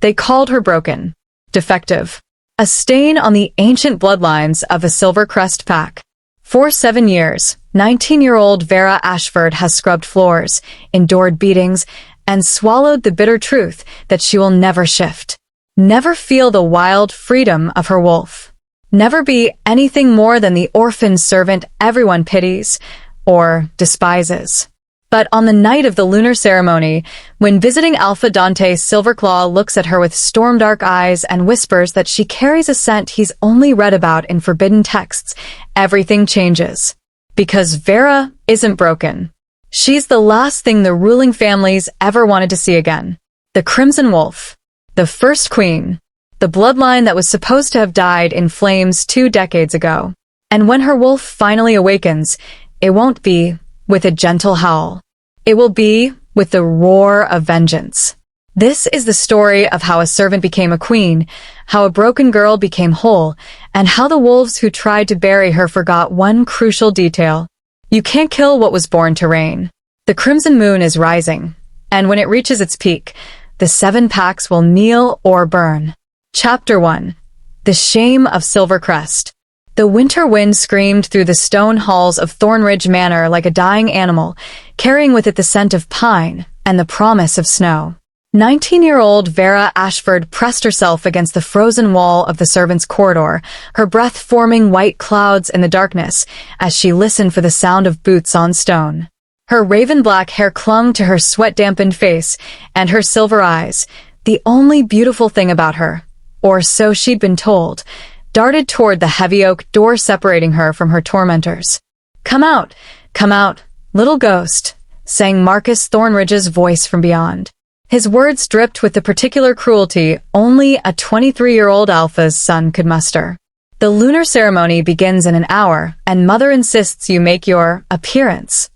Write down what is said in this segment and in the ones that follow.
They called her broken, defective, a stain on the ancient bloodlines of the Silvercrest pack. For 7 years, 19-year-old Vera Ashford has scrubbed floors, endured beatings, and swallowed the bitter truth that she will never shift. Never feel the wild freedom of her wolf. Never be anything more than the orphan servant everyone pities or despises. But on the night of the lunar ceremony, when visiting Alpha Dante Silverclaw looks at her with storm-dark eyes and whispers that she carries a scent he's only read about in forbidden texts, everything changes. Because Vera isn't broken. She's the last thing the ruling families ever wanted to see again. The Crimson Wolf. The first queen. The bloodline that was supposed to have died in flames 2 decades ago. And when her wolf finally awakens, it won't be with a gentle howl. It will be with the roar of vengeance. This is the story of how a servant became a queen, how a broken girl became whole, and how the wolves who tried to bury her forgot one crucial detail. You can't kill what was born to reign. The crimson moon is rising, and when it reaches its peak, the 7 packs will kneel or burn. Chapter 1. The Shame of Silvercrest. The winter wind screamed through the stone halls of Thornridge Manor like a dying animal, carrying with it the scent of pine and the promise of snow. 19-year-old Vera Ashford pressed herself against the frozen wall of the servants' corridor, her breath forming white clouds in the darkness as she listened for the sound of boots on stone. Her raven-black hair clung to her sweat-dampened face, and her silver eyes, the only beautiful thing about her, or so she'd been told, darted toward the heavy oak door separating her from her tormentors. Come out, little ghost," sang Marcus Thornridge's voice from beyond. His words dripped with the particular cruelty only a 23-year-old Alpha's son could muster. The lunar ceremony begins in an hour, and Mother insists you make your appearance.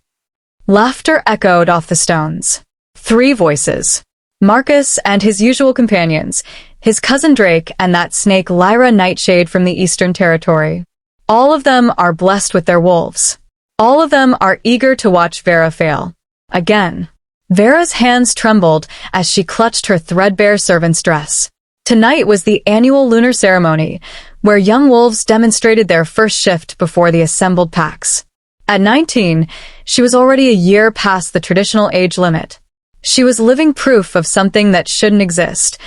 Laughter echoed off the stones. 3 voices. Marcus and his usual companions, his cousin Drake and that snake Lyra Nightshade from the Eastern Territory. All of them are blessed with their wolves. All of them are eager to watch Vera fail. Again. Vera's hands trembled as she clutched her threadbare servant's dress. Tonight was the annual lunar ceremony, where young wolves demonstrated their first shift before the assembled packs. At 19, she was already a year past the traditional age limit. She was living proof of something that shouldn't exist,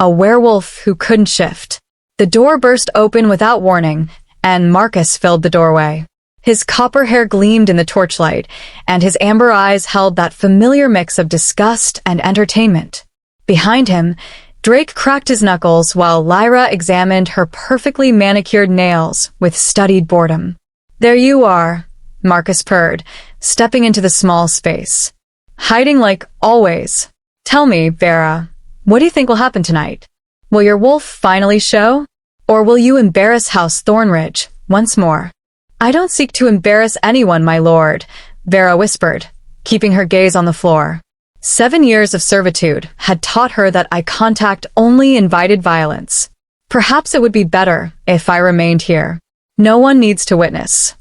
a werewolf who couldn't shift. The door burst open without warning, and Marcus filled the doorway. His copper hair gleamed in the torchlight, and his amber eyes held that familiar mix of disgust and entertainment. Behind him, Drake cracked his knuckles while Lyra examined her perfectly manicured nails with studied boredom. "There you are," Marcus purred, stepping into the small space. "Hiding like always. Tell me, Vera, what do you think will happen tonight? Will your wolf finally show? Or will you embarrass House Thornridge once more?" "I don't seek to embarrass anyone, my lord," Vera whispered, keeping her gaze on the floor. 7 years of servitude had taught her that eye contact only invited violence. Perhaps it would be better if I remained here. No one needs to witness.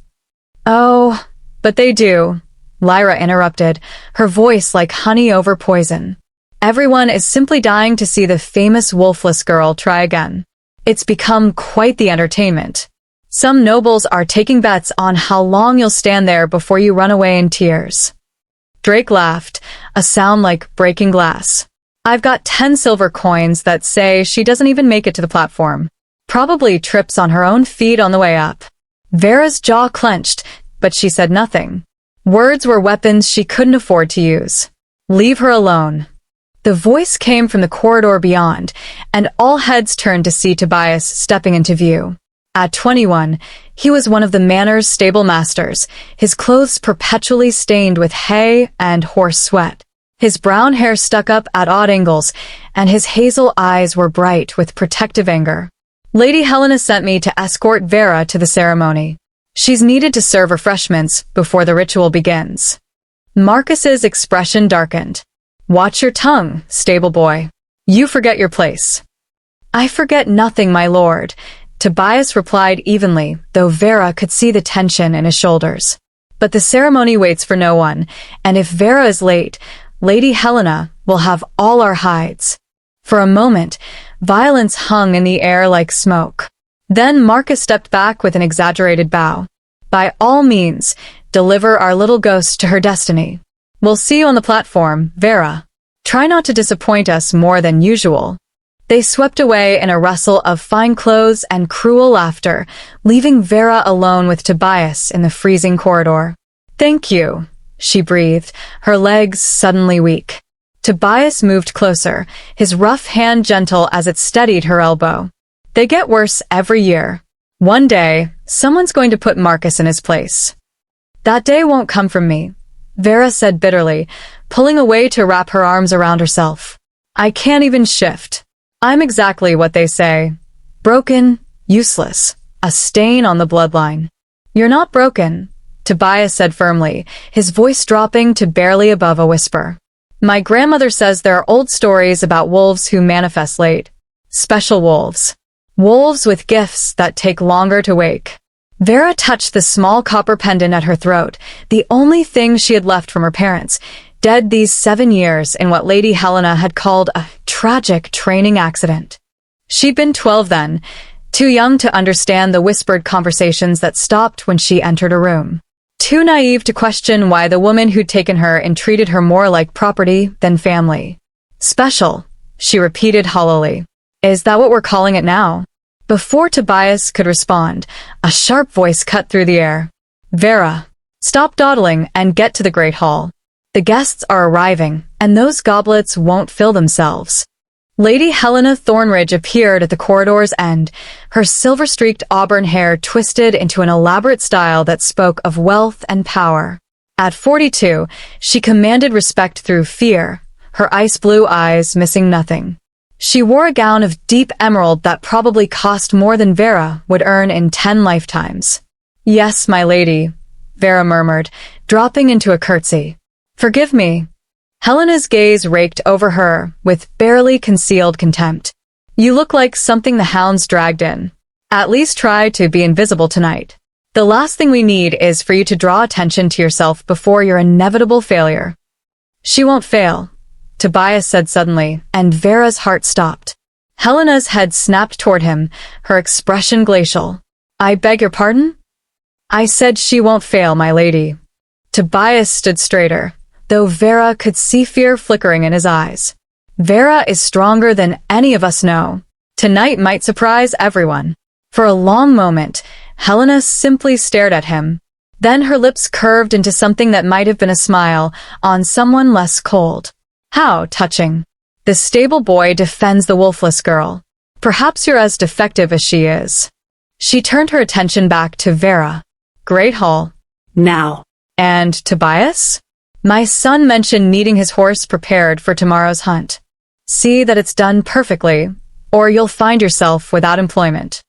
"Oh, but they do," Lyra interrupted, her voice like honey over poison. "Everyone is simply dying to see the famous wolfless girl try again. It's become quite the entertainment. Some nobles are taking bets on how long you'll stand there before you run away in tears." Drake laughed, a sound like breaking glass. "I've got 10 silver coins that say she doesn't even make it to the platform. Probably trips on her own feet on the way up." Vera's jaw clenched, but she said nothing. Words were weapons she couldn't afford to use. "Leave her alone." The voice came from the corridor beyond, and all heads turned to see Tobias stepping into view. At 21, he was one of the manor's stable masters, his clothes perpetually stained with hay and horse sweat. His brown hair stuck up at odd angles, and his hazel eyes were bright with protective anger. "Lady Helena sent me to escort Vera to the ceremony. She's needed to serve refreshments before the ritual begins." Marcus's expression darkened. "Watch your tongue, stable boy. You forget your place." "I forget nothing, my lord," Tobias replied evenly, though Vera could see the tension in his shoulders. "But the ceremony waits for no one, and if Vera is late, Lady Helena will have all our hides." For a moment, violence hung in the air like smoke. Then Marcus stepped back with an exaggerated bow. By all means, deliver our little ghost to her destiny. We'll see you on the platform, Vera. Try not to disappoint us more than usual. They swept away in a rustle of fine clothes and cruel laughter, leaving Vera alone with Tobias in the freezing corridor. Thank you, she breathed, her legs suddenly weak. Tobias moved closer, his rough hand gentle as it steadied her elbow. They get worse every year. One day, someone's going to put Marcus in his place. That day won't come from me, Vera said bitterly, pulling away to wrap her arms around herself. I can't even shift. I'm exactly what they say. Broken, useless, a stain on the bloodline. You're not broken, Tobias said firmly, his voice dropping to barely above a whisper. My grandmother says there are old stories about wolves who manifest late. Special wolves. Wolves with gifts that take longer to wake. Vera touched the small copper pendant at her throat, the only thing she had left from her parents, dead these 7 years in what Lady Helena had called a tragic training accident. She'd been 12 then, too young to understand the whispered conversations that stopped when she entered a room. Too naive to question why the woman who'd taken her entreated her more like property than family. Special, she repeated hollowly. Is that what we're calling it now? Before Tobias could respond, a sharp voice cut through the air. Vera, stop dawdling and get to the Great Hall. The guests are arriving, and those goblets won't fill themselves. Lady Helena Thornridge appeared at the corridor's end, her silver-streaked auburn hair twisted into an elaborate style that spoke of wealth and power. At 42, she commanded respect through fear, her ice-blue eyes missing nothing. She wore a gown of deep emerald that probably cost more than Vera would earn in 10 lifetimes. Yes, my lady, Vera murmured, dropping into a curtsy. Forgive me. Helena's gaze raked over her with barely concealed contempt. You look like something the hounds dragged in. At least try to be invisible tonight. The last thing we need is for you to draw attention to yourself before your inevitable failure. She won't fail, Tobias said suddenly, and Vera's heart stopped. Helena's head snapped toward him, her expression glacial. I beg your pardon? I said she won't fail, my lady. Tobias stood straighter, though Vera could see fear flickering in his eyes. Vera is stronger than any of us know. Tonight might surprise everyone. For a long moment, Helena simply stared at him. Then her lips curved into something that might have been a smile on someone less cold. How touching. The stable boy defends the wolfless girl. Perhaps you're as defective as she is. She turned her attention back to Vera. Great Hall. Now. And Tobias? My son mentioned needing his horse prepared for tomorrow's hunt. See that it's done perfectly, or you'll find yourself without employment.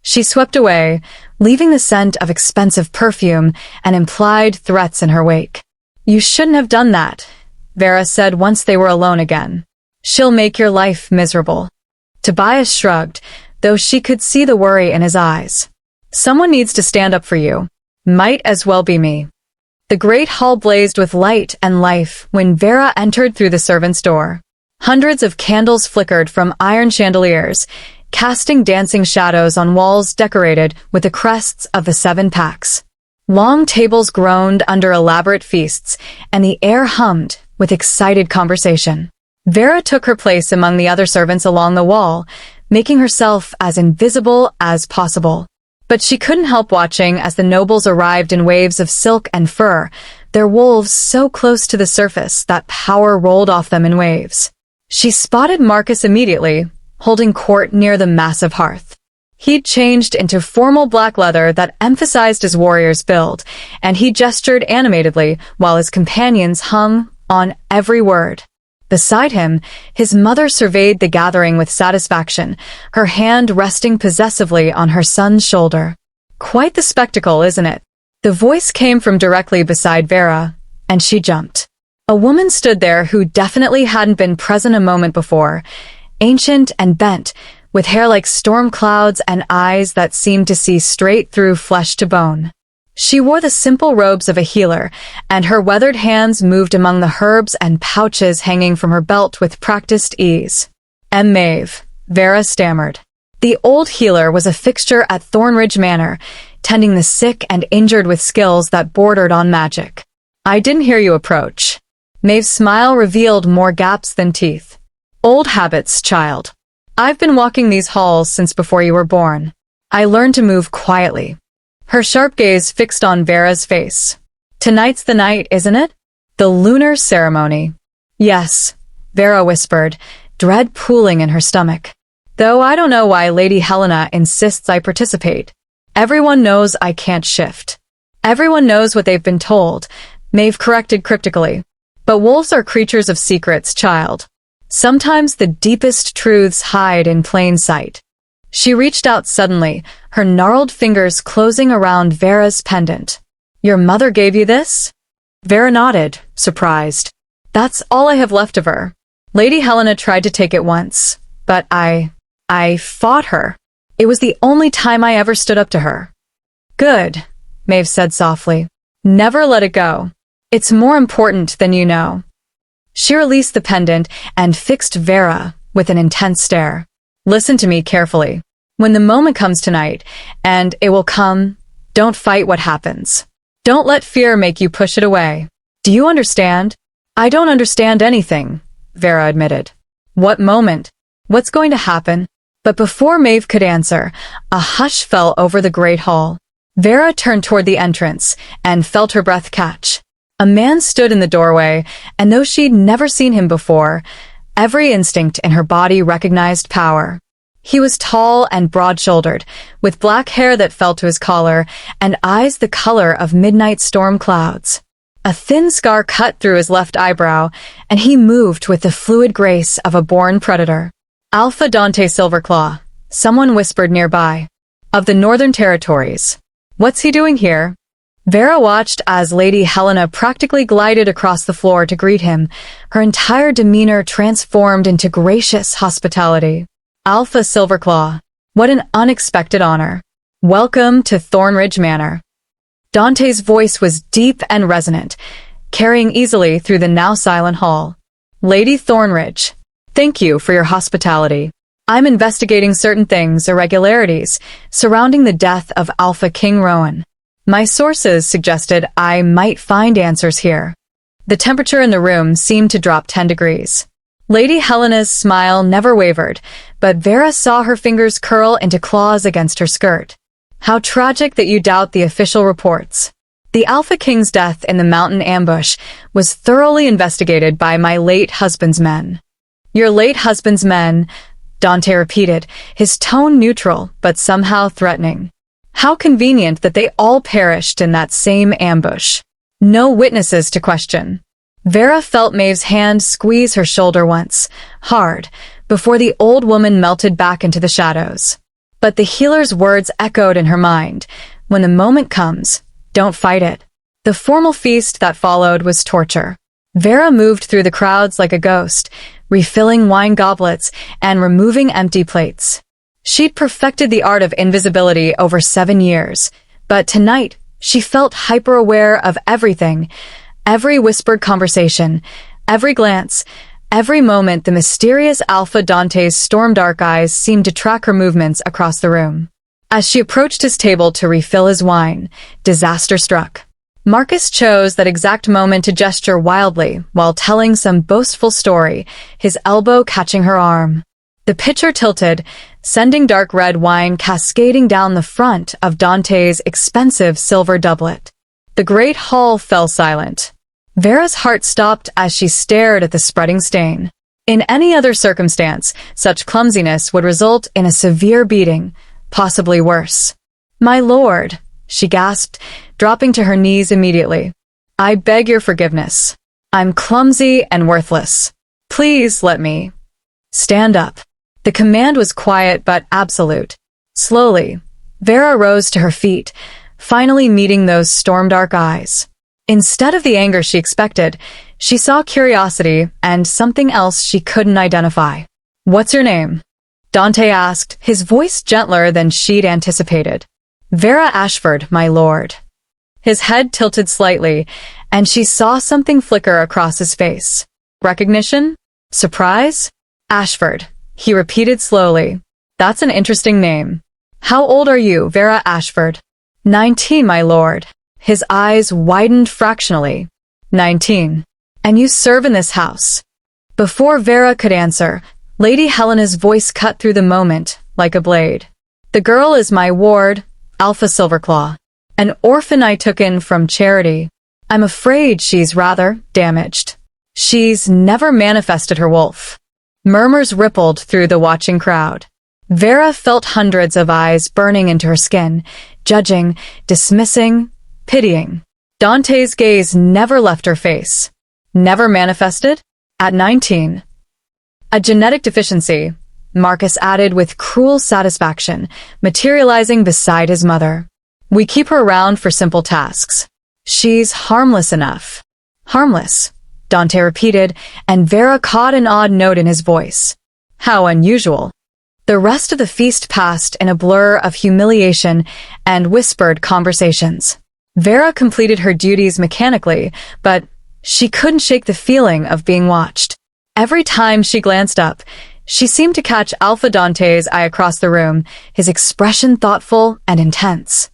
She swept away, leaving the scent of expensive perfume and implied threats in her wake. You shouldn't have done that, Vera said once they were alone again. She'll make your life miserable. Tobias shrugged, though she could see the worry in his eyes. Someone needs to stand up for you. Might as well be me. The great hall blazed with light and life when Vera entered through the servants' door. Hundreds of candles flickered from iron chandeliers, casting dancing shadows on walls decorated with the crests of the 7 packs. Long tables groaned under elaborate feasts, and the air hummed with excited conversation. Vera took her place among the other servants along the wall, making herself as invisible as possible. But she couldn't help watching as the nobles arrived in waves of silk and fur, their wolves so close to the surface that power rolled off them in waves. She spotted Marcus immediately, holding court near the massive hearth. He'd changed into formal black leather that emphasized his warrior's build, and he gestured animatedly while his companions hung on every word. Beside him, his mother surveyed the gathering with satisfaction, her hand resting possessively on her son's shoulder. Quite the spectacle, isn't it? The voice came from directly beside Vera, and she jumped. A woman stood there who definitely hadn't been present a moment before, ancient and bent, with hair like storm clouds and eyes that seemed to see straight through flesh to bone. She wore the simple robes of a healer, and her weathered hands moved among the herbs and pouches hanging from her belt with practiced ease. Maeve, Vera stammered. The old healer was a fixture at Thornridge Manor, tending the sick and injured with skills that bordered on magic. I didn't hear you approach. Maeve's smile revealed more gaps than teeth. Old habits, child. I've been walking these halls since before you were born. I learned to move quietly. Her sharp gaze fixed on Vera's face. Tonight's the night, isn't it? The lunar ceremony. Yes, Vera whispered, dread pooling in her stomach. Though I don't know why Lady Helena insists I participate. Everyone knows I can't shift. Everyone knows what they've been told, Maeve corrected cryptically. But wolves are creatures of secrets, child. Sometimes the deepest truths hide in plain sight. She reached out suddenly, her gnarled fingers closing around Vera's pendant. Your mother gave you this? Vera nodded, surprised. That's all I have left of her. Lady Helena tried to take it once, but I fought her. It was the only time I ever stood up to her. Good, Maeve said softly. Never let it go. It's more important than you know. She released the pendant and fixed Vera with an intense stare. Listen to me carefully. When the moment comes tonight, and it will come, don't fight what happens. Don't let fear make you push it away. Do you understand? I don't understand anything, Vera admitted. What moment? What's going to happen? But before Maeve could answer, a hush fell over the great hall. Vera turned toward the entrance and felt her breath catch. A man stood in the doorway, and though she'd never seen him before, every instinct in her body recognized power. He was tall and broad-shouldered, with black hair that fell to his collar and eyes the color of midnight storm clouds. A thin scar cut through his left eyebrow, and he moved with the fluid grace of a born predator. Alpha Dante Silverclaw, someone whispered nearby. Of the Northern Territories. What's he doing here? Vera watched as Lady Helena practically glided across the floor to greet him, her entire demeanor transformed into gracious hospitality. Alpha Silverclaw, what an unexpected honor. Welcome to Thornridge Manor. Dante's voice was deep and resonant, carrying easily through the now silent hall. Lady Thornridge, thank you for your hospitality. I'm investigating certain irregularities, surrounding the death of Alpha King Rowan. My sources suggested I might find answers here. The temperature in the room seemed to drop 10 degrees. Lady Helena's smile never wavered, but Vera saw her fingers curl into claws against her skirt. How tragic that you doubt the official reports. The Alpha King's death in the mountain ambush was thoroughly investigated by my late husband's men. Your late husband's men, Dante repeated, his tone neutral but somehow threatening. How convenient that they all perished in that same ambush. No witnesses to question. Vera felt Maeve's hand squeeze her shoulder once, hard, before the old woman melted back into the shadows. But the healer's words echoed in her mind. When the moment comes, don't fight it. The formal feast that followed was torture. Vera moved through the crowds like a ghost, refilling wine goblets and removing empty plates. She'd perfected the art of invisibility over 7 years, but tonight she felt hyper-aware of everything, every whispered conversation, every glance, every moment. The mysterious Alpha Dante's storm-dark eyes seemed to track her movements across the room. As she approached his table to refill his wine, disaster struck. Marcus chose that exact moment to gesture wildly while telling some boastful story, his elbow catching her arm. The pitcher tilted, sending dark red wine cascading down the front of Dante's expensive silver doublet. The great hall fell silent. Vera's heart stopped as she stared at the spreading stain. In any other circumstance, such clumsiness would result in a severe beating, possibly worse. My lord, she gasped, dropping to her knees immediately. I beg your forgiveness. I'm clumsy and worthless. Please let me stand up. The command was quiet but absolute. Slowly, Vera rose to her feet, finally meeting those storm-dark eyes. Instead of the anger she expected, she saw curiosity and something else she couldn't identify. What's your name? Dante asked, his voice gentler than she'd anticipated. Vera Ashford, my lord. His head tilted slightly, and she saw something flicker across his face. Recognition? Surprise? Ashford, He repeated slowly. That's an interesting name. How old are you, Vera Ashford? 19, my lord. His eyes widened fractionally. 19. And you serve in this house. Before Vera could answer, Lady Helena's voice cut through the moment like a blade. The girl is my ward, Alpha Silverclaw. An orphan I took in from charity. I'm afraid she's rather damaged. She's never manifested her wolf. Murmurs rippled through the watching crowd. Vera felt hundreds of eyes burning into her skin, judging, dismissing, pitying. Dante's gaze never left her face. Never manifested? At 19. A genetic deficiency, Marcus added with cruel satisfaction, materializing beside his mother. We keep her around for simple tasks. She's harmless enough. Harmless, Dante repeated, and Vera caught an odd note in his voice. How unusual. The rest of the feast passed in a blur of humiliation and whispered conversations. Vera completed her duties mechanically, but she couldn't shake the feeling of being watched. Every time she glanced up, she seemed to catch Alpha Dante's eye across the room, his expression thoughtful and intense.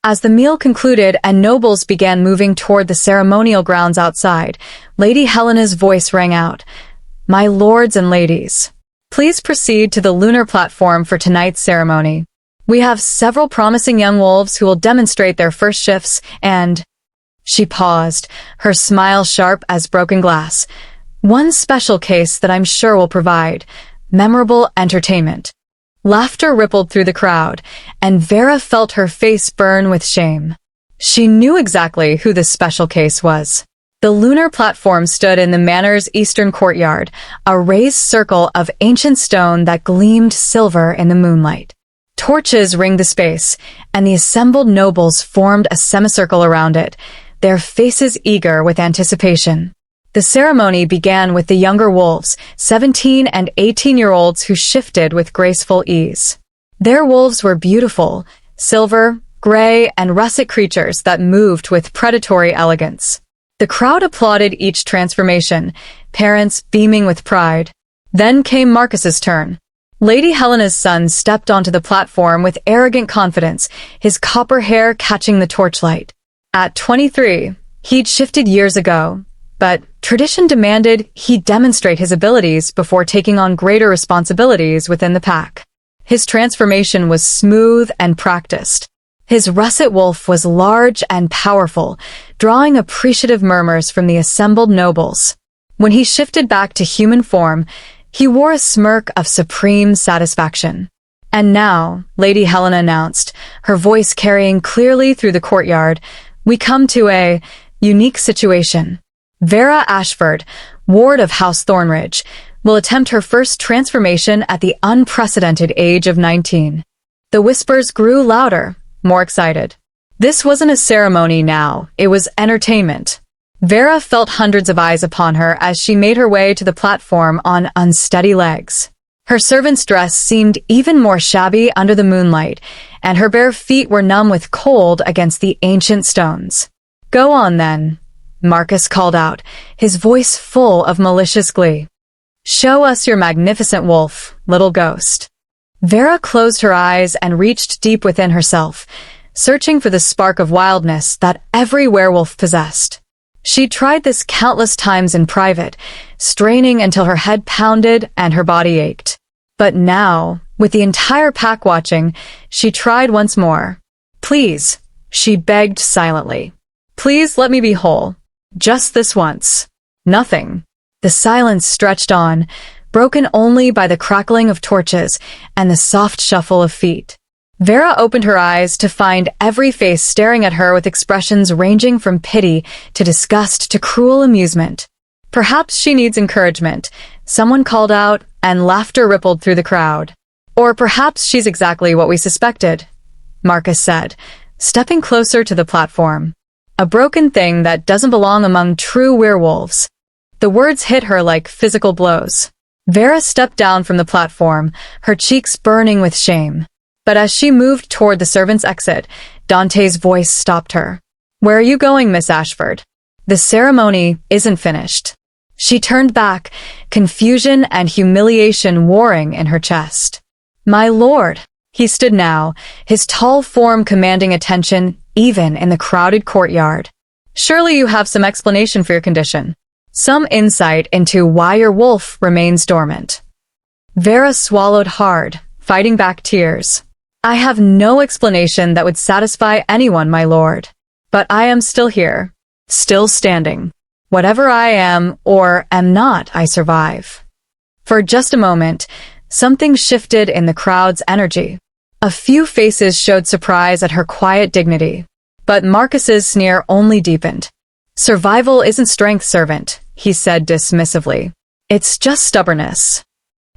As the meal concluded and nobles began moving toward the ceremonial grounds outside, Lady Helena's voice rang out, "My lords and ladies, please proceed to the lunar platform for tonight's ceremony. We have several promising young wolves who will demonstrate their first shifts and—" She paused, her smile sharp as broken glass. "One special case that I'm sure will provide memorable entertainment." Laughter rippled through the crowd, and Vera felt her face burn with shame. She knew exactly who this special case was. The lunar platform stood in the manor's eastern courtyard, a raised circle of ancient stone that gleamed silver in the moonlight. Torches ringed the space, and the assembled nobles formed a semicircle around it, their faces eager with anticipation. The ceremony began with the younger wolves, 17 and 18-year-olds who shifted with graceful ease. Their wolves were beautiful, silver, gray, and russet creatures that moved with predatory elegance. The crowd applauded each transformation, parents beaming with pride. Then came Marcus's turn. Lady Helena's son stepped onto the platform with arrogant confidence, his copper hair catching the torchlight. At 23, he'd shifted years ago, but tradition demanded he demonstrate his abilities before taking on greater responsibilities within the pack. His transformation was smooth and practiced. His russet wolf was large and powerful, drawing appreciative murmurs from the assembled nobles. When he shifted back to human form, he wore a smirk of supreme satisfaction. And now, Lady Helena announced, her voice carrying clearly through the courtyard, we come to a unique situation. Vera Ashford, ward of House Thornridge, will attempt her first transformation at the unprecedented age of 19. The whispers grew louder, more excited. This wasn't a ceremony now, it was entertainment. Vera felt hundreds of eyes upon her as she made her way to the platform on unsteady legs. Her servant's dress seemed even more shabby under the moonlight, and her bare feet were numb with cold against the ancient stones. Go on then, Marcus called out, his voice full of malicious glee. Show us your magnificent wolf, little ghost. Vera closed her eyes and reached deep within herself, searching for the spark of wildness that every werewolf possessed. She tried this countless times in private, straining until her head pounded and her body ached. But now, with the entire pack watching, she tried once more. Please, she begged silently. Please let me be whole. Just this once. Nothing. The silence stretched on, broken only by the crackling of torches and the soft shuffle of feet. Vera opened her eyes to find every face staring at her with expressions ranging from pity to disgust to cruel amusement. Perhaps she needs encouragement, someone called out, and laughter rippled through the crowd. Or perhaps she's exactly what we suspected, Marcus said, stepping closer to the platform. A broken thing that doesn't belong among true werewolves. The words hit her like physical blows. Vera stepped down from the platform, her cheeks burning with shame. But as she moved toward the servant's exit, Dante's voice stopped her. Where are you going, Miss Ashford? The ceremony isn't finished. She turned back, confusion and humiliation warring in her chest. "My lord." He stood now, his tall form commanding attention even in the crowded courtyard. "Surely you have some explanation for your condition. Some insight into why your wolf remains dormant." Vera swallowed hard, fighting back tears. "I have no explanation that would satisfy anyone, my lord. But I am still here, still standing. Whatever I am or am not, I survive." For just a moment, something shifted in the crowd's energy. A few faces showed surprise at her quiet dignity, but Marcus's sneer only deepened. "Survival isn't strength, servant," he said dismissively. "It's just stubbornness."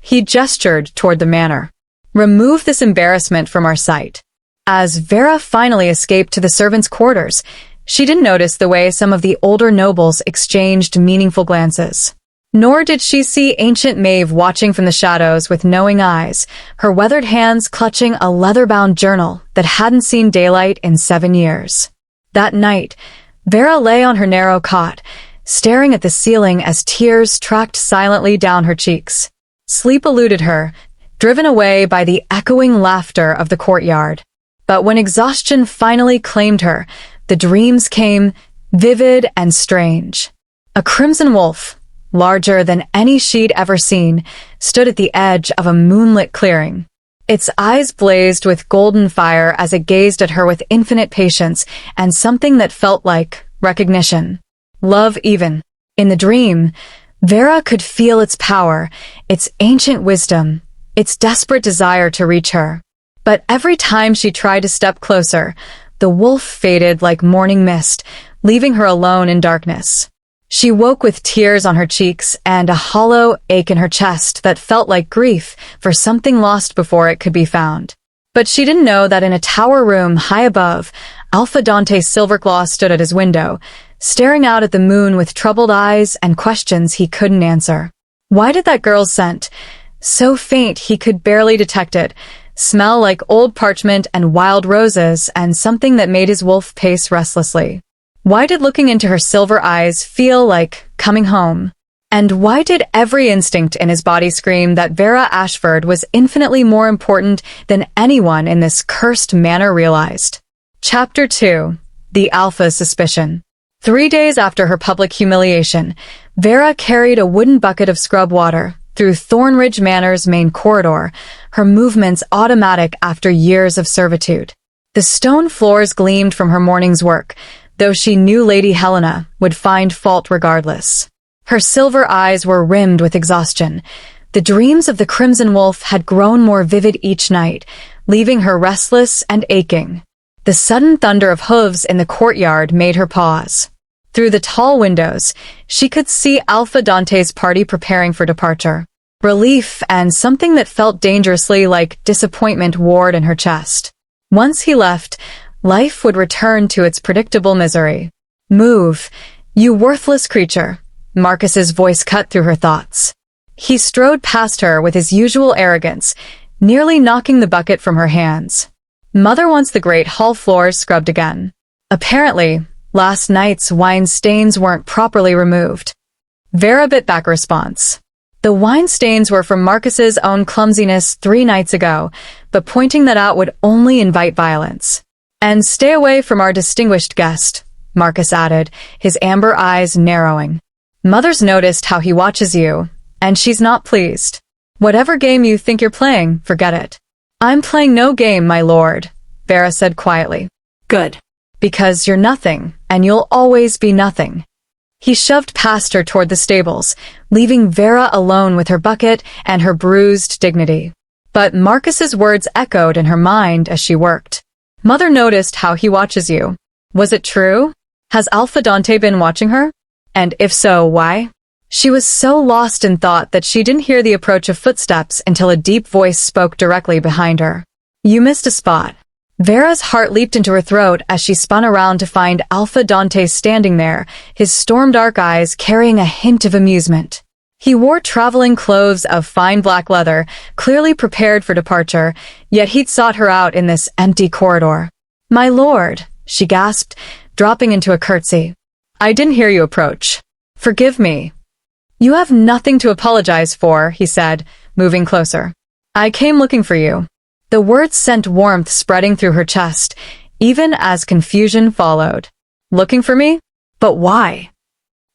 He gestured toward the manor. "Remove this embarrassment from our sight." As Vera finally escaped to the servants' quarters, she didn't notice the way some of the older nobles exchanged meaningful glances. Nor did she see ancient Maeve watching from the shadows with knowing eyes, her weathered hands clutching a leather-bound journal that hadn't seen daylight in 7 years. That night, Vera lay on her narrow cot, staring at the ceiling as tears tracked silently down her cheeks. Sleep eluded her, driven away by the echoing laughter of the courtyard. But when exhaustion finally claimed her, the dreams came, vivid and strange. A crimson wolf, larger than any she'd ever seen, stood at the edge of a moonlit clearing. Its eyes blazed with golden fire as it gazed at her with infinite patience and something that felt like recognition. Love even. In the dream, Vera could feel its power, its ancient wisdom, its desperate desire to reach her. But every time she tried to step closer, the wolf faded like morning mist, leaving her alone in darkness. She woke with tears on her cheeks and a hollow ache in her chest that felt like grief for something lost before it could be found. But she didn't know that in a tower room high above, Alpha Dante Silverclaw stood at his window, staring out at the moon with troubled eyes and questions he couldn't answer. Why did that girl's scent, so faint he could barely detect it, smell like old parchment and wild roses and something that made his wolf pace restlessly? Why did looking into her silver eyes feel like coming home? And why did every instinct in his body scream that Vera Ashford was infinitely more important than anyone in this cursed manor realized? Chapter 2. The Alpha's Suspicion. 3 days after her public humiliation, Vera carried a wooden bucket of scrub water through Thornridge Manor's main corridor, her movements automatic after years of servitude. The stone floors gleamed from her morning's work, though she knew Lady Helena would find fault regardless. Her silver eyes were rimmed with exhaustion. The dreams of the Crimson Wolf had grown more vivid each night, leaving her restless and aching. The sudden thunder of hooves in the courtyard made her pause. Through the tall windows, she could see Alpha Dante's party preparing for departure. Relief and something that felt dangerously like disappointment warred in her chest. Once he left, life would return to its predictable misery. "Move, you worthless creature," Marcus's voice cut through her thoughts. He strode past her with his usual arrogance, nearly knocking the bucket from her hands. Mother wants the great hall floors scrubbed again. Apparently, last night's wine stains weren't properly removed. Vera bit back a response. The wine stains were from Marcus's own clumsiness 3 nights ago, but pointing that out would only invite violence. "And stay away from our distinguished guest," Marcus added, his amber eyes narrowing. "Mother's noticed how he watches you, and she's not pleased. Whatever game you think you're playing, forget it." "I'm playing no game, my lord," Vera said quietly. "Good. Because you're nothing, and you'll always be nothing." He shoved past her toward the stables, leaving Vera alone with her bucket and her bruised dignity. But Marcus's words echoed in her mind as she worked. "Mother noticed how he watches you. Was it true? Has Alpha Dante been watching her? And if so, why?" She was so lost in thought that she didn't hear the approach of footsteps until a deep voice spoke directly behind her. "You missed a spot." Vera's heart leaped into her throat as she spun around to find Alpha Dante standing there, his storm-dark eyes carrying a hint of amusement. He wore traveling clothes of fine black leather, clearly prepared for departure, yet he'd sought her out in this empty corridor. "My lord," she gasped, dropping into a curtsy. "I didn't hear you approach. Forgive me." You have nothing to apologize for, he said, moving closer. I came looking for you. The words sent warmth spreading through her chest, even as confusion followed. Looking for me? But why?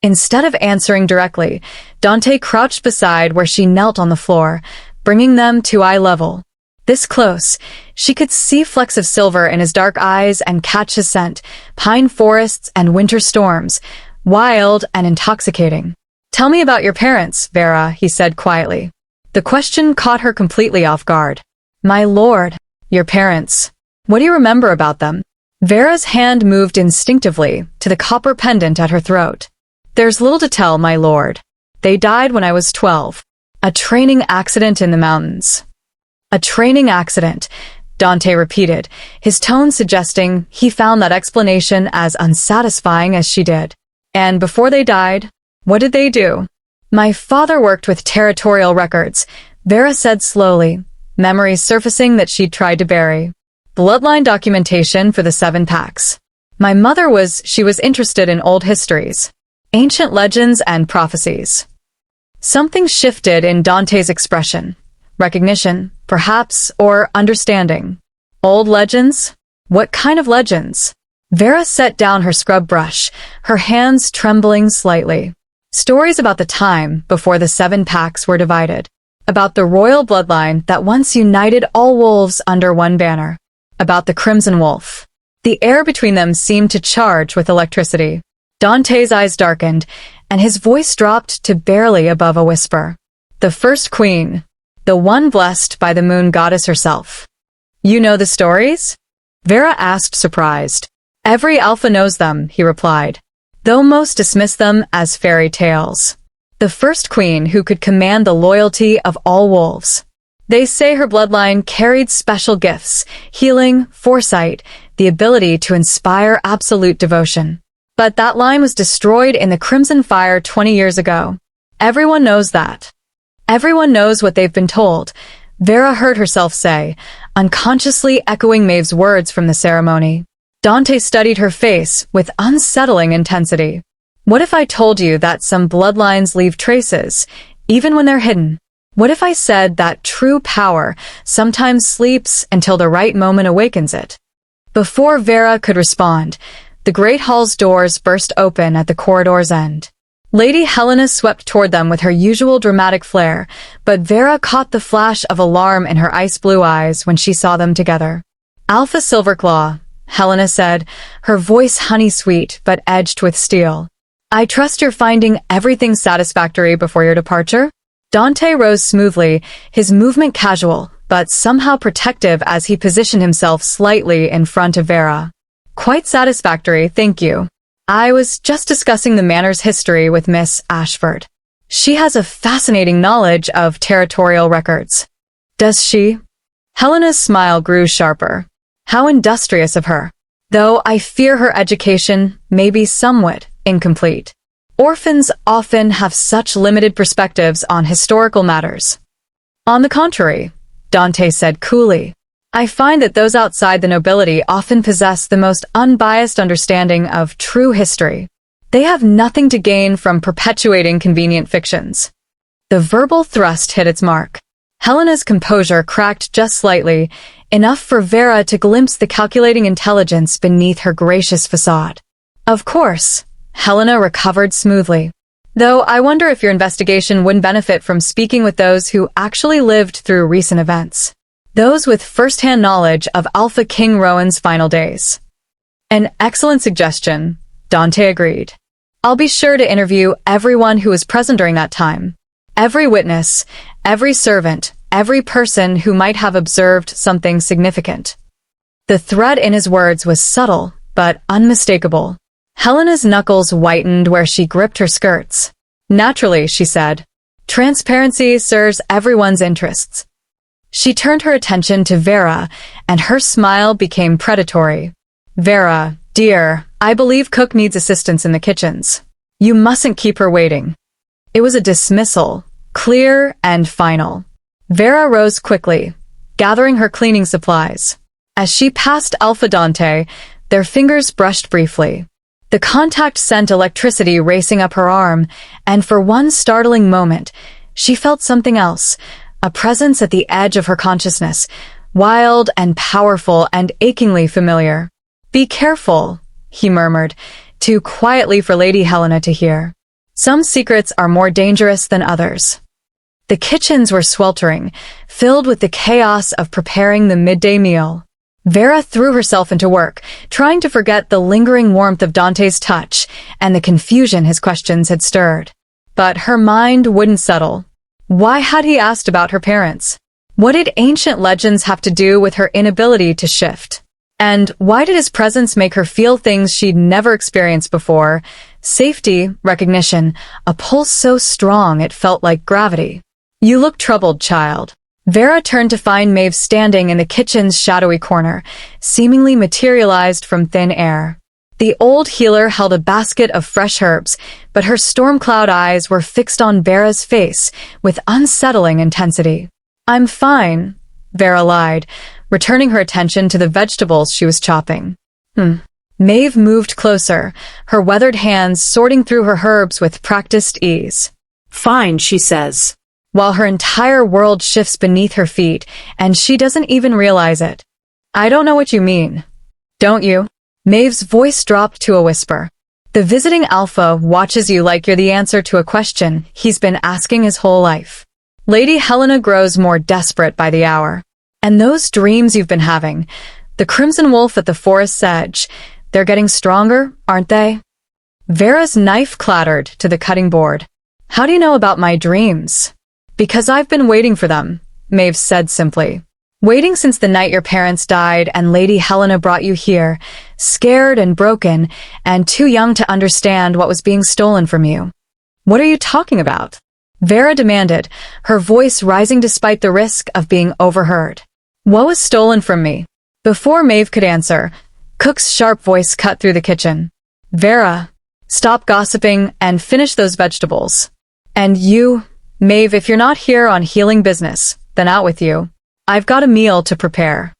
Instead of answering directly, Dante crouched beside where she knelt on the floor, bringing them to eye level. This close, she could see flecks of silver in his dark eyes and catch his scent, pine forests and winter storms, wild and intoxicating. Tell me about your parents, Vera, he said quietly. The question caught her completely off guard. My lord, your parents. What do you remember about them? Vera's hand moved instinctively to the copper pendant at her throat. There's little to tell, my lord. They died when I was 12. A training accident in the mountains. A training accident, Dante repeated, his tone suggesting he found that explanation as unsatisfying as she did. And before they died, what did they do? My father worked with territorial records, Vera said slowly, memories surfacing that she'd tried to bury. Bloodline documentation for the 7 packs. My mother was interested in old histories, ancient legends and prophecies. Something shifted in Dante's expression. Recognition, perhaps, or understanding. Old legends? What kind of legends? Vera set down her scrub brush, her hands trembling slightly. Stories about the time before the 7 packs were divided. About the royal bloodline that once united all wolves under one banner. About the Crimson Wolf. The air between them seemed to charge with electricity. Dante's eyes darkened, and his voice dropped to barely above a whisper. The first queen. The one blessed by the moon goddess herself. You know the stories? Vera asked, surprised. Every alpha knows them, he replied, though most dismiss them as fairy tales. The first queen who could command the loyalty of all wolves. They say her bloodline carried special gifts, healing, foresight, the ability to inspire absolute devotion. But that line was destroyed in the Crimson Fire 20 years ago. Everyone knows that. Everyone knows what they've been told, Vera heard herself say, unconsciously echoing Maeve's words from the ceremony. Dante studied her face with unsettling intensity. What if I told you that some bloodlines leave traces, even when they're hidden? What if I said that true power sometimes sleeps until the right moment awakens it? Before Vera could respond, the Great Hall's doors burst open at the corridor's end. Lady Helena swept toward them with her usual dramatic flair, but Vera caught the flash of alarm in her ice-blue eyes when she saw them together. Alpha Silverclaw, Helena said, her voice honey-sweet but edged with steel. I trust you're finding everything satisfactory before your departure? Dante rose smoothly, his movement casual, but somehow protective as he positioned himself slightly in front of Vera. Quite satisfactory, thank you. I was just discussing the manor's history with Miss Ashford. She has a fascinating knowledge of territorial records. Does she? Helena's smile grew sharper. How industrious of her. Though I fear her education may be somewhat incomplete. Orphans often have such limited perspectives on historical matters. On the contrary, Dante said coolly, I find that those outside the nobility often possess the most unbiased understanding of true history. They have nothing to gain from perpetuating convenient fictions. The verbal thrust hit its mark. Helena's composure cracked just slightly, enough for Vera to glimpse the calculating intelligence beneath her gracious facade. Of course, Helena recovered smoothly. Though I wonder if your investigation wouldn't benefit from speaking with those who actually lived through recent events. Those with first-hand knowledge of Alpha King Rowan's final days. An excellent suggestion, Dante agreed. I'll be sure to interview everyone who was present during that time. Every witness, every servant, every person who might have observed something significant. The thread in his words was subtle, but unmistakable. Helena's knuckles whitened where she gripped her skirts. Naturally, she said. Transparency serves everyone's interests. She turned her attention to Vera, and her smile became predatory. Vera, dear, I believe Cook needs assistance in the kitchens. You mustn't keep her waiting. It was a dismissal, clear and final. Vera rose quickly, gathering her cleaning supplies. As she passed Alpha Dante, their fingers brushed briefly. The contact sent electricity racing up her arm, and for one startling moment, she felt something else, a presence at the edge of her consciousness, wild and powerful and achingly familiar. "Be careful," he murmured, too quietly for Lady Helena to hear. "Some secrets are more dangerous than others." The kitchens were sweltering, filled with the chaos of preparing the midday meal. Vera threw herself into work, trying to forget the lingering warmth of Dante's touch and the confusion his questions had stirred. But her mind wouldn't settle. Why had he asked about her parents? What did ancient legends have to do with her inability to shift? And why did his presence make her feel things she'd never experienced before? Safety, recognition, a pulse so strong it felt like gravity. "You look troubled, child." Vera turned to find Maeve standing in the kitchen's shadowy corner, seemingly materialized from thin air. The old healer held a basket of fresh herbs, but her storm-cloud eyes were fixed on Vera's face with unsettling intensity. "I'm fine," Vera lied, returning her attention to the vegetables she was chopping. Maeve moved closer, her weathered hands sorting through her herbs with practiced ease. "Fine," she says, while her entire world shifts beneath her feet, and she doesn't even realize it. "I don't know what you mean." "Don't you?" Maeve's voice dropped to a whisper. "The visiting Alpha watches you like you're the answer to a question he's been asking his whole life. Lady Helena grows more desperate by the hour. And those dreams you've been having, the crimson wolf at the forest's edge, they're getting stronger, aren't they?" Vera's knife clattered to the cutting board. "How do you know about my dreams?" "Because I've been waiting for them," Maeve said simply. "Waiting since the night your parents died and Lady Helena brought you here, scared and broken, and too young to understand what was being stolen from you." "What are you talking about?" Vera demanded, her voice rising despite the risk of being overheard. "What was stolen from me?" Before Maeve could answer, Cook's sharp voice cut through the kitchen. "Vera, stop gossiping and finish those vegetables. And you, Maeve, if you're not here on healing business, then out with you. I've got a meal to prepare."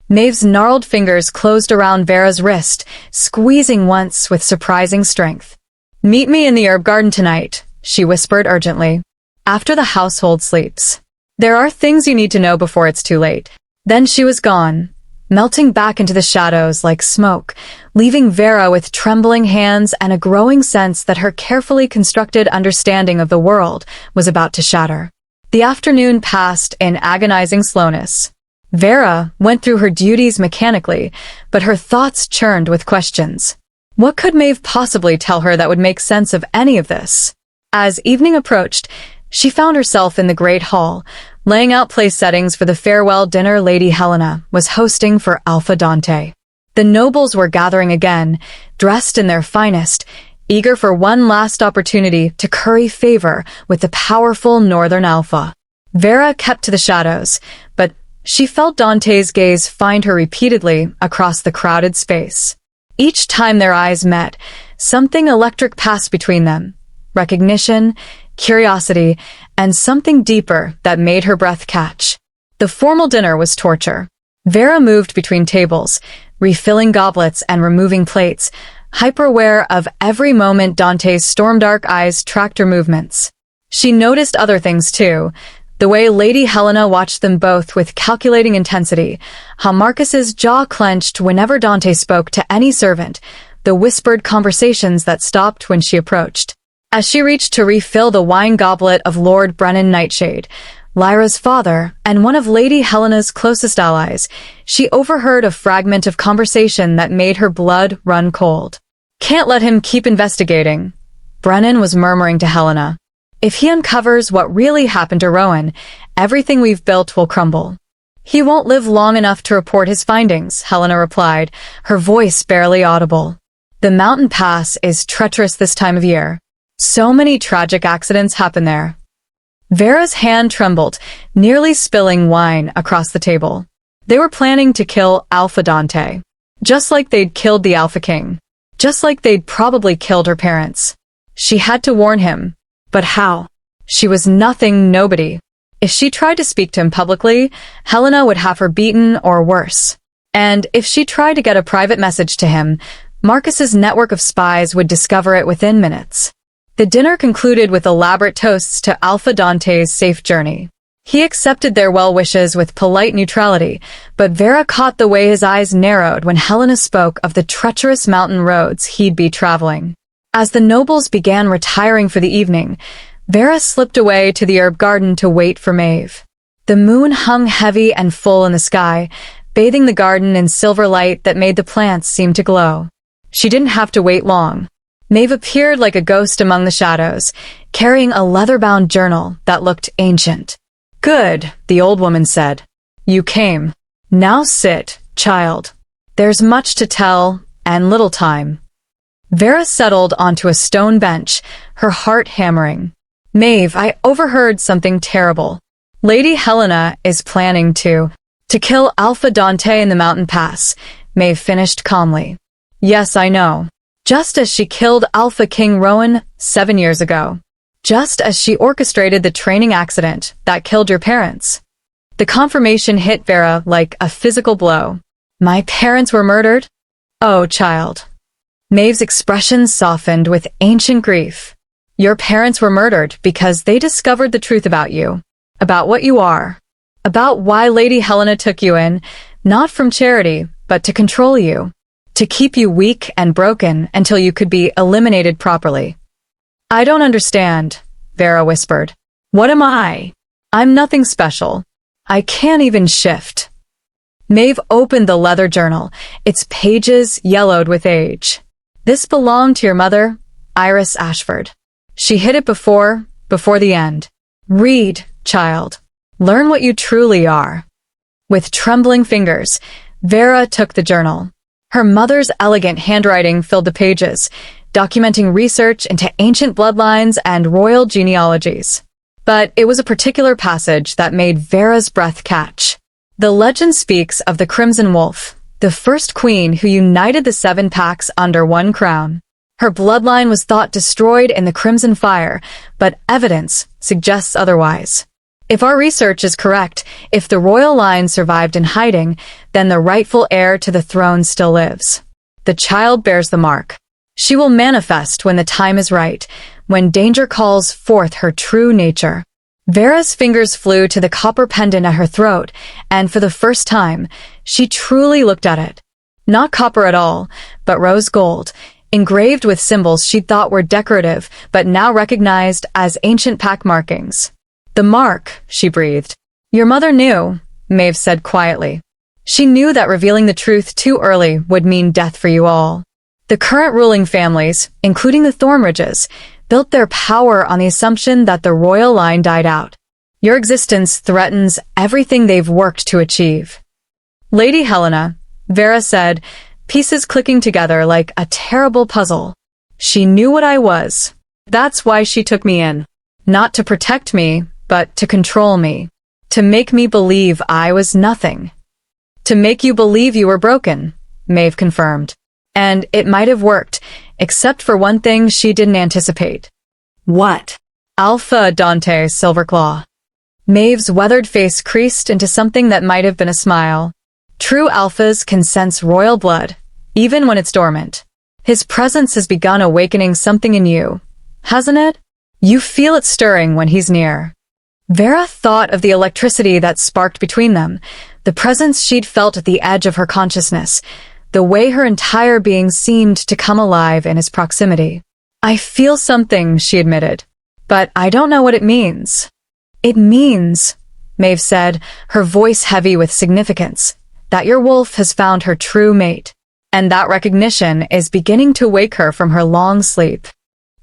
Maeve's gnarled fingers closed around Vera's wrist, squeezing once with surprising strength. "Meet me in the herb garden tonight," she whispered urgently. "After the household sleeps. There are things you need to know before it's too late." Then she was gone, melting back into the shadows like smoke, leaving Vera with trembling hands and a growing sense that her carefully constructed understanding of the world was about to shatter. The afternoon passed in agonizing slowness. Vera went through her duties mechanically, but her thoughts churned with questions. What could Maeve possibly tell her that would make sense of any of this? As evening approached, she found herself in the great hall, laying out place settings for the farewell dinner Lady Helena was hosting for Alpha Dante. The nobles were gathering again, dressed in their finest, eager for one last opportunity to curry favor with the powerful Northern Alpha. Vera kept to the shadows, but she felt Dante's gaze find her repeatedly across the crowded space. Each time their eyes met, something electric passed between them. Recognition, curiosity, and something deeper that made her breath catch. The formal dinner was torture. Vera moved between tables, refilling goblets and removing plates, hyper-aware of every moment Dante's storm-dark eyes tracked her movements. She noticed other things too, the way Lady Helena watched them both with calculating intensity, how Marcus's jaw clenched whenever Dante spoke to any servant, the whispered conversations that stopped when she approached. As she reached to refill the wine goblet of Lord Brennan Nightshade, Lyra's father and one of Lady Helena's closest allies, she overheard a fragment of conversation that made her blood run cold. "Can't let him keep investigating," Brennan was murmuring to Helena. "If he uncovers what really happened to Rowan, everything we've built will crumble." "He won't live long enough to report his findings," Helena replied, her voice barely audible. "The mountain pass is treacherous this time of year. So many tragic accidents happen there." Vera's hand trembled, nearly spilling wine across the table. They were planning to kill Alpha Dante. Just like they'd killed the Alpha King. Just like they'd probably killed her parents. She had to warn him. But how? She was nothing, nobody. If she tried to speak to him publicly, Helena would have her beaten or worse. And if she tried to get a private message to him, Marcus's network of spies would discover it within minutes. The dinner concluded with elaborate toasts to Alpha Dante's safe journey. He accepted their well wishes with polite neutrality, but Vera caught the way his eyes narrowed when Helena spoke of the treacherous mountain roads he'd be traveling. As the nobles began retiring for the evening, Vera slipped away to the herb garden to wait for Maeve. The moon hung heavy and full in the sky, bathing the garden in silver light that made the plants seem to glow. She didn't have to wait long. Maeve appeared like a ghost among the shadows, carrying a leather-bound journal that looked ancient. "Good," the old woman said. "You came. Now sit, child. There's much to tell, and little time." Vera settled onto a stone bench, her heart hammering. "Maeve, I overheard something terrible. Lady Helena is planning to kill Alpha Dante in the mountain pass," Maeve finished calmly. "Yes, I know. Just as she killed Alpha King Rowan 7 years ago. Just as she orchestrated the training accident that killed your parents." The confirmation hit Vera like a physical blow. "My parents were murdered? Oh, child." Maeve's expression softened with ancient grief. "Your parents were murdered because they discovered the truth about you. About what you are. About why Lady Helena took you in, not from charity, but to control you. To keep you weak and broken until you could be eliminated properly." "I don't understand," Vera whispered. "What am I? I'm nothing special. I can't even shift." Maeve opened the leather journal, its pages yellowed with age. "This belonged to your mother, Iris Ashford. She hid it before the end. Read, child. Learn what you truly are." With trembling fingers, Vera took the journal. Her mother's elegant handwriting filled the pages, documenting research into ancient bloodlines and royal genealogies. But it was a particular passage that made Vera's breath catch. The legend speaks of the Crimson Wolf, the first queen who united the 7 packs under one crown. Her bloodline was thought destroyed in the Crimson Fire, but evidence suggests otherwise. If our research is correct, if the royal line survived in hiding, then the rightful heir to the throne still lives. The child bears the mark. She will manifest when the time is right, when danger calls forth her true nature. Vera's fingers flew to the copper pendant at her throat, and for the first time, she truly looked at it. Not copper at all, but rose gold, engraved with symbols she'd thought were decorative, but now recognized as ancient pack markings. "The mark," she breathed. "Your mother knew," Maeve said quietly. "She knew that revealing the truth too early would mean death for you all. The current ruling families, including the Thornridges, built their power on the assumption that the royal line died out. Your existence threatens everything they've worked to achieve." "Lady Helena," Vera said, pieces clicking together like a terrible puzzle. "She knew what I was. That's why she took me in. Not to protect me, but to control me. To make me believe I was nothing. To make you believe you were broken," Maeve confirmed. "And it might have worked, except for one thing she didn't anticipate." "What?" "Alpha Dante Silverclaw." Maeve's weathered face creased into something that might have been a smile. "True alphas can sense royal blood, even when it's dormant. His presence has begun awakening something in you, hasn't it? You feel it stirring when he's near." Vera thought of the electricity that sparked between them, the presence she'd felt at the edge of her consciousness, the way her entire being seemed to come alive in his proximity. "I feel something," she admitted, "but I don't know what it means." "It means," Maeve said, her voice heavy with significance, "that your wolf has found her true mate, and that recognition is beginning to wake her from her long sleep."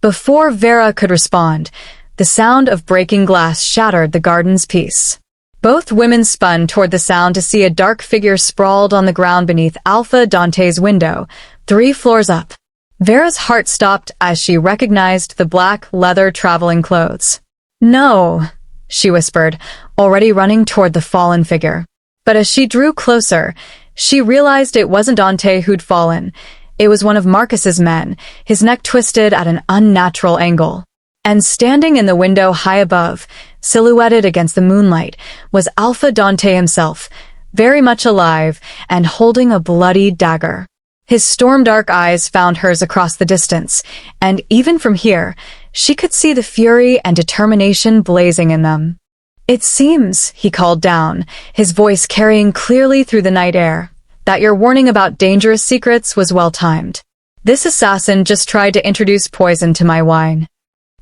Before Vera could respond, the sound of breaking glass shattered the garden's peace. Both women spun toward the sound to see a dark figure sprawled on the ground beneath Alpha Dante's window, 3 floors up. Vera's heart stopped as she recognized the black leather traveling clothes. "No," she whispered, already running toward the fallen figure. But as she drew closer, she realized it wasn't Dante who'd fallen. It was one of Marcus's men, his neck twisted at an unnatural angle. And standing in the window high above, silhouetted against the moonlight, was Alpha Dante himself, very much alive and holding a bloody dagger. His storm-dark eyes found hers across the distance, and even from here, she could see the fury and determination blazing in them. "It seems," he called down, his voice carrying clearly through the night air, "that your warning about dangerous secrets was well-timed. This assassin just tried to introduce poison to my wine."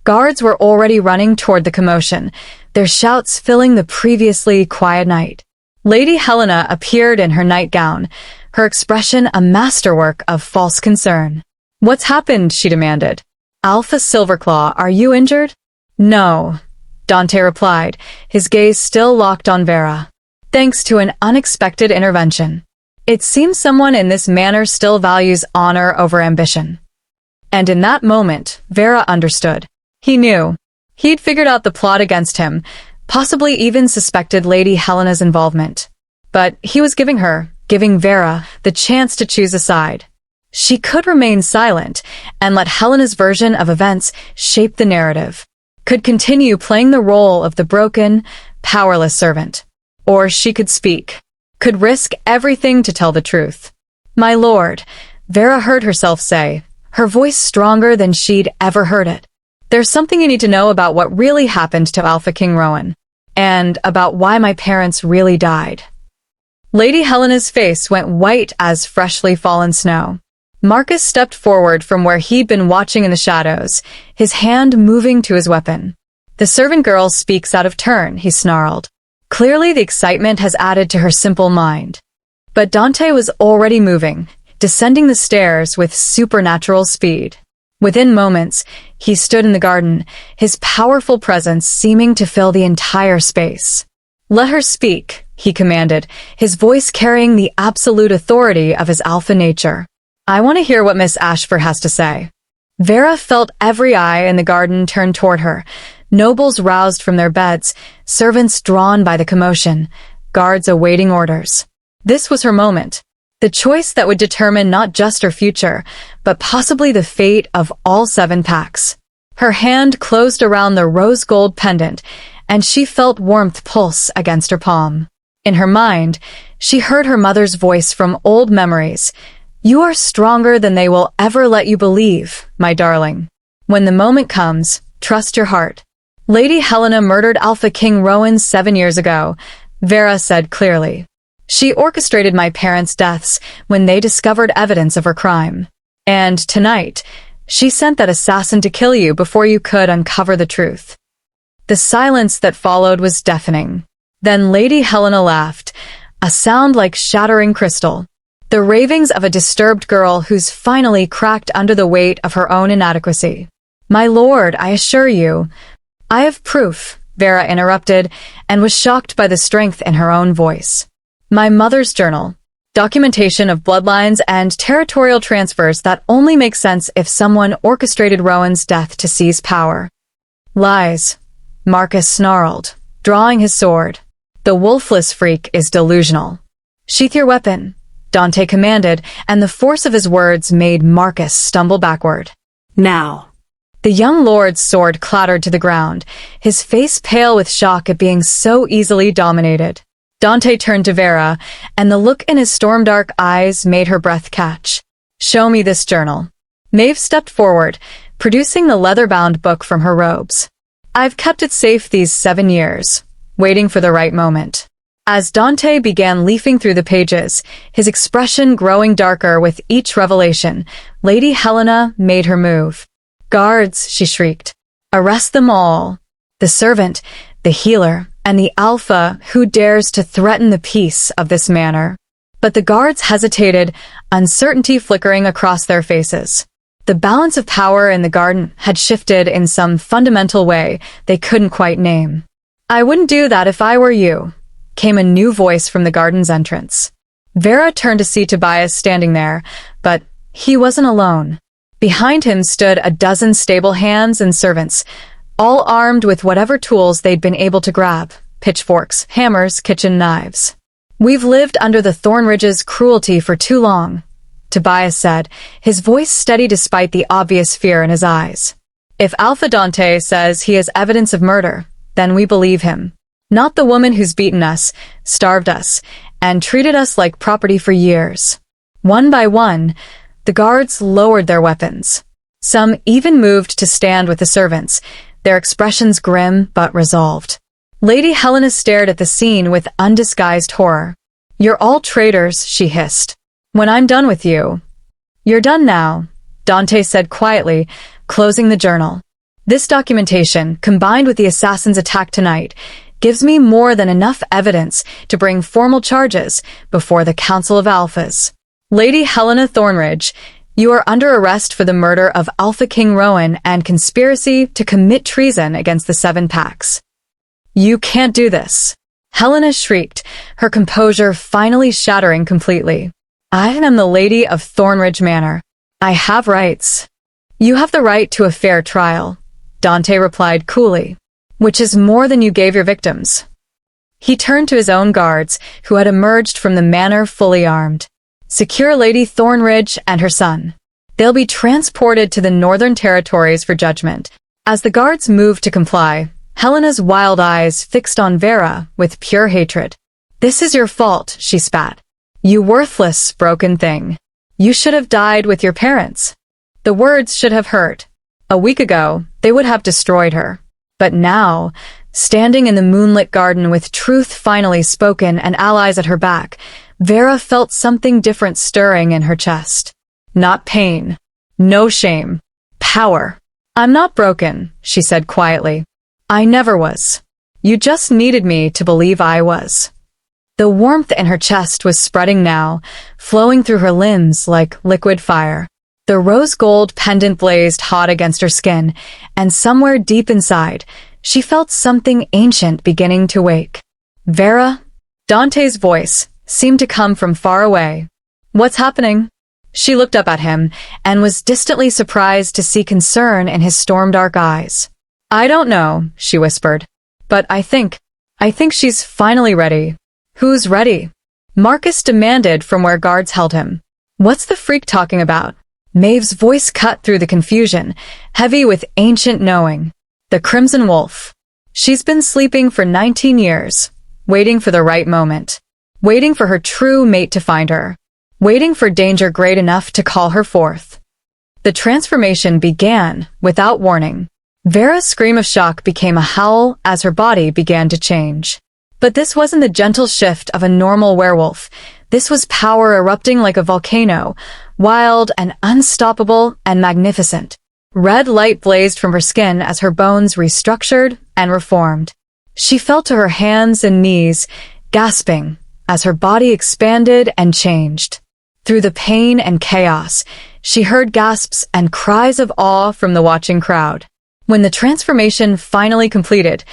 Guards were already running toward the commotion, their shouts filling the previously quiet night. Lady Helena appeared in her nightgown, her expression a masterwork of false concern. "What's happened?" she demanded. "Alpha Silverclaw, are you injured?" "No," Dante replied, his gaze still locked on Vera. "Thanks to an unexpected intervention. It seems someone in this manor still values honor over ambition." And in that moment, Vera understood. He knew. He'd figured out the plot against him, possibly even suspected Lady Helena's involvement. But he was giving Vera, the chance to choose a side. She could remain silent and let Helena's version of events shape the narrative, could continue playing the role of the broken, powerless servant. Or she could speak, could risk everything to tell the truth. "My lord," Vera heard herself say, her voice stronger than she'd ever heard it. "There's something you need to know about what really happened to Alpha King Rowan, and about why my parents really died." Lady Helena's face went white as freshly fallen snow. Marcus stepped forward from where he'd been watching in the shadows, his hand moving to his weapon. "The servant girl speaks out of turn," he snarled. Clearly the excitement has added to her simple mind. But Dante was already moving, descending the stairs with supernatural speed. Within moments, he stood in the garden, his powerful presence seeming to fill the entire space. "Let her speak," he commanded, his voice carrying the absolute authority of his alpha nature. "I want to hear what Miss Ashford has to say." Vera felt every eye in the garden turn toward her, nobles roused from their beds, servants drawn by the commotion, guards awaiting orders. This was her moment. The choice that would determine not just her future, but possibly the fate of all 7 packs. Her hand closed around the rose gold pendant, and she felt warmth pulse against her palm. In her mind, she heard her mother's voice from old memories. "You are stronger than they will ever let you believe, my darling. When the moment comes, trust your heart." "Lady Helena murdered Alpha King Rowan 7 years ago," Vera said clearly. "She orchestrated my parents' deaths when they discovered evidence of her crime. And tonight, she sent that assassin to kill you before you could uncover the truth." The silence that followed was deafening. Then Lady Helena laughed, a sound like shattering crystal. The ravings of a disturbed girl who's finally cracked under the weight of her own inadequacy. "My lord, I assure you—" "I have proof," Vera interrupted, and was shocked by the strength in her own voice. "My mother's journal. Documentation of bloodlines and territorial transfers that only make sense if someone orchestrated Rowan's death to seize power." "Lies," Marcus snarled, drawing his sword. "The wolfless freak is delusional." "Sheath your weapon," Dante commanded, and the force of his words made Marcus stumble backward. "Now." The young lord's sword clattered to the ground, his face pale with shock at being so easily dominated. Dante turned to Vera, and the look in his storm-dark eyes made her breath catch. "Show me this journal." Maeve stepped forward, producing the leather-bound book from her robes. "I've kept it safe these 7 years, waiting for the right moment." As Dante began leafing through the pages, his expression growing darker with each revelation, Lady Helena made her move. "Guards," she shrieked. "Arrest them all. The servant, the healer, and the alpha who dares to threaten the peace of this manor." But the guards hesitated, uncertainty flickering across their faces. The balance of power in the garden had shifted in some fundamental way they couldn't quite name. "I wouldn't do that if I were you," came a new voice from the garden's entrance. Vera turned to see Tobias standing there, but he wasn't alone. Behind him stood a dozen stable hands and servants, all armed with whatever tools they'd been able to grab: pitchforks, hammers, kitchen knives. "We've lived under the Thornridge's cruelty for too long," Tobias said, his voice steady despite the obvious fear in his eyes. "If Alpha Dante says he has evidence of murder, then we believe him. Not the woman who's beaten us, starved us, and treated us like property for years." One by one, the guards lowered their weapons. Some even moved to stand with the servants, their expressions grim but resolved. Lady Helena stared at the scene with undisguised horror. "You're all traitors," she hissed. "When I'm done with you." "You're done now," Dante said quietly, closing the journal. "This documentation, combined with the assassin's attack tonight, gives me more than enough evidence to bring formal charges before the Council of Alphas. Lady Helena Thornridge, you are under arrest for the murder of Alpha King Rowan and conspiracy to commit treason against the Seven Packs." "You can't do this," Helena shrieked, her composure finally shattering completely. "I am the Lady of Thornridge Manor. I have rights." "You have the right to a fair trial," Dante replied coolly, "which is more than you gave your victims." He turned to his own guards, who had emerged from the manor fully armed. "Secure Lady Thornridge and her son. They'll be transported to the Northern Territories for judgment." As the guards moved to comply, Helena's wild eyes fixed on Vera with pure hatred. "This is your fault," she spat. "You worthless, broken thing. You should have died with your parents." The words should have hurt. A week ago, they would have destroyed her. But now, standing in the moonlit garden with truth finally spoken and allies at her back, Vera felt something different stirring in her chest. Not pain. No shame. Power. "I'm not broken," she said quietly. "I never was. You just needed me to believe I was." The warmth in her chest was spreading now, flowing through her limbs like liquid fire. The rose gold pendant blazed hot against her skin, and somewhere deep inside, she felt something ancient beginning to wake. "Vera?" Dante's voice seemed to come from far away. "What's happening?" She looked up at him and was distantly surprised to see concern in his storm-dark eyes. "I don't know," she whispered. "But I think she's finally ready." "Who's ready?" Marcus demanded from where guards held him. "What's the freak talking about?" Maeve's voice cut through the confusion, heavy with ancient knowing. "The Crimson Wolf. She's been sleeping for 19 years, waiting for the right moment, waiting for her true mate to find her, waiting for danger great enough to call her forth." The transformation began without warning. Vera's scream of shock became a howl as her body began to change. But this wasn't the gentle shift of a normal werewolf. This was power erupting like a volcano, wild and unstoppable and magnificent. Red light blazed from her skin as her bones restructured and reformed. She fell to her hands and knees, gasping as her body expanded and changed. Through the pain and chaos, she heard gasps and cries of awe from the watching crowd. When the transformation finally completed,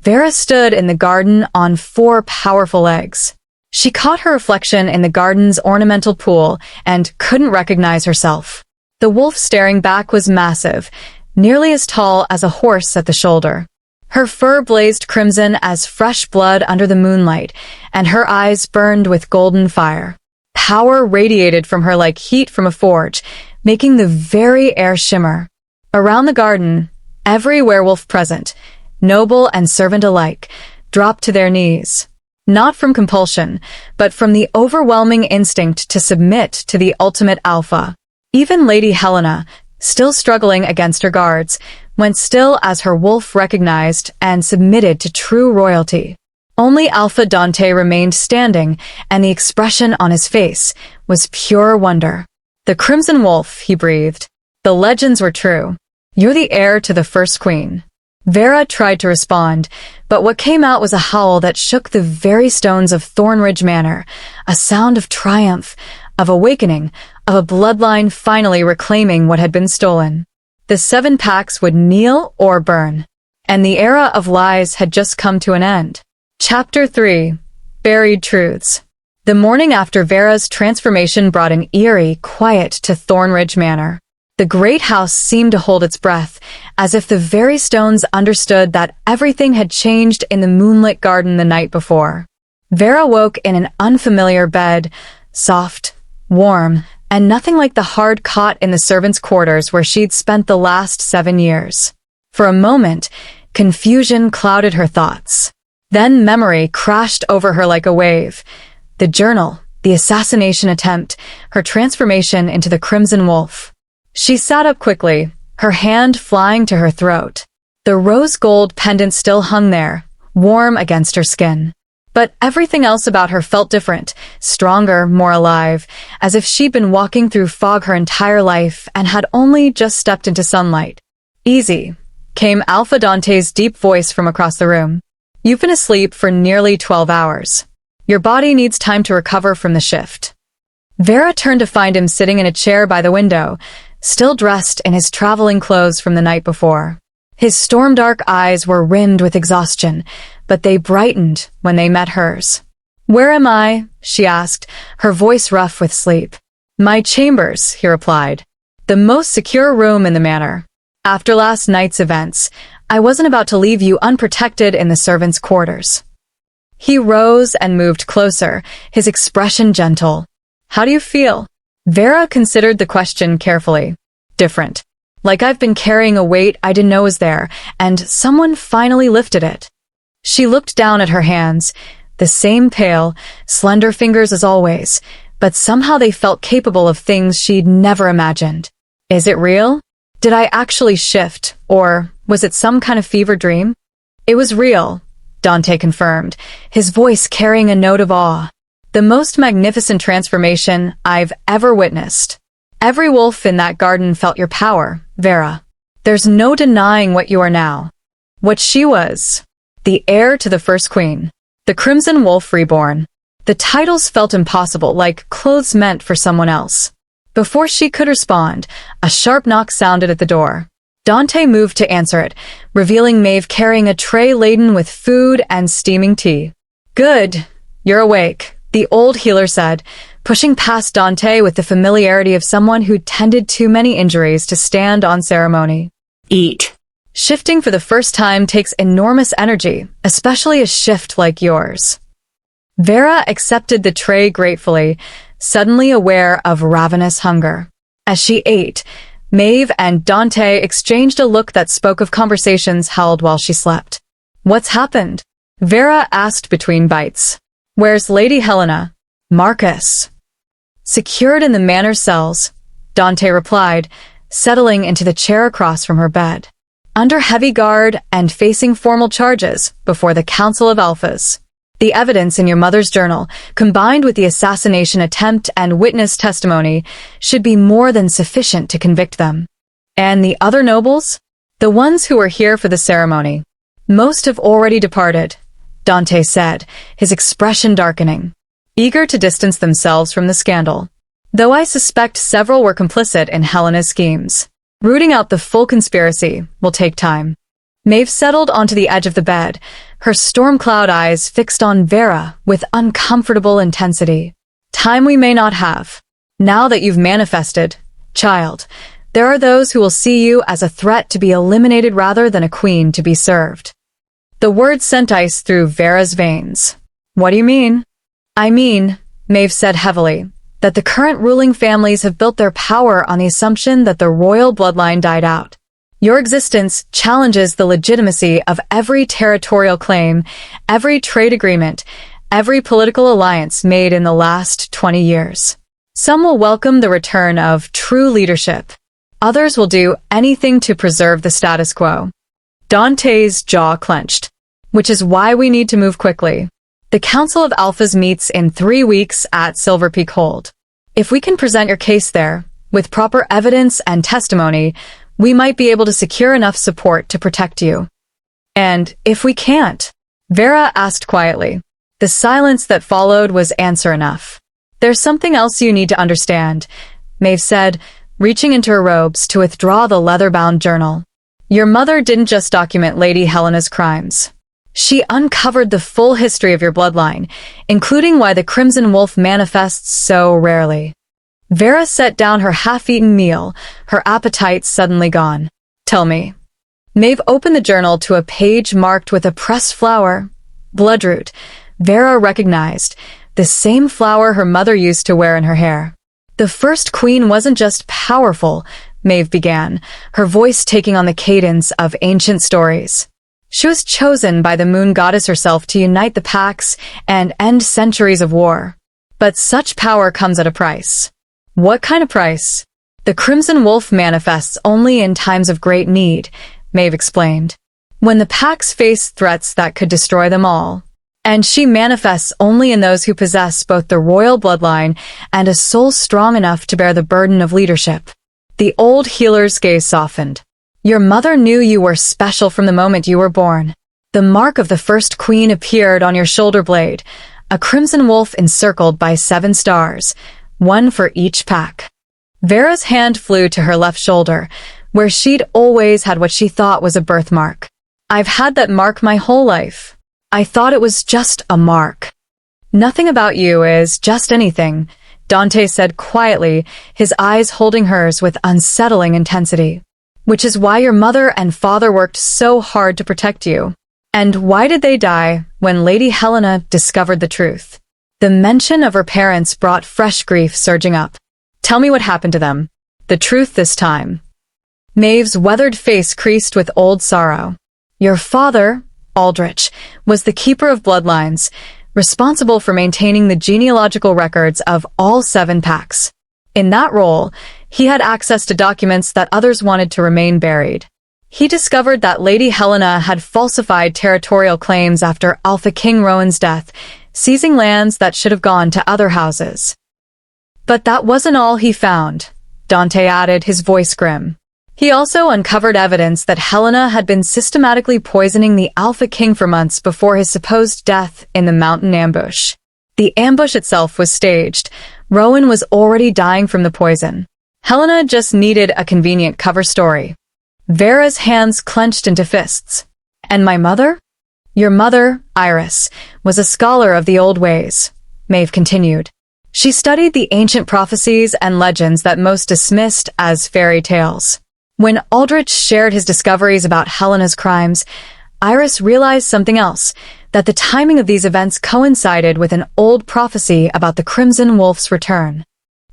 Vera stood in the garden on 4 powerful legs. She caught her reflection in the garden's ornamental pool and couldn't recognize herself. The wolf staring back was massive, nearly as tall as a horse at the shoulder. Her fur blazed crimson as fresh blood under the moonlight, and her eyes burned with golden fire. Power radiated from her like heat from a forge, making the very air shimmer. Around the garden, every werewolf present, noble and servant alike, dropped to their knees. Not from compulsion, but from the overwhelming instinct to submit to the ultimate alpha. Even Lady Helena, still struggling against her guards, went still as her wolf recognized and submitted to true royalty. Only Alpha Dante remained standing, and the expression on his face was pure wonder. "The Crimson Wolf," he breathed. "The legends were true. You're the heir to the first queen." Vera tried to respond, but what came out was a howl that shook the very stones of Thornridge Manor, a sound of triumph, of awakening, of a bloodline finally reclaiming what had been stolen. The 7 Packs would kneel or burn, and the era of lies had just come to an end. Chapter 3. Buried Truths. The morning after Vera's transformation brought an eerie quiet to Thornridge Manor. The great house seemed to hold its breath, as if the very stones understood that everything had changed in the moonlit garden the night before. Vera woke in an unfamiliar bed, soft, warm, and nothing like the hard cot in the servants' quarters where she'd spent the last 7 years. For a moment, confusion clouded her thoughts. Then memory crashed over her like a wave. The journal, the assassination attempt, her transformation into the Crimson Wolf. She sat up quickly, her hand flying to her throat. The rose gold pendant still hung there, warm against her skin. But everything else about her felt different, stronger, more alive, as if she'd been walking through fog her entire life and had only just stepped into sunlight. "Easy," came Alpha Dante's deep voice from across the room. "You've been asleep for nearly 12 hours. Your body needs time to recover from the shift." Vera turned to find him sitting in a chair by the window, still dressed in his traveling clothes from the night before. His storm-dark eyes were rimmed with exhaustion, but they brightened when they met hers. "Where am I?" she asked, her voice rough with sleep. "My chambers," he replied. "The most secure room in the manor. After last night's events, I wasn't about to leave you unprotected in the servants' quarters." He rose and moved closer, his expression gentle. "How do you feel?" Vera considered the question carefully. "Different. Like I've been carrying a weight I didn't know was there, and someone finally lifted it." She looked down at her hands, the same pale, slender fingers as always, but somehow they felt capable of things she'd never imagined. "Is it real? Did I actually shift, or was it some kind of fever dream?" "It was real," Dante confirmed, his voice carrying a note of awe. "The most magnificent transformation I've ever witnessed. Every wolf in that garden felt your power, Vera. There's no denying what you are now. What she was. The heir to the first queen. The Crimson Wolf reborn." The titles felt impossible, like clothes meant for someone else. Before she could respond, a sharp knock sounded at the door. Dante moved to answer it, revealing Maeve carrying a tray laden with food and steaming tea. "Good, you're awake," the old healer said, pushing past Dante with the familiarity of someone who'd tended too many injuries to stand on ceremony. "Eat." Shifting for the first time takes enormous energy, especially a shift like yours. Vera accepted the tray gratefully, suddenly aware of ravenous hunger. As she ate, Maeve and Dante exchanged a look that spoke of conversations held while she slept. "What's happened?" Vera asked between bites. "Where's Lady Helena?" "Marcus." "Secured in the manor cells," Dante replied, settling into the chair across from her bed. "Under heavy guard and facing formal charges before the Council of Alphas. The evidence in your mother's journal, combined with the assassination attempt and witness testimony, should be more than sufficient to convict them." "And the other nobles?" "The ones who were here for the ceremony. Most have already departed," Dante said, his expression darkening, eager to distance themselves from the scandal. "Though I suspect several were complicit in Helena's schemes. Rooting out the full conspiracy will take time." Maeve settled onto the edge of the bed, her storm-cloud eyes fixed on Vera with uncomfortable intensity. "Time we may not have. Now that you've manifested, child, there are those who will see you as a threat to be eliminated rather than a queen to be served." The words sent ice through Vera's veins. "What do you mean?" "I mean," Maeve said heavily, "that the current ruling families have built their power on the assumption that the royal bloodline died out. Your existence challenges the legitimacy of every territorial claim, every trade agreement, every political alliance made in the last 20 years. Some will welcome the return of true leadership. Others will do anything to preserve the status quo." Dante's jaw clenched. "Which is why we need to move quickly. The Council of Alphas meets in 3 weeks at Silver Peak Hold. If we can present your case there, with proper evidence and testimony, we might be able to secure enough support to protect you." "And if we can't?" Vera asked quietly. The silence that followed was answer enough. "There's something else you need to understand," Maeve said, reaching into her robes to withdraw the leather-bound journal. "Your mother didn't just document Lady Helena's crimes. She uncovered the full history of your bloodline, including why the Crimson Wolf manifests so rarely." Vera set down her half-eaten meal, her appetite suddenly gone. "Tell me." Maeve opened the journal to a page marked with a pressed flower. Bloodroot, Vera recognized, the same flower her mother used to wear in her hair. "The first queen wasn't just powerful," Maeve began, her voice taking on the cadence of ancient stories. "She was chosen by the moon goddess herself to unite the packs and end centuries of war. But such power comes at a price. What kind of price? The Crimson Wolf manifests only in times of great need, Maeve explained. When the packs face threats that could destroy them all. And she manifests only in those who possess both the royal bloodline and a soul strong enough to bear the burden of leadership. The old healer's gaze softened. Your mother knew you were special from the moment you were born. The mark of the first queen appeared on your shoulder blade, a crimson wolf encircled by 7 stars, one for each pack. Vera's hand flew to her left shoulder, where she'd always had what she thought was a birthmark. I've had that mark my whole life. I thought it was just a mark. Nothing about you is just anything, Dante said quietly, his eyes holding hers with unsettling intensity. Which is why your mother and father worked so hard to protect you. And why did they die when Lady Helena discovered the truth? The mention of her parents brought fresh grief surging up. Tell me what happened to them. The truth this time. Maeve's weathered face creased with old sorrow. Your father, Aldrich, was the keeper of bloodlines, responsible for maintaining the genealogical records of all 7 packs. In that role, he had access to documents that others wanted to remain buried. He discovered that Lady Helena had falsified territorial claims after Alpha King Rowan's death, seizing lands that should have gone to other houses. But that wasn't all he found, Dante added, his voice grim. He also uncovered evidence that Helena had been systematically poisoning the Alpha King for months before his supposed death in the mountain ambush. The ambush itself was staged. Rowan was already dying from the poison. Helena just needed a convenient cover story. Vera's hands clenched into fists. And my mother? Your mother, Iris, was a scholar of the old ways, Maeve continued. She studied the ancient prophecies and legends that most dismissed as fairy tales. When Aldrich shared his discoveries about Helena's crimes, Iris realized something else, that the timing of these events coincided with an old prophecy about the Crimson Wolf's return.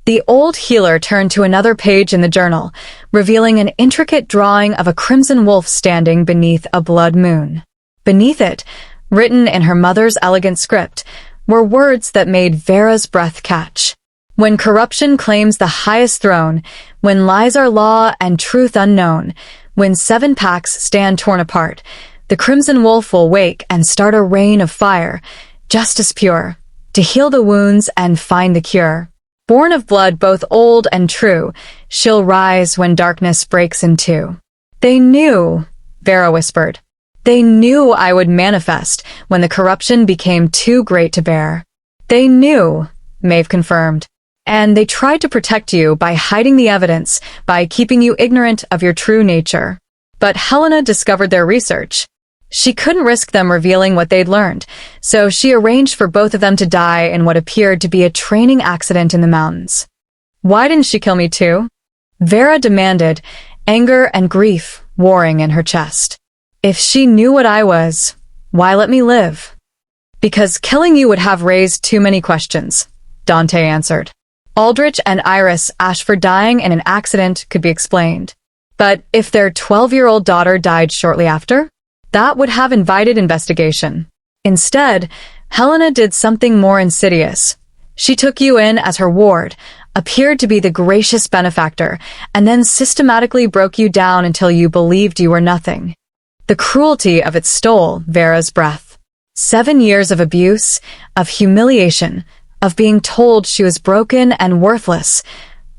The old healer turned to another page in the journal, revealing an intricate drawing of a crimson wolf standing beneath a blood moon. Beneath it, written in her mother's elegant script, were words that made Vera's breath catch. When corruption claims the highest throne, when lies are law and truth unknown, when 7 packs stand torn apart, the Crimson Wolf will wake and start a reign of fire, justice pure, to heal the wounds and find the cure. Born of blood both old and true, she'll rise when darkness breaks in two. They knew, Vera whispered. They knew I would manifest when the corruption became too great to bear. They knew, Maeve confirmed. And they tried to protect you by hiding the evidence, by keeping you ignorant of your true nature. But Helena discovered their research. She couldn't risk them revealing what they'd learned, so she arranged for both of them to die in what appeared to be a training accident in the mountains. Why didn't she kill me too? Vera demanded, anger and grief warring in her chest. If she knew what I was, why let me live? Because killing you would have raised too many questions, Dante answered. Aldrich and Iris Ashford dying in an accident could be explained. But if their 12-year-old daughter died shortly after, that would have invited investigation. Instead, Helena did something more insidious. She took you in as her ward, appeared to be the gracious benefactor, and then systematically broke you down until you believed you were nothing. The cruelty of it stole Vera's breath. 7 years of abuse, of humiliation, of being told she was broken and worthless,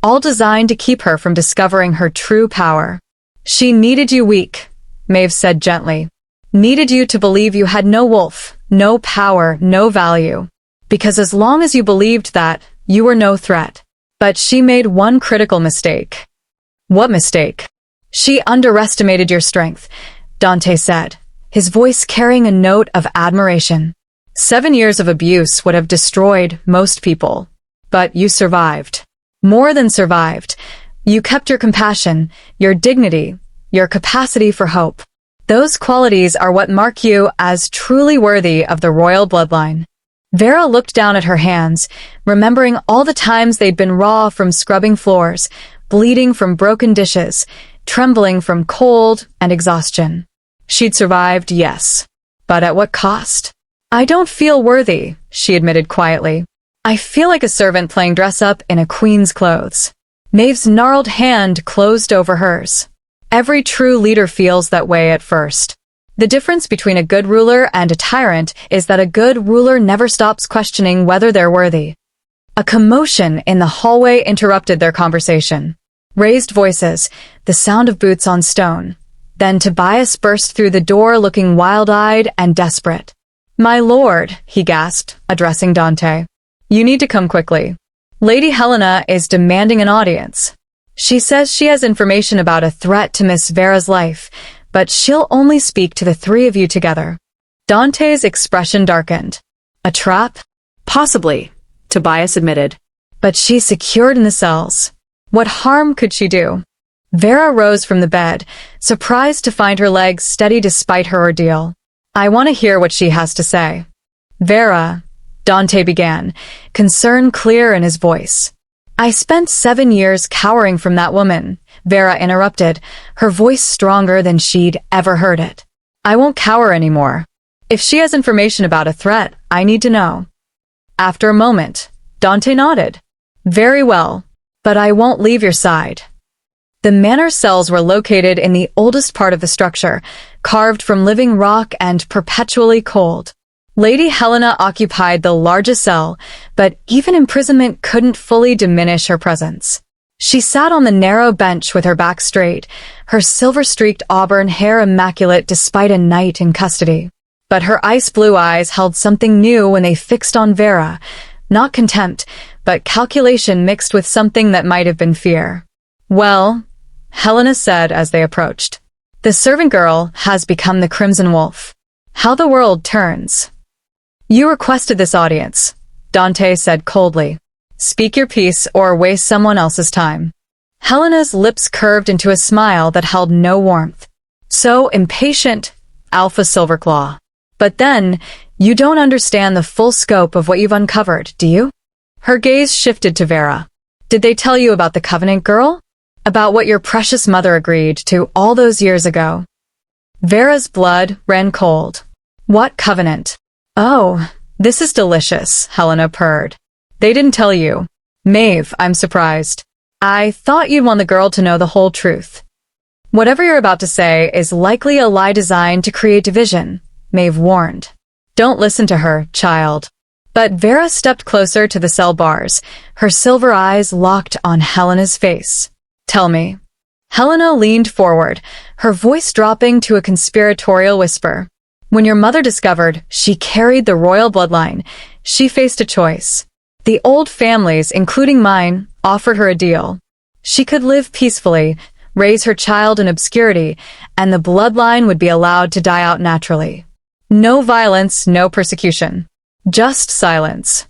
all designed to keep her from discovering her true power. She needed you weak, Maeve said gently. Needed you to believe you had no wolf, no power, no value. Because as long as you believed that, you were no threat. But she made one critical mistake. What mistake? She underestimated your strength, Dante said, his voice carrying a note of admiration. 7 years of abuse would have destroyed most people. But you survived. More than survived. You kept your compassion, your dignity, your capacity for hope. Those qualities are what mark you as truly worthy of the royal bloodline. Vera looked down at her hands, remembering all the times they'd been raw from scrubbing floors, bleeding from broken dishes, trembling from cold and exhaustion. She'd survived, yes. But at what cost? I don't feel worthy, she admitted quietly. I feel like a servant playing dress-up in a queen's clothes. Maeve's gnarled hand closed over hers. Every true leader feels that way at first. The difference between a good ruler and a tyrant is that a good ruler never stops questioning whether they're worthy. A commotion in the hallway interrupted their conversation. Raised voices, the sound of boots on stone. Then Tobias burst through the door looking wild-eyed and desperate. "My lord," he gasped, addressing Dante. "You need to come quickly. Lady Helena is demanding an audience. She says she has information about a threat to Miss Vera's life, but she'll only speak to the three of you together." Dante's expression darkened. "A trap?" Possibly, Tobias admitted. "But she's secured in the cells. What harm could she do?" Vera rose from the bed, surprised to find her legs steady despite her ordeal. "I want to hear what she has to say." "Vera," Dante began, concern clear in his voice. "I spent 7 years cowering from that woman," Vera interrupted, her voice stronger than she'd ever heard it. "I won't cower anymore. If she has information about a threat, I need to know." After a moment, Dante nodded. "Very well, but I won't leave your side." The manor cells were located in the oldest part of the structure, carved from living rock and perpetually cold. Lady Helena occupied the largest cell, but even imprisonment couldn't fully diminish her presence. She sat on the narrow bench with her back straight, her silver-streaked auburn hair immaculate despite a night in custody. But her ice-blue eyes held something new when they fixed on Vera, not contempt, but calculation mixed with something that might have been fear. "Well," Helena said as they approached, "the servant girl has become the Crimson Wolf. How the world turns." "You requested this audience," Dante said coldly. "Speak your piece or waste someone else's time." Helena's lips curved into a smile that held no warmth. "So impatient, Alpha Silverclaw. But then, you don't understand the full scope of what you've uncovered, do you?" Her gaze shifted to Vera. "Did they tell you about the Covenant girl? About what your precious mother agreed to all those years ago?" Vera's blood ran cold. "What covenant?" "Oh, this is delicious," Helena purred. "They didn't tell you." "Maeve, I'm surprised. I thought you'd want the girl to know the whole truth." "Whatever you're about to say is likely a lie designed to create division," Maeve warned. "Don't listen to her, child." But Vera stepped closer to the cell bars, her silver eyes locked on Helena's face. "Tell me." Helena leaned forward, her voice dropping to a conspiratorial whisper. "When your mother discovered she carried the royal bloodline, she faced a choice. The old families, including mine, offered her a deal. She could live peacefully, raise her child in obscurity, and the bloodline would be allowed to die out naturally. No violence, no persecution. Just silence."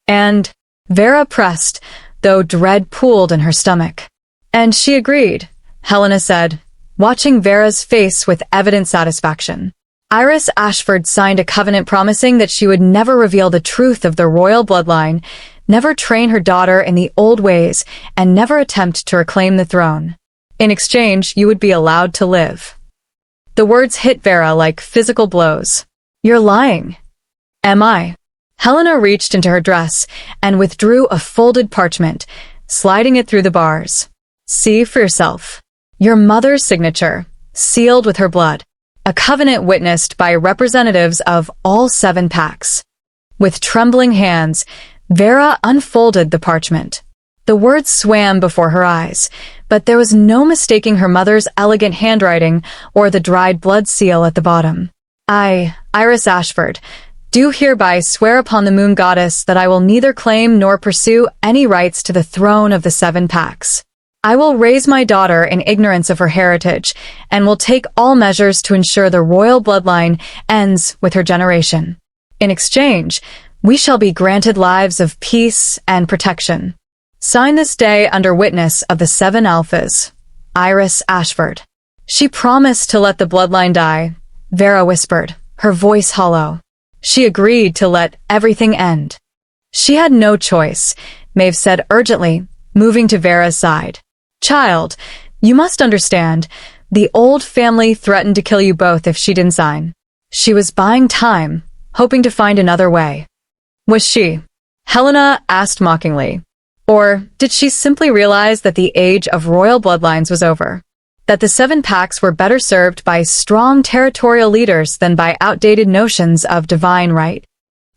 And Vera pressed, though dread pooled in her stomach. "And she agreed," Helena said, watching Vera's face with evident satisfaction. "Iris Ashford signed a covenant promising that she would never reveal the truth of the royal bloodline, never train her daughter in the old ways, and never attempt to reclaim the throne. In exchange, you would be allowed to live." The words hit Vera like physical blows. "You're lying." "Am I?" Helena reached into her dress and withdrew a folded parchment, sliding it through the bars. "See for yourself. Your mother's signature, sealed with her blood. A covenant witnessed by representatives of all 7 packs." With trembling hands, Vera unfolded the parchment. The words swam before her eyes, but there was no mistaking her mother's elegant handwriting or the dried blood seal at the bottom. "I, Iris Ashford, do hereby swear upon the moon goddess that I will neither claim nor pursue any rights to the throne of the 7 packs. I will raise my daughter in ignorance of her heritage and will take all measures to ensure the royal bloodline ends with her generation. In exchange, we shall be granted lives of peace and protection. Sign this day under witness of the 7 alphas. Iris Ashford." "She promised to let the bloodline die," Vera whispered, her voice hollow. "She agreed to let everything end." "She had no choice," Maeve said urgently, moving to Vera's side. "Child, you must understand, the old family threatened to kill you both if she didn't sign. She was buying time, hoping to find another way." "Was she?" Helena asked mockingly. Or did she simply realize that the age of royal bloodlines was over? That the seven packs were better served by strong territorial leaders than by outdated notions of divine right?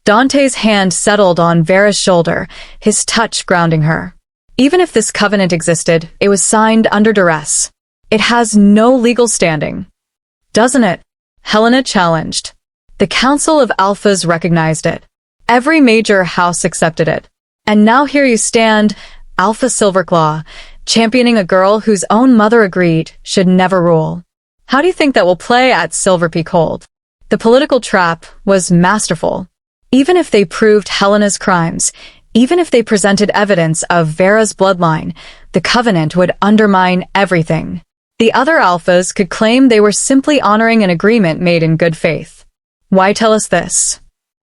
Dante's hand settled on Vera's shoulder, his touch grounding her. Even if this covenant existed, it was signed under duress. It has no legal standing. Doesn't it? Helena challenged. The Council of Alphas recognized it. Every major house accepted it. And now here you stand, Alpha Silverclaw, championing a girl whose own mother agreed should never rule. How do you think that will play at Silver Peak Hold? The political trap was masterful. Even if they proved Helena's crimes, even if they presented evidence of Vera's bloodline, the covenant would undermine everything. The other alphas could claim they were simply honoring an agreement made in good faith. Why tell us this?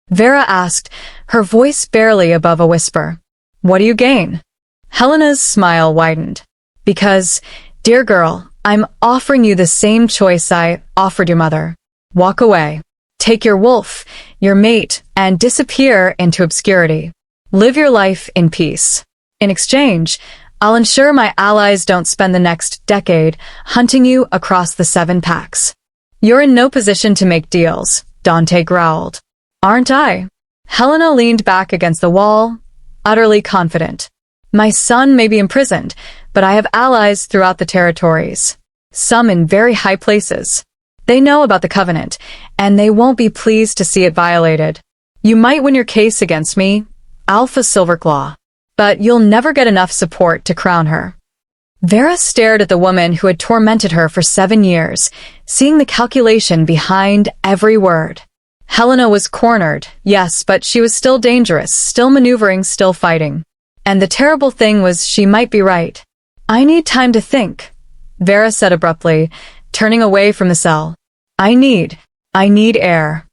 Vera asked, her voice barely above a whisper. What do you gain? Helena's smile widened. Because, dear girl, I'm offering you the same choice I offered your mother. Walk away. Take your wolf, your mate, and disappear into obscurity. Live your life in peace. In exchange, I'll ensure my allies don't spend the next decade hunting you across the seven packs. You're in no position to make deals, Dante growled. Aren't I? Helena leaned back against the wall, utterly confident. My son may be imprisoned, but I have allies throughout the territories. Some in very high places. They know about the covenant, and they won't be pleased to see it violated. You might win your case against me, Alpha Silverclaw, but you'll never get enough support to crown her. Vera stared at the woman who had tormented her for 7 years, seeing the calculation behind every word. Helena was cornered, yes, but she was still dangerous, still maneuvering, still fighting. And the terrible thing was she might be right. I need time to think, Vera said abruptly, turning away from the cell. I need air.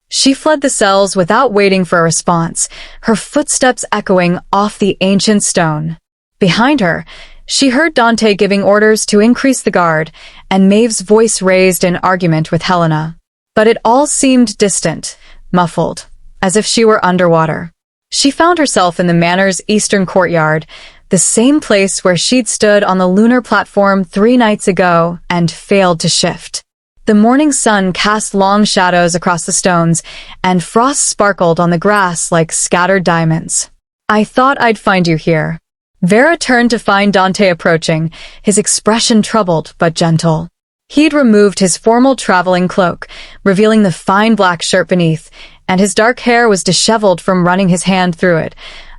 She fled the cells without waiting for a response, her footsteps echoing off the ancient stone. Behind her, she heard Dante giving orders to increase the guard, and Maeve's voice raised in argument with Helena. But it all seemed distant, muffled, as if she were underwater. She found herself in the manor's eastern courtyard, the same place where she'd stood on the lunar platform 3 nights ago and failed to shift. The morning sun cast long shadows across the stones, and frost sparkled on the grass like scattered diamonds. I thought I'd find you here. Vera turned to find Dante approaching, his expression troubled but gentle. He'd removed his formal traveling cloak, revealing the fine black shirt beneath, and his dark hair was disheveled from running his hand through it,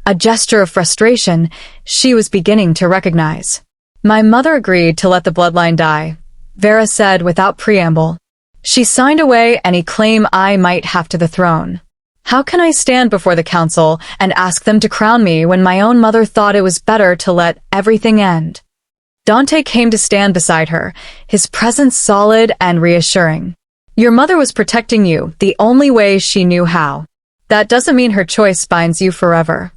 a gesture of frustration she was beginning to recognize. My mother agreed to let the bloodline die, Vera said without preamble. She signed away any claim I might have to the throne. How can I stand before the council and ask them to crown me when my own mother thought it was better to let everything end? Dante came to stand beside her, his presence solid and reassuring. Your mother was protecting you the only way she knew how. That doesn't mean her choice binds you forever.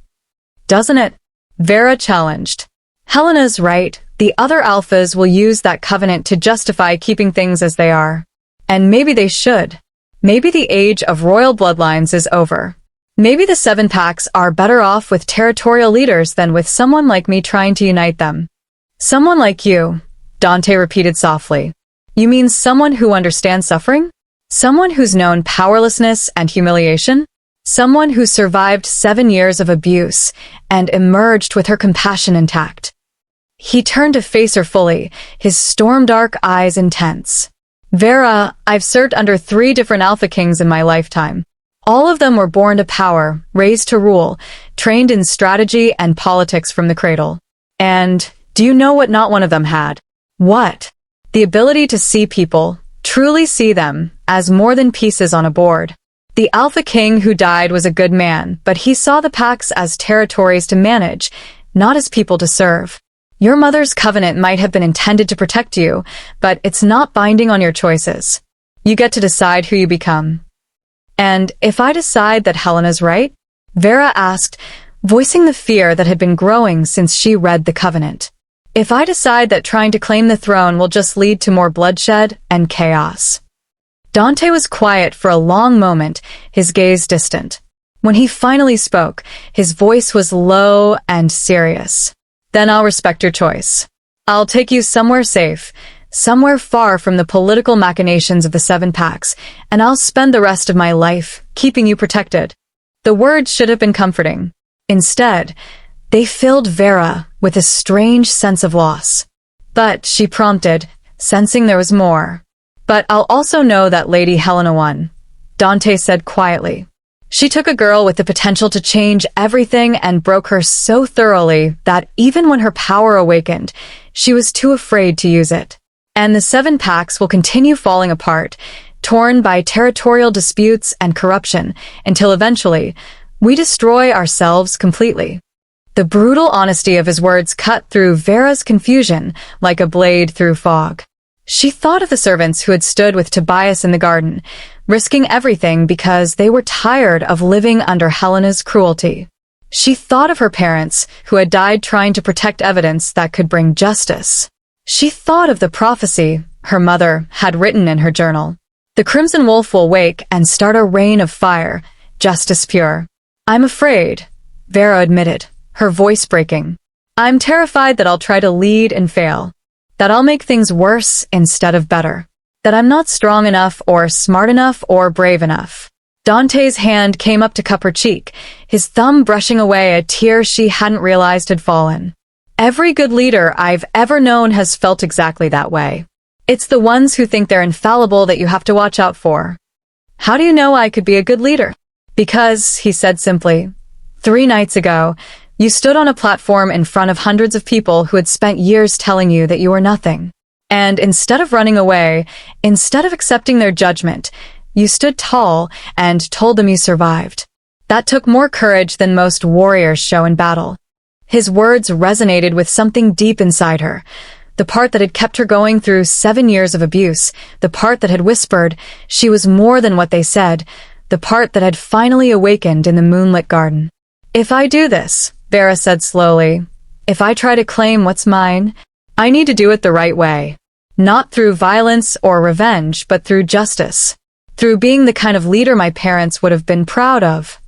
Doesn't it? Vera challenged. Helena's right. The other alphas will use that covenant to justify keeping things as they are. And maybe they should. Maybe the age of royal bloodlines is over. Maybe the 7 packs are better off with territorial leaders than with someone like me trying to unite them. Someone like you, Dante repeated softly. You mean someone who understands suffering? Someone who's known powerlessness and humiliation? Someone who survived 7 years of abuse and emerged with her compassion intact. He turned to face her fully, his storm-dark eyes intense. Vera, I've served under 3 different Alpha Kings in my lifetime. All of them were born to power, raised to rule, trained in strategy and politics from the cradle. And do you know what not one of them had? What? The ability to see people, truly see them, as more than pieces on a board. The Alpha King who died was a good man, but he saw the packs as territories to manage, not as people to serve. Your mother's covenant might have been intended to protect you, but it's not binding on your choices. You get to decide who you become. And if I decide that Helena's right? Vera asked, voicing the fear that had been growing since she read the covenant. If I decide that trying to claim the throne will just lead to more bloodshed and chaos. Dante was quiet for a long moment, his gaze distant. When he finally spoke, his voice was low and serious. "Then I'll respect your choice. I'll take you somewhere safe, somewhere far from the political machinations of the Seven Packs, and I'll spend the rest of my life keeping you protected." The words should have been comforting. Instead, they filled Vera with a strange sense of loss. "But," she prompted, sensing there was more. "But I'll also know that Lady Helena won," Dante said quietly. "She took a girl with the potential to change everything and broke her so thoroughly that even when her power awakened, she was too afraid to use it. And the Seven Packs will continue falling apart, torn by territorial disputes and corruption, until eventually, we destroy ourselves completely." The brutal honesty of his words cut through Vera's confusion like a blade through fog. She thought of the servants who had stood with Tobias in the garden, risking everything because they were tired of living under Helena's cruelty. She thought of her parents, who had died trying to protect evidence that could bring justice. She thought of the prophecy her mother had written in her journal. "The Crimson Wolf will wake and start a rain of fire, justice pure." "I'm afraid," Vera admitted, her voice breaking. "I'm terrified that I'll try to lead and fail, that I'll make things worse instead of better, that I'm not strong enough or smart enough or brave enough." Dante's hand came up to cup her cheek, his thumb brushing away a tear she hadn't realized had fallen. "Every good leader I've ever known has felt exactly that way. It's the ones who think they're infallible that you have to watch out for." "How do you know I could be a good leader?" "Because," he said simply, "3 nights ago, you stood on a platform in front of hundreds of people who had spent years telling you that you were nothing. And instead of running away, instead of accepting their judgment, you stood tall and told them you survived. That took more courage than most warriors show in battle." His words resonated with something deep inside her, the part that had kept her going through 7 years of abuse, the part that had whispered she was more than what they said, the part that had finally awakened in the moonlit garden. "If I do this," Vera said slowly, "if I try to claim what's mine, I need to do it the right way. Not through violence or revenge, but through justice. Through being the kind of leader my parents would have been proud of."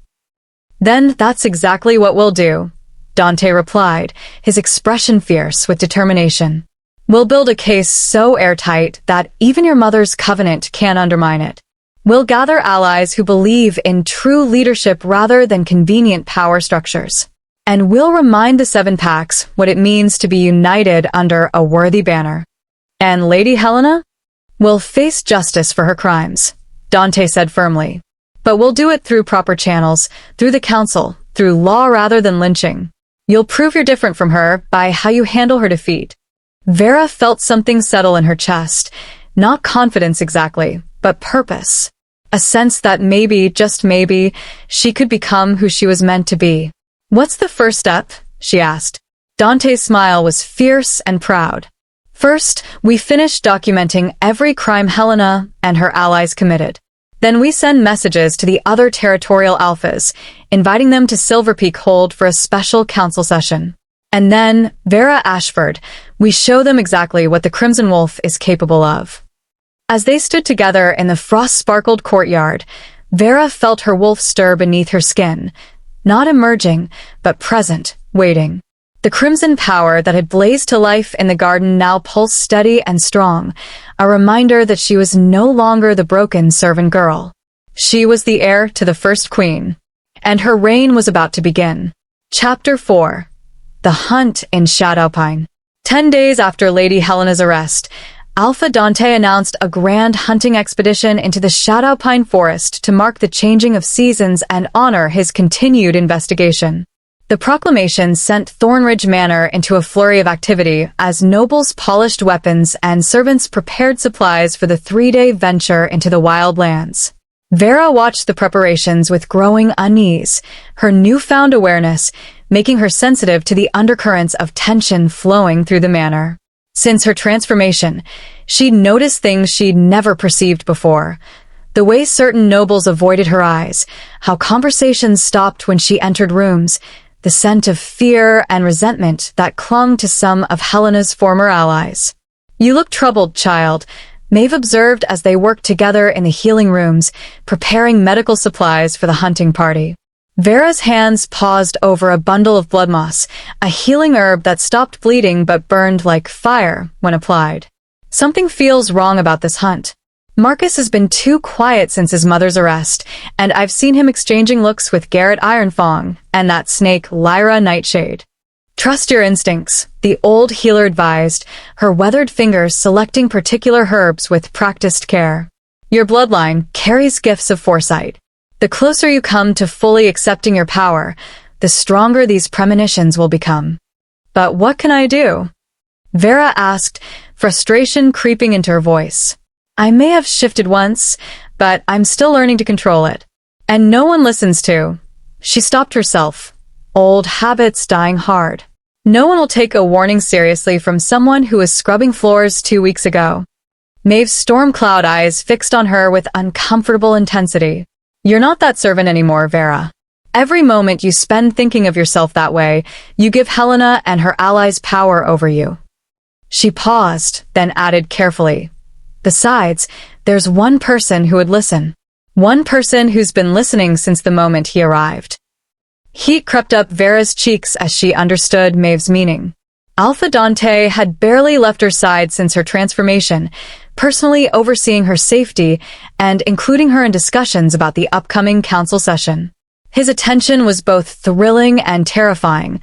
"Then that's exactly what we'll do," Dante replied, his expression fierce with determination. "We'll build a case so airtight that even your mother's covenant can't undermine it. We'll gather allies who believe in true leadership rather than convenient power structures. And we'll remind the Seven Packs what it means to be united under a worthy banner. And Lady Helena will face justice for her crimes," Dante said firmly. "But we'll do it through proper channels, through the council, through law rather than lynching. You'll prove you're different from her by how you handle her defeat." Vera felt something settle in her chest, not confidence exactly, but purpose. A sense that maybe, just maybe, she could become who she was meant to be. "What's the first step?" she asked. Dante's smile was fierce and proud. "First, we finish documenting every crime Helena and her allies committed. Then we send messages to the other territorial alphas, inviting them to Silver Peak Hold for a special council session. And then, Vera Ashford, we show them exactly what the Crimson Wolf is capable of." As they stood together in the frost-sparkled courtyard, Vera felt her wolf stir beneath her skin, not emerging, but present, waiting. The crimson power that had blazed to life in the garden now pulsed steady and strong, a reminder that she was no longer the broken servant girl. She was the heir to the first queen, and her reign was about to begin. Chapter 4. The Hunt in Shadowpine. 10 days after Lady Helena's arrest, Alpha Dante announced a grand hunting expedition into the Shadowpine forest to mark the changing of seasons and honor his continued investigation. The proclamation sent Thornridge Manor into a flurry of activity as nobles polished weapons and servants prepared supplies for the 3-day venture into the wild lands. Vera watched the preparations with growing unease, her newfound awareness making her sensitive to the undercurrents of tension flowing through the manor. Since her transformation, she'd noticed things she'd never perceived before. The way certain nobles avoided her eyes, how conversations stopped when she entered rooms, the scent of fear and resentment that clung to some of Helena's former allies. "You look troubled, child," Maeve observed as they worked together in the healing rooms, preparing medical supplies for the hunting party. Vera's hands paused over a bundle of blood moss, a healing herb that stopped bleeding but burned like fire when applied. Something feels wrong about this hunt. Marcus has been too quiet since his mother's arrest, and I've seen him exchanging looks with Garrett Ironfang and that snake Lyra Nightshade. Trust your instincts, the old healer advised, her weathered fingers selecting particular herbs with practiced care. Your bloodline carries gifts of foresight. The closer you come to fully accepting your power, the stronger these premonitions will become. But what can I do? Vera asked, frustration creeping into her voice. I may have shifted once, but I'm still learning to control it. And no one listens to. She stopped herself. Old habits dying hard. No one will take a warning seriously from someone who was scrubbing floors 2 weeks ago. Maeve's storm cloud eyes fixed on her with uncomfortable intensity. You're not that servant anymore, Vera. Every moment you spend thinking of yourself that way, you give Helena and her allies power over you. She paused, then added carefully. Besides, there's one person who would listen. One person who's been listening since the moment he arrived. Heat crept up Vera's cheeks as she understood Maeve's meaning. Alpha Dante had barely left her side since her transformation, personally overseeing her safety and including her in discussions about the upcoming council session. His attention was both thrilling and terrifying,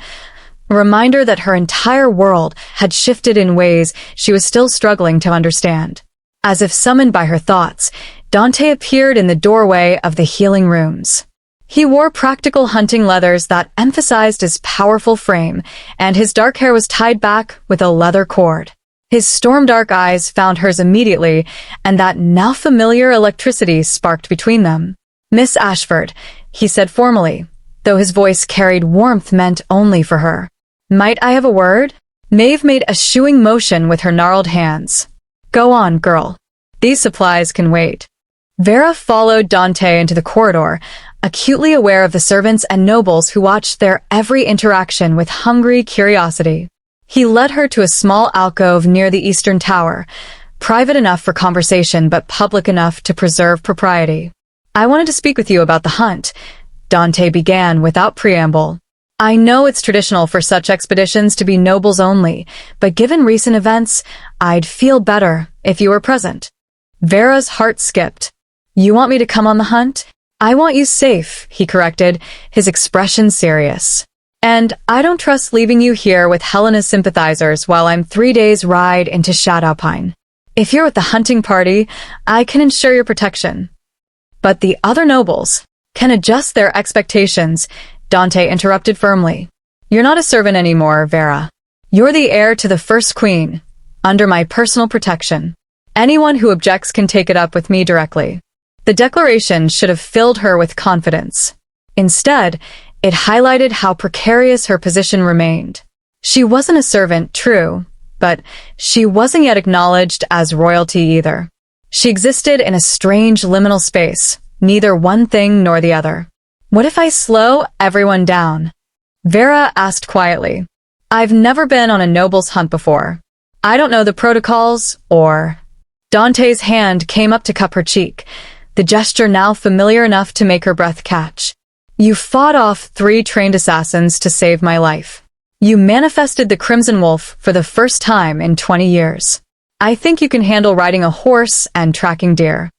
a reminder that her entire world had shifted in ways she was still struggling to understand. As if summoned by her thoughts, Dante appeared in the doorway of the healing rooms. He wore practical hunting leathers that emphasized his powerful frame, and his dark hair was tied back with a leather cord. His storm-dark eyes found hers immediately, and that now-familiar electricity sparked between them. Miss Ashford, he said formally, though his voice carried warmth meant only for her. Might I have a word? Maeve made a shooing motion with her gnarled hands. Go on, girl. These supplies can wait. Vera followed Dante into the corridor, acutely aware of the servants and nobles who watched their every interaction with hungry curiosity. He led her to a small alcove near the eastern tower, private enough for conversation but public enough to preserve propriety. I wanted to speak with you about the hunt, Dante began without preamble. I know it's traditional for such expeditions to be nobles only, but given recent events, I'd feel better if you were present. Vera's heart skipped. You want me to come on the hunt? I want you safe, he corrected, his expression serious. And I don't trust leaving you here with Helena's sympathizers while I'm 3 days' ride into Shadowpine. If you're with the hunting party, I can ensure your protection. But the other nobles can adjust their expectations, Dante interrupted firmly. You're not a servant anymore, Vera. You're the heir to the first queen, under my personal protection. Anyone who objects can take it up with me directly. The declaration should have filled her with confidence. Instead, it highlighted how precarious her position remained. She wasn't a servant, true, but she wasn't yet acknowledged as royalty either. She existed in a strange liminal space, neither one thing nor the other. What if I slow everyone down? Vera asked quietly. I've never been on a noble's hunt before. I don't know the protocols, or... Dante's hand came up to cup her cheek, the gesture now familiar enough to make her breath catch. You fought off 3 trained assassins to save my life. You manifested the Crimson Wolf for the first time in 20 years. I think you can handle riding a horse and tracking deer.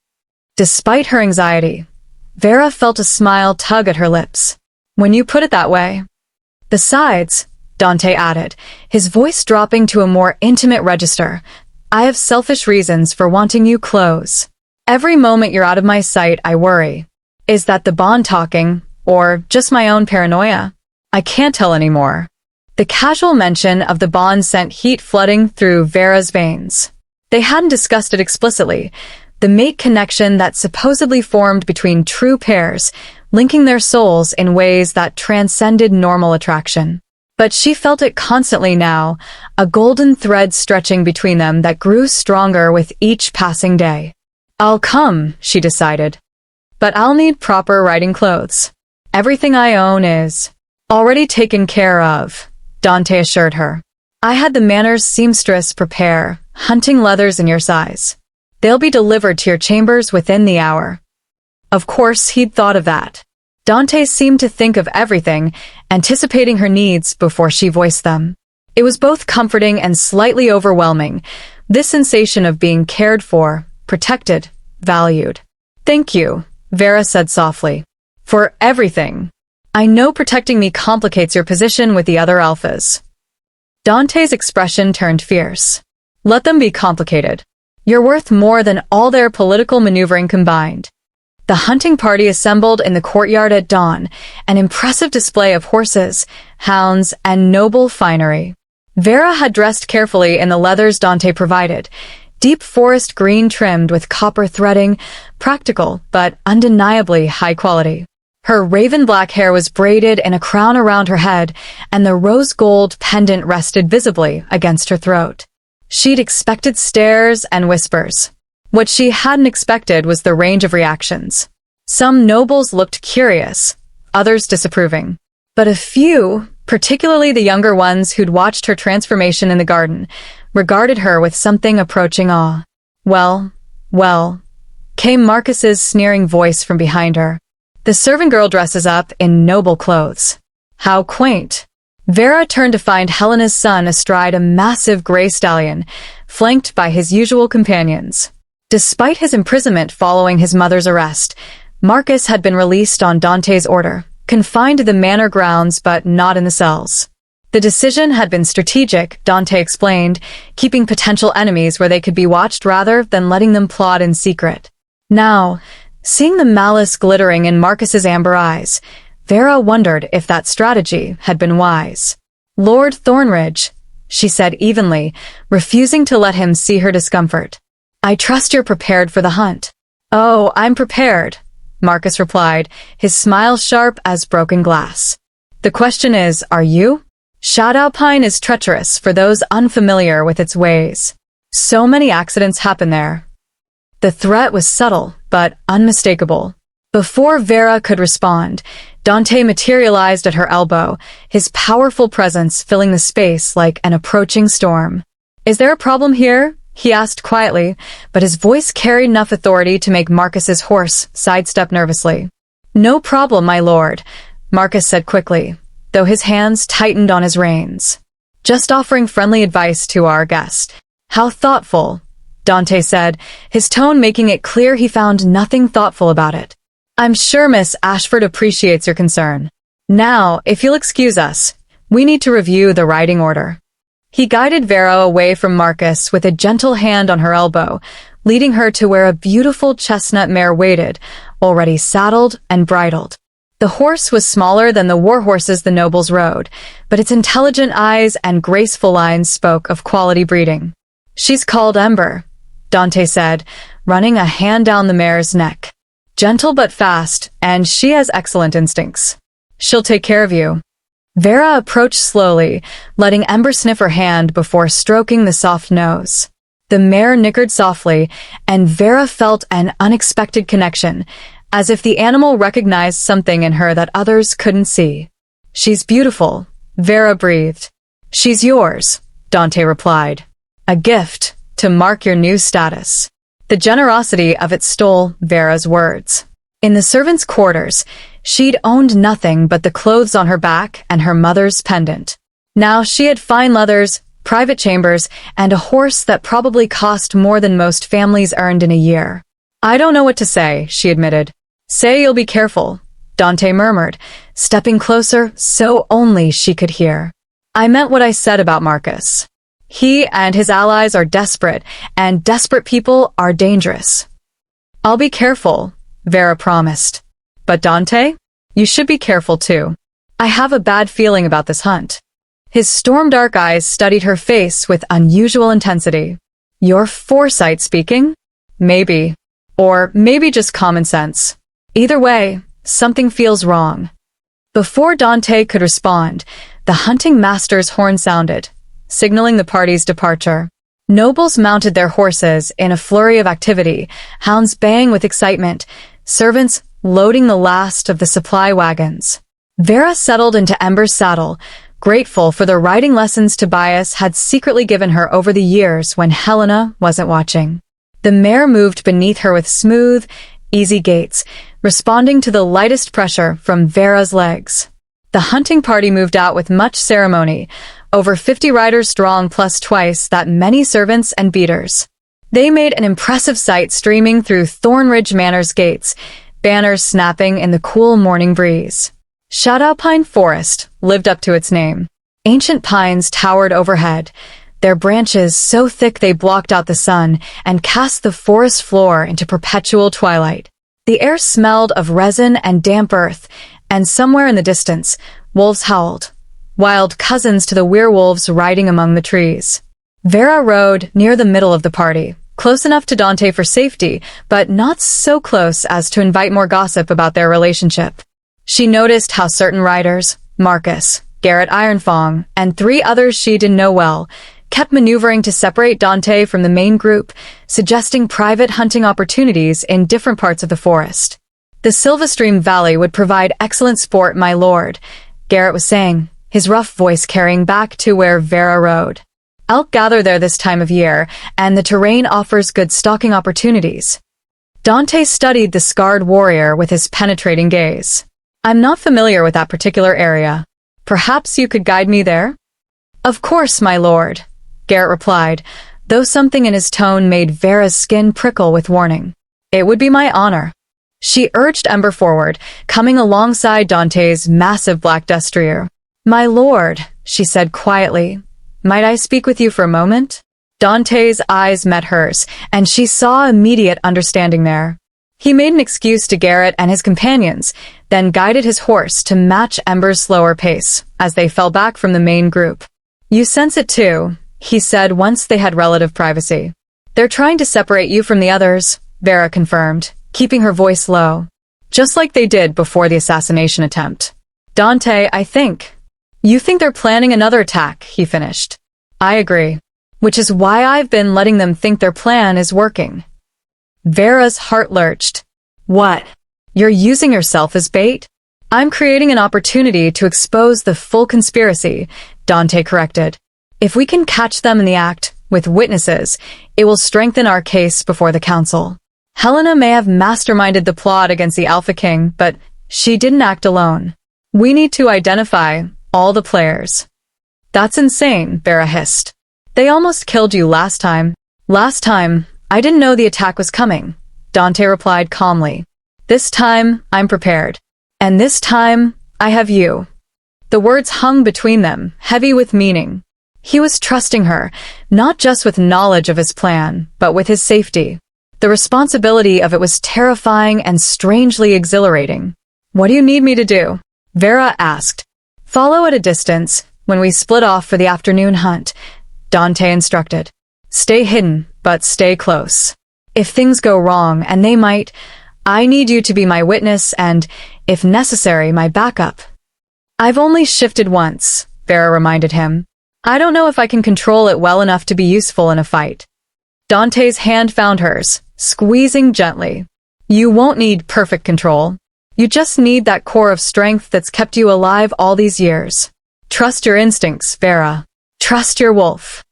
Despite her anxiety, Vera felt a smile tug at her lips. When you put it that way. Besides, Dante added, his voice dropping to a more intimate register, I have selfish reasons for wanting you close. Every moment you're out of my sight, I worry. Is that the bond talking, or just my own paranoia? I can't tell anymore. The casual mention of the bond sent heat flooding through Vera's veins. They hadn't discussed it explicitly, the mate connection that supposedly formed between true pairs, linking their souls in ways that transcended normal attraction. But she felt it constantly now, a golden thread stretching between them that grew stronger with each passing day. I'll come, she decided. But I'll need proper riding clothes. Everything I own is already taken care of, Dante assured her. I had the manor's seamstress prepare hunting leathers in your size. They'll be delivered to your chambers within the hour. Of course, he'd thought of that. Dante seemed to think of everything, anticipating her needs before she voiced them. It was both comforting and slightly overwhelming, this sensation of being cared for, protected, valued. "Thank you," Vera said softly. "For everything. I know protecting me complicates your position with the other alphas." Dante's expression turned fierce. "Let them be complicated. You're worth more than all their political maneuvering combined." The hunting party assembled in the courtyard at dawn, an impressive display of horses, hounds, and noble finery. Vera had dressed carefully in the leathers Dante provided, deep forest green trimmed with copper threading, practical but undeniably high quality. Her raven-black hair was braided in a crown around her head, and the rose-gold pendant rested visibly against her throat. She'd expected stares and whispers. What she hadn't expected was the range of reactions. Some nobles looked curious, others disapproving. But a few, particularly the younger ones who'd watched her transformation in the garden, regarded her with something approaching awe. Well, came Marcus's sneering voice from behind her. "The servant girl dresses up in noble clothes. How quaint." Vera turned to find Helena's son astride a massive gray stallion, flanked by his usual companions. Despite his imprisonment following his mother's arrest, Marcus had been released on Dante's order, confined to the manor grounds but not in the cells. The decision had been strategic, Dante explained, keeping potential enemies where they could be watched rather than letting them plot in secret. Now, seeing the malice glittering in Marcus's amber eyes, Vera wondered if that strategy had been wise. "Lord Thornridge," she said evenly, refusing to let him see her discomfort. "I trust you're prepared for the hunt." "Oh, I'm prepared," Marcus replied, his smile sharp as broken glass. "The question is, are you? Shadowpine is treacherous for those unfamiliar with its ways. So many accidents happen there." The threat was subtle, but unmistakable. Before Vera could respond, Dante materialized at her elbow, his powerful presence filling the space like an approaching storm. "Is there a problem here?" he asked quietly, but his voice carried enough authority to make Marcus's horse sidestep nervously. "No problem, my lord," Marcus said quickly, though his hands tightened on his reins. "Just offering friendly advice to our guest." "How thoughtful," Dante said, his tone making it clear he found nothing thoughtful about it. "I'm sure Miss Ashford appreciates your concern. Now, if you'll excuse us, we need to review the riding order." He guided Vera away from Marcus with a gentle hand on her elbow, leading her to where a beautiful chestnut mare waited, already saddled and bridled. The horse was smaller than the war horses the nobles rode, but its intelligent eyes and graceful lines spoke of quality breeding. "She's called Ember," Dante said, running a hand down the mare's neck. "Gentle but fast, and she has excellent instincts. She'll take care of you." Vera approached slowly, letting Ember sniff her hand before stroking the soft nose. The mare nickered softly, and Vera felt an unexpected connection, as if the animal recognized something in her that others couldn't see. "She's beautiful," Vera breathed. "She's yours," Dante replied. "A gift, to mark your new status." The generosity of it stole Vera's words. In the servants' quarters, she'd owned nothing but the clothes on her back and her mother's pendant. Now she had fine leathers, private chambers, and a horse that probably cost more than most families earned in a year. "I don't know what to say," she admitted. "Say you'll be careful," Dante murmured, stepping closer so only she could hear. "I meant what I said about Marcus. He and his allies are desperate, and desperate people are dangerous." "I'll be careful," Vera promised. "But Dante, you should be careful too. I have a bad feeling about this hunt." His storm-dark eyes studied her face with unusual intensity. "Your foresight speaking? Maybe. Or maybe just common sense. Either way, something feels wrong." Before Dante could respond, the hunting master's horn sounded, signaling the party's departure. Nobles mounted their horses in a flurry of activity, hounds baying with excitement, servants loading the last of the supply wagons. Vera settled into Ember's saddle, grateful for the riding lessons Tobias had secretly given her over the years when Helena wasn't watching. The mare moved beneath her with smooth, easy gaits, responding to the lightest pressure from Vera's legs. The hunting party moved out with much ceremony, over 50 riders strong plus twice that many servants and beaters. They made an impressive sight streaming through Thornridge Manor's gates, banners snapping in the cool morning breeze. Shatter Forest lived up to its name. Ancient pines towered overhead, their branches so thick they blocked out the sun and cast the forest floor into perpetual twilight. The air smelled of resin and damp earth, and somewhere in the distance, wolves howled, wild cousins to the werewolves riding among the trees. Vera rode near the middle of the party, close enough to Dante for safety, but not so close as to invite more gossip about their relationship. She noticed how certain riders, Marcus, Garrett Ironfong, and 3 others she didn't know well, kept maneuvering to separate Dante from the main group, suggesting private hunting opportunities in different parts of the forest. The Silverstream Valley would provide excellent sport, my lord, Garrett was saying, his rough voice carrying back to where Vera rode. Elk gather there this time of year, and the terrain offers good stalking opportunities. Dante studied the scarred warrior with his penetrating gaze. I'm not familiar with that particular area. Perhaps you could guide me there? Of course, my lord, Garrett replied, though something in his tone made Vera's skin prickle with warning. It would be my honor. She urged Ember forward, coming alongside Dante's massive black destrier. My lord, she said quietly, might I speak with you for a moment? Dante's eyes met hers, and she saw immediate understanding there. He made an excuse to Garrett and his companions, then guided his horse to match Ember's slower pace, as they fell back from the main group. You sense it too, he said once they had relative privacy. They're trying to separate you from the others, Vera confirmed, keeping her voice low. Just like they did before the assassination attempt. Dante, I think. You think they're planning another attack, he finished. I agree. Which is why I've been letting them think their plan is working. Vera's heart lurched. What? You're using yourself as bait? I'm creating an opportunity to expose the full conspiracy, Dante corrected. If we can catch them in the act, with witnesses, it will strengthen our case before the council. Helena may have masterminded the plot against the Alpha King, but she didn't act alone. We need to identify all the players. That's insane, Vera hissed. They almost killed you last time. Last time, I didn't know the attack was coming, Dante replied calmly. This time, I'm prepared. And this time, I have you. The words hung between them, heavy with meaning. He was trusting her, not just with knowledge of his plan, but with his safety. The responsibility of it was terrifying and strangely exhilarating. What do you need me to do? Vera asked. Follow at a distance, when we split off for the afternoon hunt, Dante instructed. Stay hidden, but stay close. If things go wrong, and they might, I need you to be my witness and, if necessary, my backup. I've only shifted once, Vera reminded him. I don't know if I can control it well enough to be useful in a fight. Dante's hand found hers, squeezing gently. You won't need perfect control. You just need that core of strength that's kept you alive all these years. Trust your instincts, Vera. Trust your wolf.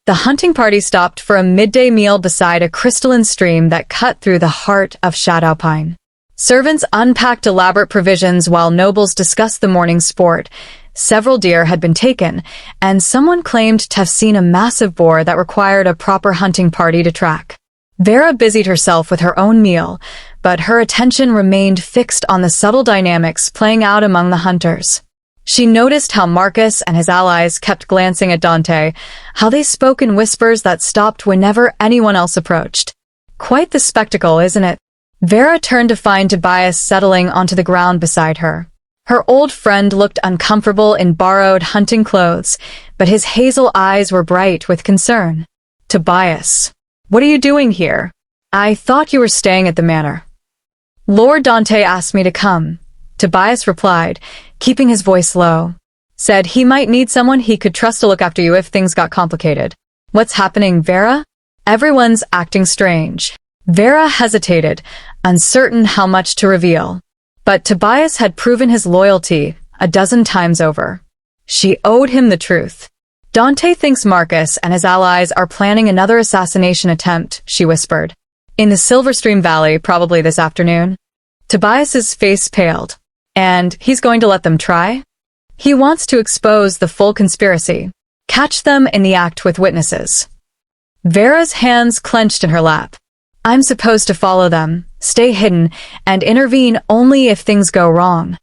The hunting party stopped for a midday meal beside a crystalline stream that cut through the heart of Shadowpine. Servants unpacked elaborate provisions while nobles discussed the morning's sport. Several deer had been taken, and someone claimed to have seen a massive boar that required a proper hunting party to track. Vera busied herself with her own meal, but her attention remained fixed on the subtle dynamics playing out among the hunters. She noticed how Marcus and his allies kept glancing at Dante, how they spoke in whispers that stopped whenever anyone else approached. Quite the spectacle, isn't it? Vera turned to find Tobias settling onto the ground beside her. Her old friend looked uncomfortable in borrowed hunting clothes, but his hazel eyes were bright with concern. Tobias, what are you doing here? I thought you were staying at the manor. Lord Dante asked me to come, Tobias replied, keeping his voice low. Said he might need someone he could trust to look after you if things got complicated. What's happening, Vera? Everyone's acting strange. Vera hesitated, uncertain how much to reveal. But Tobias had proven his loyalty a dozen times over. She owed him the truth. Dante thinks Marcus and his allies are planning another assassination attempt, she whispered. In the Silverstream Valley, probably this afternoon. Tobias's face paled. And he's going to let them try? He wants to expose the full conspiracy. Catch them in the act with witnesses. Vera's hands clenched in her lap. I'm supposed to follow them, stay hidden, and intervene only if things go wrong.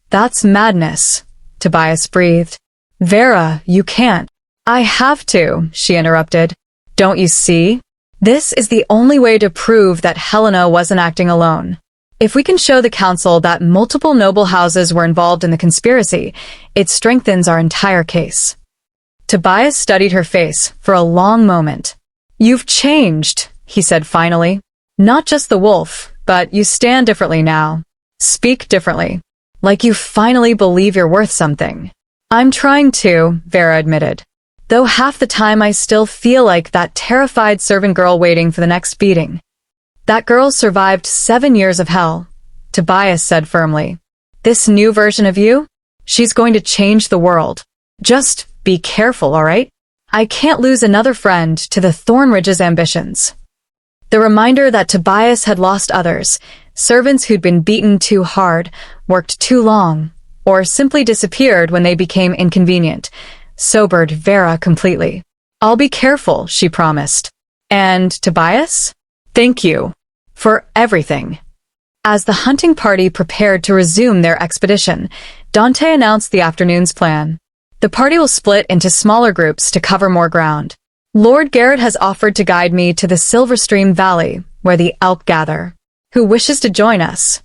That's madness, Tobias breathed. Vera, you can't. I have to, she interrupted. Don't you see? This is the only way to prove that Helena wasn't acting alone. If we can show the council that multiple noble houses were involved in the conspiracy, it strengthens our entire case. Tobias studied her face for a long moment. You've changed, he said finally. Not just the wolf, but you stand differently now. Speak differently. Like you finally believe you're worth something. I'm trying to, Vera admitted. Though half the time I still feel like that terrified servant girl waiting for the next beating. That girl survived 7 years of hell, Tobias said firmly. This new version of you? She's going to change the world. Just be careful, all right? I can't lose another friend to the Thornridge's ambitions. The reminder that Tobias had lost others, servants who'd been beaten too hard, worked too long, or simply disappeared when they became inconvenient, sobered Vera completely. I'll be careful, she promised. And Tobias? Thank you. For everything. As the hunting party prepared to resume their expedition, Dante announced the afternoon's plan. The party will split into smaller groups to cover more ground. Lord Garrett has offered to guide me to the Silverstream Valley, where the elk gather. Who wishes to join us?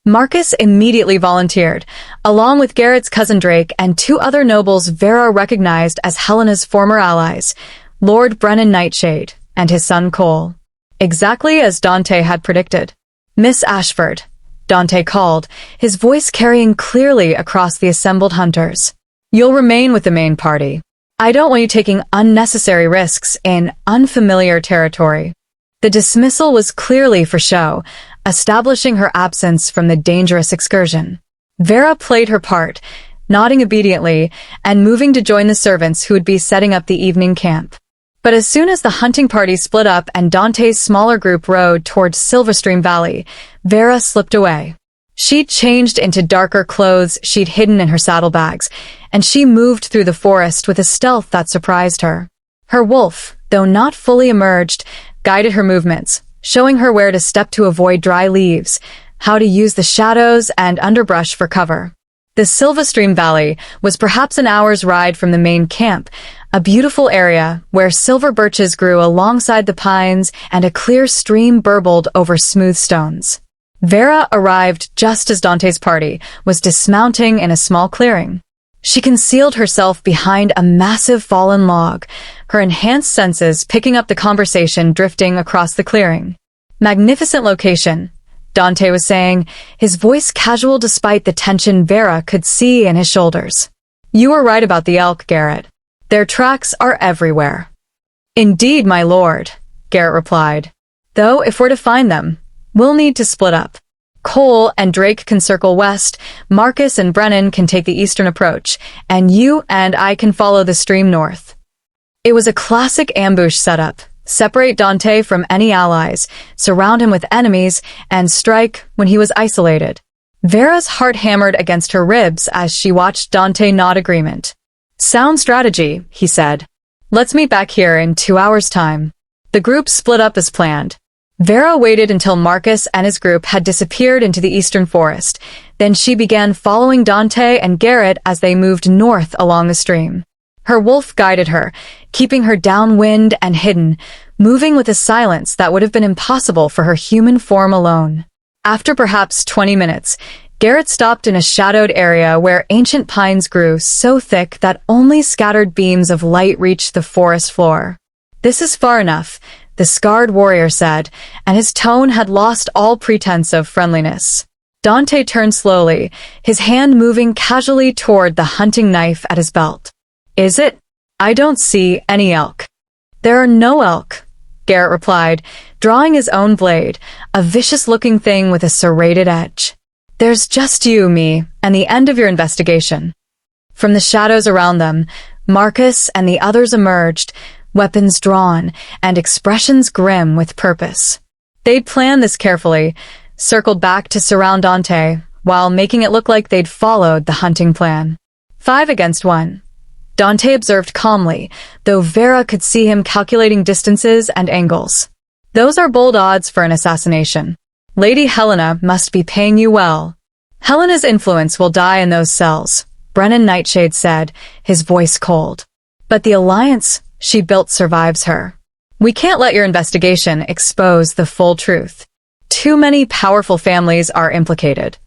Marcus immediately volunteered, along with Garrett's cousin Drake and 2 other nobles Vera recognized as Helena's former allies, Lord Brennan Nightshade and his son Cole. Exactly as Dante had predicted. Miss Ashford, Dante called, his voice carrying clearly across the assembled hunters. You'll remain with the main party. I don't want you taking unnecessary risks in unfamiliar territory. The dismissal was clearly for show, establishing her absence from the dangerous excursion. Vera played her part, nodding obediently and moving to join the servants who would be setting up the evening camp. But as soon as the hunting party split up and Dante's smaller group rode towards Silverstream Valley, Vera slipped away. She'd changed into darker clothes she'd hidden in her saddlebags, and she moved through the forest with a stealth that surprised her. Her wolf, though not fully emerged, guided her movements, showing her where to step to avoid dry leaves, how to use the shadows and underbrush for cover. The Silverstream Valley was perhaps an hour's ride from the main camp, a beautiful area where silver birches grew alongside the pines and a clear stream burbled over smooth stones. Vera arrived just as Dante's party was dismounting in a small clearing. She concealed herself behind a massive fallen log, her enhanced senses picking up the conversation drifting across the clearing. Magnificent location, Dante was saying, his voice casual despite the tension Vera could see in his shoulders. You were right about the elk, Garrett. Their tracks are everywhere. Indeed, my lord, Garrett replied. Though if we're to find them, we'll need to split up. Cole and Drake can circle west, Marcus and Brennan can take the eastern approach, and you and I can follow the stream north. It was a classic ambush setup. Separate Dante from any allies, surround him with enemies, and strike when he was isolated. Vera's heart hammered against her ribs as she watched Dante nod agreement. Sound strategy, he said. Let's meet back here in 2 hours' time. The group split up as planned. Vera waited until Marcus and his group had disappeared into the eastern forest. Then she began following Dante and Garrett as they moved north along the stream. Her wolf guided her, keeping her downwind and hidden, moving with a silence that would have been impossible for her human form alone. After perhaps 20 minutes, Garrett stopped in a shadowed area where ancient pines grew so thick that only scattered beams of light reached the forest floor. This is far enough, the scarred warrior said, and his tone had lost all pretense of friendliness. Dante turned slowly, his hand moving casually toward the hunting knife at his belt. Is it? I don't see any elk. There are no elk, Garrett replied, drawing his own blade, a vicious-looking thing with a serrated edge. There's just you, me, and the end of your investigation. From the shadows around them, Marcus and the others emerged, weapons drawn, and expressions grim with purpose. They'd planned this carefully, circled back to surround Dante, while making it look like they'd followed the hunting plan. 5 against 1. Dante observed calmly, though Vera could see him calculating distances and angles. Those are bold odds for an assassination. Lady Helena must be paying you well. Helena's influence will die in those cells, Brennan Nightshade said, his voice cold. But the alliance she built survives her. We can't let your investigation expose the full truth. Too many powerful families are implicated.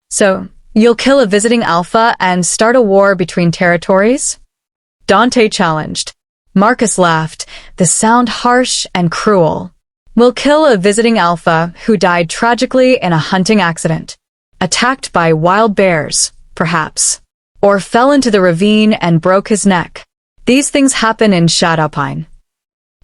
So, you'll kill a visiting alpha and start a war between territories? Dante challenged. Marcus laughed, the sound harsh and cruel. We'll kill a visiting alpha who died tragically in a hunting accident. Attacked by wild bears, perhaps. Or fell into the ravine and broke his neck. These things happen in Shadowpine.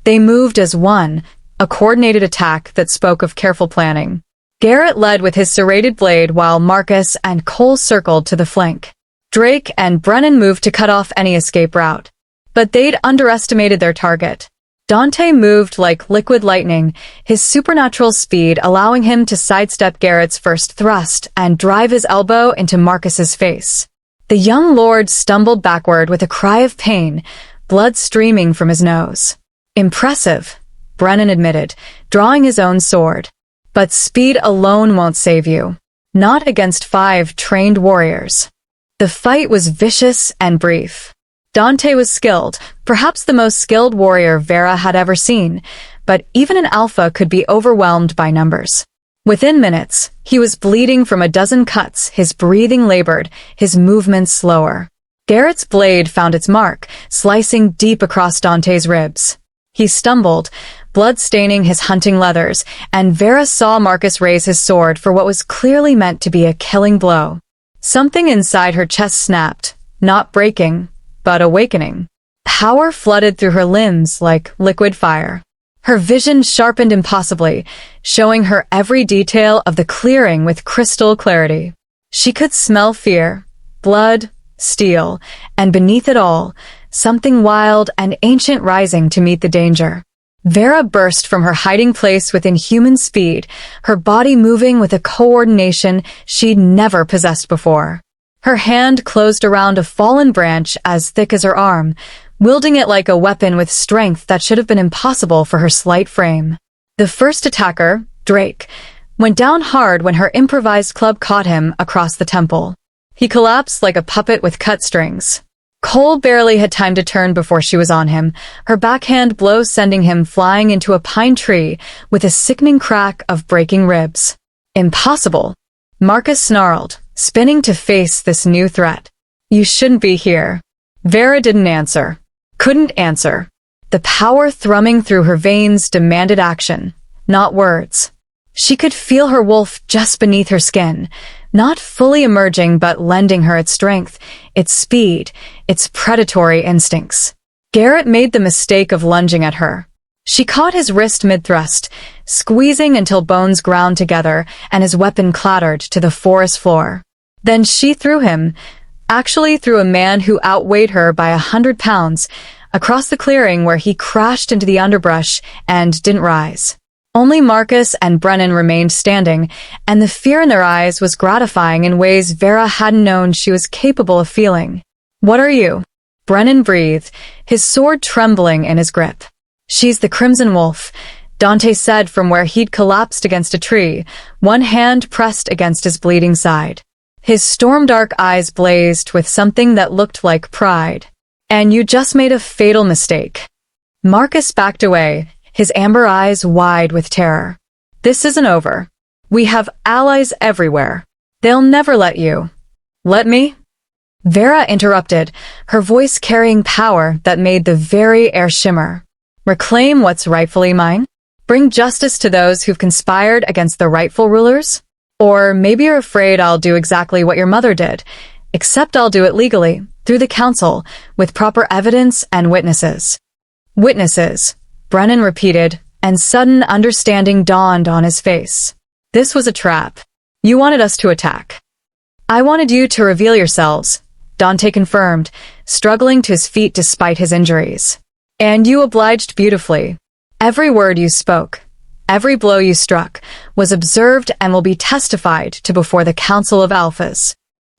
They moved as one, a coordinated attack that spoke of careful planning. Garrett led with his serrated blade while Marcus and Cole circled to the flank. Drake and Brennan moved to cut off any escape route. But they'd underestimated their target. Dante moved like liquid lightning, his supernatural speed allowing him to sidestep Garrett's first thrust and drive his elbow into Marcus's face. The young lord stumbled backward with a cry of pain, blood streaming from his nose. Impressive, Brennan admitted, drawing his own sword. But speed alone won't save you. Not against 5 trained warriors. The fight was vicious and brief. Dante was skilled, perhaps the most skilled warrior Vera had ever seen, but even an alpha could be overwhelmed by numbers. Within minutes, he was bleeding from a dozen cuts, his breathing labored, his movements slower. Garrett's blade found its mark, slicing deep across Dante's ribs. He stumbled, blood staining his hunting leathers, and Vera saw Marcus raise his sword for what was clearly meant to be a killing blow. Something inside her chest snapped, not breaking, but awakening. Power flooded through her limbs like liquid fire. Her vision sharpened impossibly, showing her every detail of the clearing with crystal clarity. She could smell fear, blood, steel, and beneath it all, something wild and ancient rising to meet the danger. Vera burst from her hiding place with inhuman speed, her body moving with a coordination she'd never possessed before. Her hand closed around a fallen branch as thick as her arm, wielding it like a weapon with strength that should have been impossible for her slight frame. The first attacker, Drake, went down hard when her improvised club caught him across the temple. He collapsed like a puppet with cut strings. Cole barely had time to turn before she was on him, her backhand blow sending him flying into a pine tree with a sickening crack of breaking ribs. Impossible! Marcus snarled, spinning to face this new threat. You shouldn't be here. Vera didn't answer. Couldn't answer. The power thrumming through her veins demanded action, not words. She could feel her wolf just beneath her skin, not fully emerging but lending her its strength, its speed, its predatory instincts. Garrett made the mistake of lunging at her. She caught his wrist mid-thrust, squeezing until bones ground together and his weapon clattered to the forest floor. Then she threw him, actually threw a man who outweighed her by 100 pounds, across the clearing where he crashed into the underbrush and didn't rise. Only Marcus and Brennan remained standing, and the fear in their eyes was gratifying in ways Vera hadn't known she was capable of feeling. What are you? Brennan breathed, his sword trembling in his grip. She's the Crimson Wolf, Dante said from where he'd collapsed against a tree, one hand pressed against his bleeding side. His storm-dark eyes blazed with something that looked like pride. And you just made a fatal mistake. Marcus backed away, his amber eyes wide with terror. This isn't over. We have allies everywhere. They'll never let you. Let me? Vera interrupted, her voice carrying power that made the very air shimmer. Reclaim what's rightfully mine? Bring justice to those who've conspired against the rightful rulers? Or maybe you're afraid I'll do exactly what your mother did, except I'll do it legally, through the council, with proper evidence and witnesses. Witnesses, Brennan repeated, and sudden understanding dawned on his face. This was a trap. You wanted us to attack. I wanted you to reveal yourselves, Dante confirmed, struggling to his feet despite his injuries. And you obliged beautifully. Every word you spoke, Every blow you struck was observed and will be testified to before the Council of Alphas.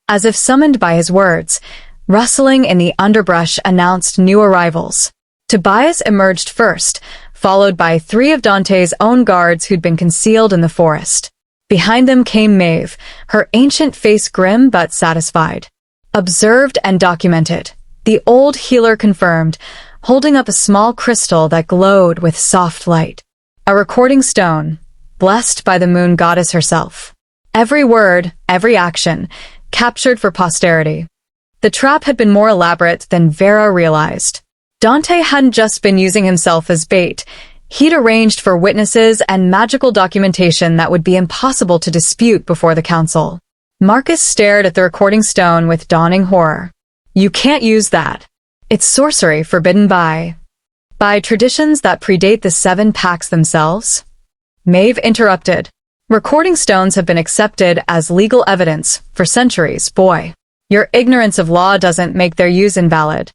As if summoned by his words, rustling in the underbrush announced new arrivals. Tobias emerged first, followed by 3 of Dante's own guards who'd been concealed in the forest. Behind them came Maeve, her ancient face grim but satisfied. Observed and documented, the old healer confirmed, holding up a small crystal that glowed with soft light. A recording stone, blessed by the moon goddess herself. Every word, every action, captured for posterity. The trap had been more elaborate than Vera realized. Dante hadn't just been using himself as bait. He'd arranged for witnesses and magical documentation that would be impossible to dispute before the council. Marcus stared at the recording stone with dawning horror. You can't use that. It's sorcery forbidden by traditions that predate the 7 packs themselves. Maeve interrupted. Recording stones have been accepted as legal evidence for centuries, boy. Your ignorance of law doesn't make their use invalid.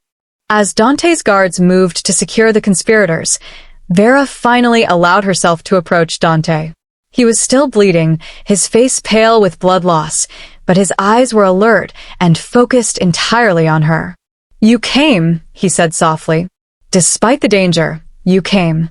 As Dante's guards moved to secure the conspirators, Vera finally allowed herself to approach Dante. He was still bleeding, his face pale with blood loss, but his eyes were alert and focused entirely on her. You came, he said softly. Despite the danger, you came.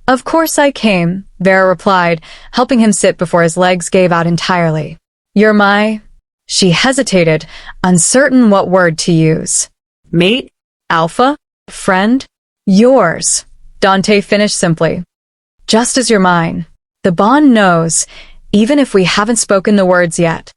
Of course I came, Vera replied, helping him sit before his legs gave out entirely. You're my... She hesitated, uncertain what word to use. Mate? Alpha? Friend? Yours, Dante finished simply. Just as you're mine. The bond knows, even if we haven't spoken the words yet.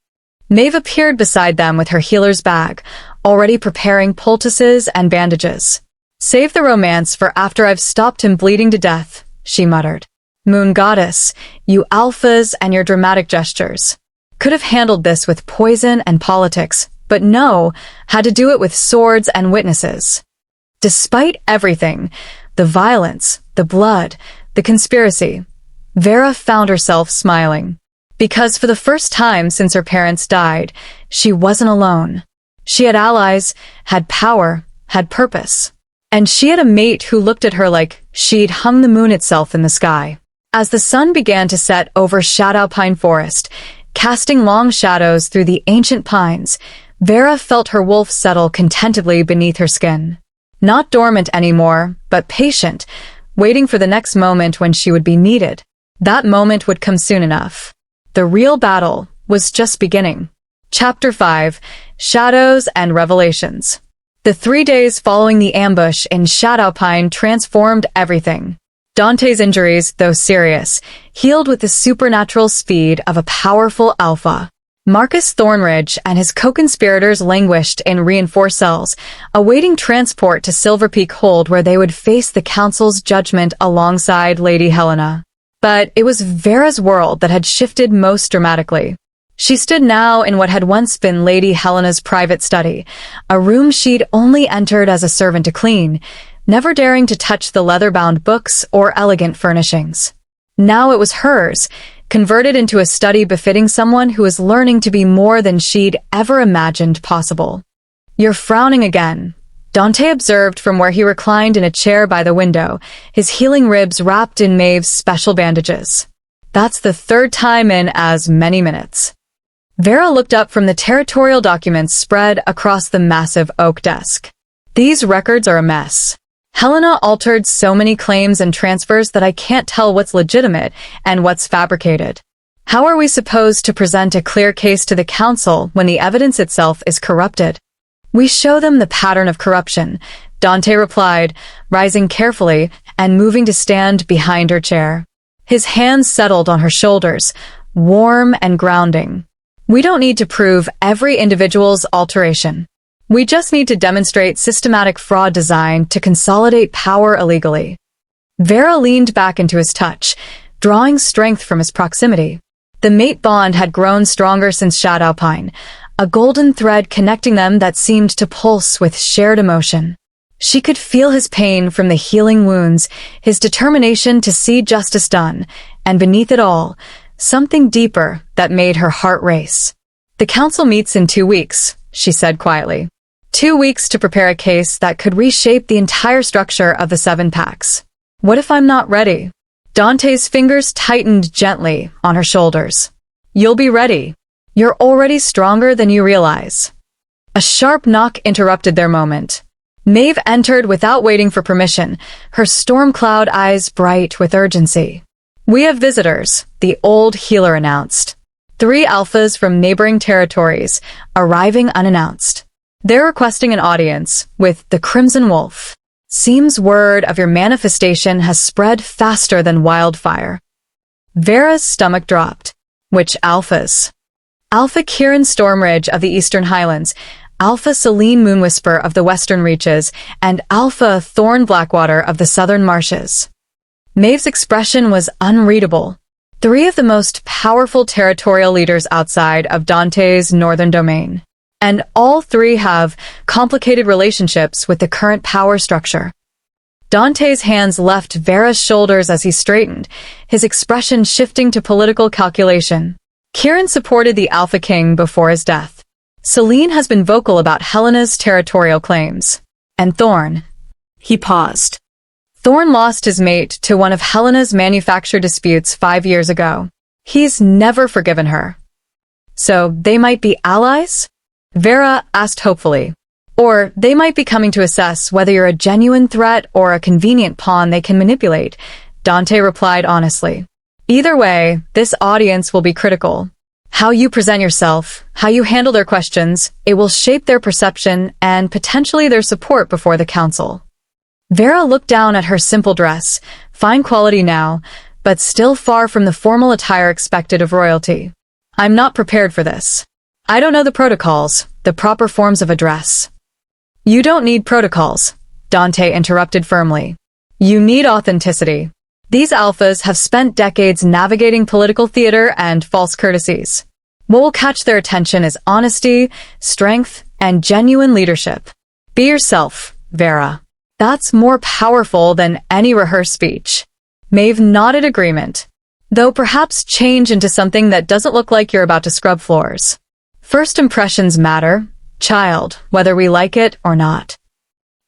Maeve appeared beside them with her healer's bag, already preparing poultices and bandages. Save the romance for after I've stopped him bleeding to death, she muttered. Moon goddess, you alphas and your dramatic gestures. Could have handled this with poison and politics, but no, had to do it with swords and witnesses. Despite everything, the violence, the blood, the conspiracy, Vera found herself smiling. Because for the first time since her parents died, she wasn't alone. She had allies, had power, had purpose. And she had a mate who looked at her like she'd hung the moon itself in the sky. As the sun began to set over Shadowpine Forest, casting long shadows through the ancient pines, Vera felt her wolf settle contentedly beneath her skin. Not dormant anymore, but patient, waiting for the next moment when she would be needed. That moment would come soon enough. The real battle was just beginning. Chapter 5: Shadows and Revelations. The 3 days following the ambush in Shadowpine transformed everything. Dante's injuries, though serious, healed with the supernatural speed of a powerful alpha. Marcus Thornridge and his co-conspirators languished in reinforced cells, awaiting transport to Silver Peak Hold where they would face the council's judgment alongside Lady Helena. But it was Vera's world that had shifted most dramatically. She stood now in what had once been Lady Helena's private study, a room she'd only entered as a servant to clean, never daring to touch the leather-bound books or elegant furnishings. Now it was hers, converted into a study befitting someone who was learning to be more than she'd ever imagined possible. You're frowning again, Dante observed from where he reclined in a chair by the window, his healing ribs wrapped in Maeve's special bandages. That's the 3rd time in as many minutes. Vera looked up from the territorial documents spread across the massive oak desk. These records are a mess. Helena altered so many claims and transfers that I can't tell what's legitimate and what's fabricated. How are we supposed to present a clear case to the council when the evidence itself is corrupted? We show them the pattern of corruption, Dante replied, rising carefully and moving to stand behind her chair. His hands settled on her shoulders, warm and grounding. We don't need to prove every individual's alteration. We just need to demonstrate systematic fraud designed to consolidate power illegally. Vera leaned back into his touch, drawing strength from his proximity. The mate bond had grown stronger since Shadowpine, a golden thread connecting them that seemed to pulse with shared emotion. She could feel his pain from the healing wounds, his determination to see justice done, and beneath it all, something deeper that made her heart race. The council meets in 2 weeks, she said quietly. 2 weeks to prepare a case that could reshape the entire structure of the 7 packs. What if I'm not ready? Dante's fingers tightened gently on her shoulders. You'll be ready. You're already stronger than you realize. A sharp knock interrupted their moment. Maeve entered without waiting for permission, her storm-cloud eyes bright with urgency. We have visitors, the old healer announced. 3 alphas from neighboring territories, arriving unannounced. They're requesting an audience with the Crimson Wolf. Seems word of your manifestation has spread faster than wildfire. Vera's stomach dropped. Which alphas? Alpha Kieran Stormridge of the Eastern Highlands, Alpha Selene Moonwhisper of the Western Reaches, and Alpha Thorn Blackwater of the Southern Marshes. Maeve's expression was unreadable. 3 of the most powerful territorial leaders outside of Dante's northern domain. And all 3 have complicated relationships with the current power structure. Dante's hands left Vera's shoulders as he straightened, his expression shifting to political calculation. Kieran supported the Alpha King before his death. Selene has been vocal about Helena's territorial claims. And Thorn. He paused. Thorn lost his mate to one of Helena's manufacture disputes 5 years ago. He's never forgiven her. So they might be allies? Vera asked hopefully. Or they might be coming to assess whether you're a genuine threat or a convenient pawn they can manipulate, Dante replied honestly. Either way, this audience will be critical. How you present yourself, how you handle their questions, it will shape their perception and potentially their support before the council. Vera looked down at her simple dress, fine quality now, but still far from the formal attire expected of royalty. I'm not prepared for this. I don't know the protocols, the proper forms of address. You don't need protocols, Dante interrupted firmly. You need authenticity. These alphas have spent decades navigating political theater and false courtesies. What will catch their attention is honesty, strength, and genuine leadership. Be yourself, Vera. That's more powerful than any rehearsed speech. Maeve nodded agreement. Though perhaps change into something that doesn't look like you're about to scrub floors. First impressions matter, child, whether we like it or not.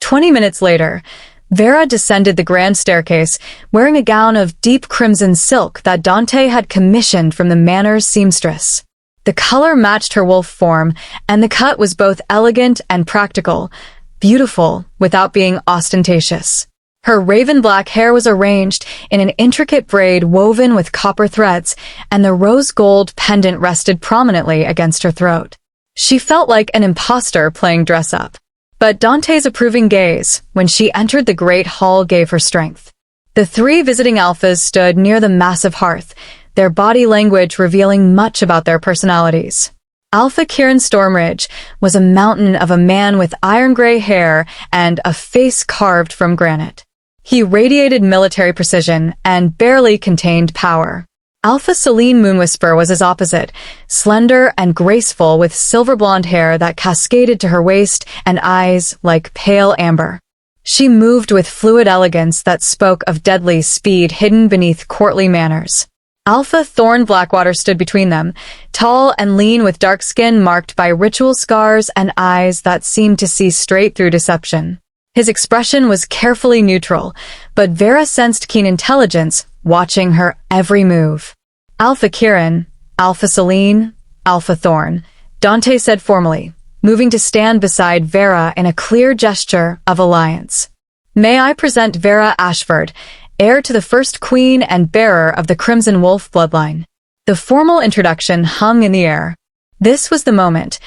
20 minutes later, Vera descended the grand staircase, wearing a gown of deep crimson silk that Dante had commissioned from the manor's seamstress. The color matched her wolf form, and the cut was both elegant and practical, beautiful without being ostentatious. Her raven-black hair was arranged in an intricate braid woven with copper threads, and the rose-gold pendant rested prominently against her throat. She felt like an imposter playing dress-up. But Dante's approving gaze, when she entered the great hall, gave her strength. The 3 visiting alphas stood near the massive hearth, their body language revealing much about their personalities. Alpha Kieran Stormridge was a mountain of a man with iron-gray hair and a face carved from granite. He radiated military precision and barely contained power. Alpha Selene Moonwhisper was his opposite, slender and graceful with silver blonde hair that cascaded to her waist and eyes like pale amber. She moved with fluid elegance that spoke of deadly speed hidden beneath courtly manners. Alpha Thorn Blackwater stood between them, tall and lean with dark skin marked by ritual scars and eyes that seemed to see straight through deception. His expression was carefully neutral, but Vera sensed keen intelligence, watching her every move. Alpha Kieran, Alpha Selene, Alpha Thorn, Dante said formally, moving to stand beside Vera in a clear gesture of alliance. May I present Vera Ashford, heir to the first queen and bearer of the Crimson Wolf bloodline. The formal introduction hung in the air. This was the moment.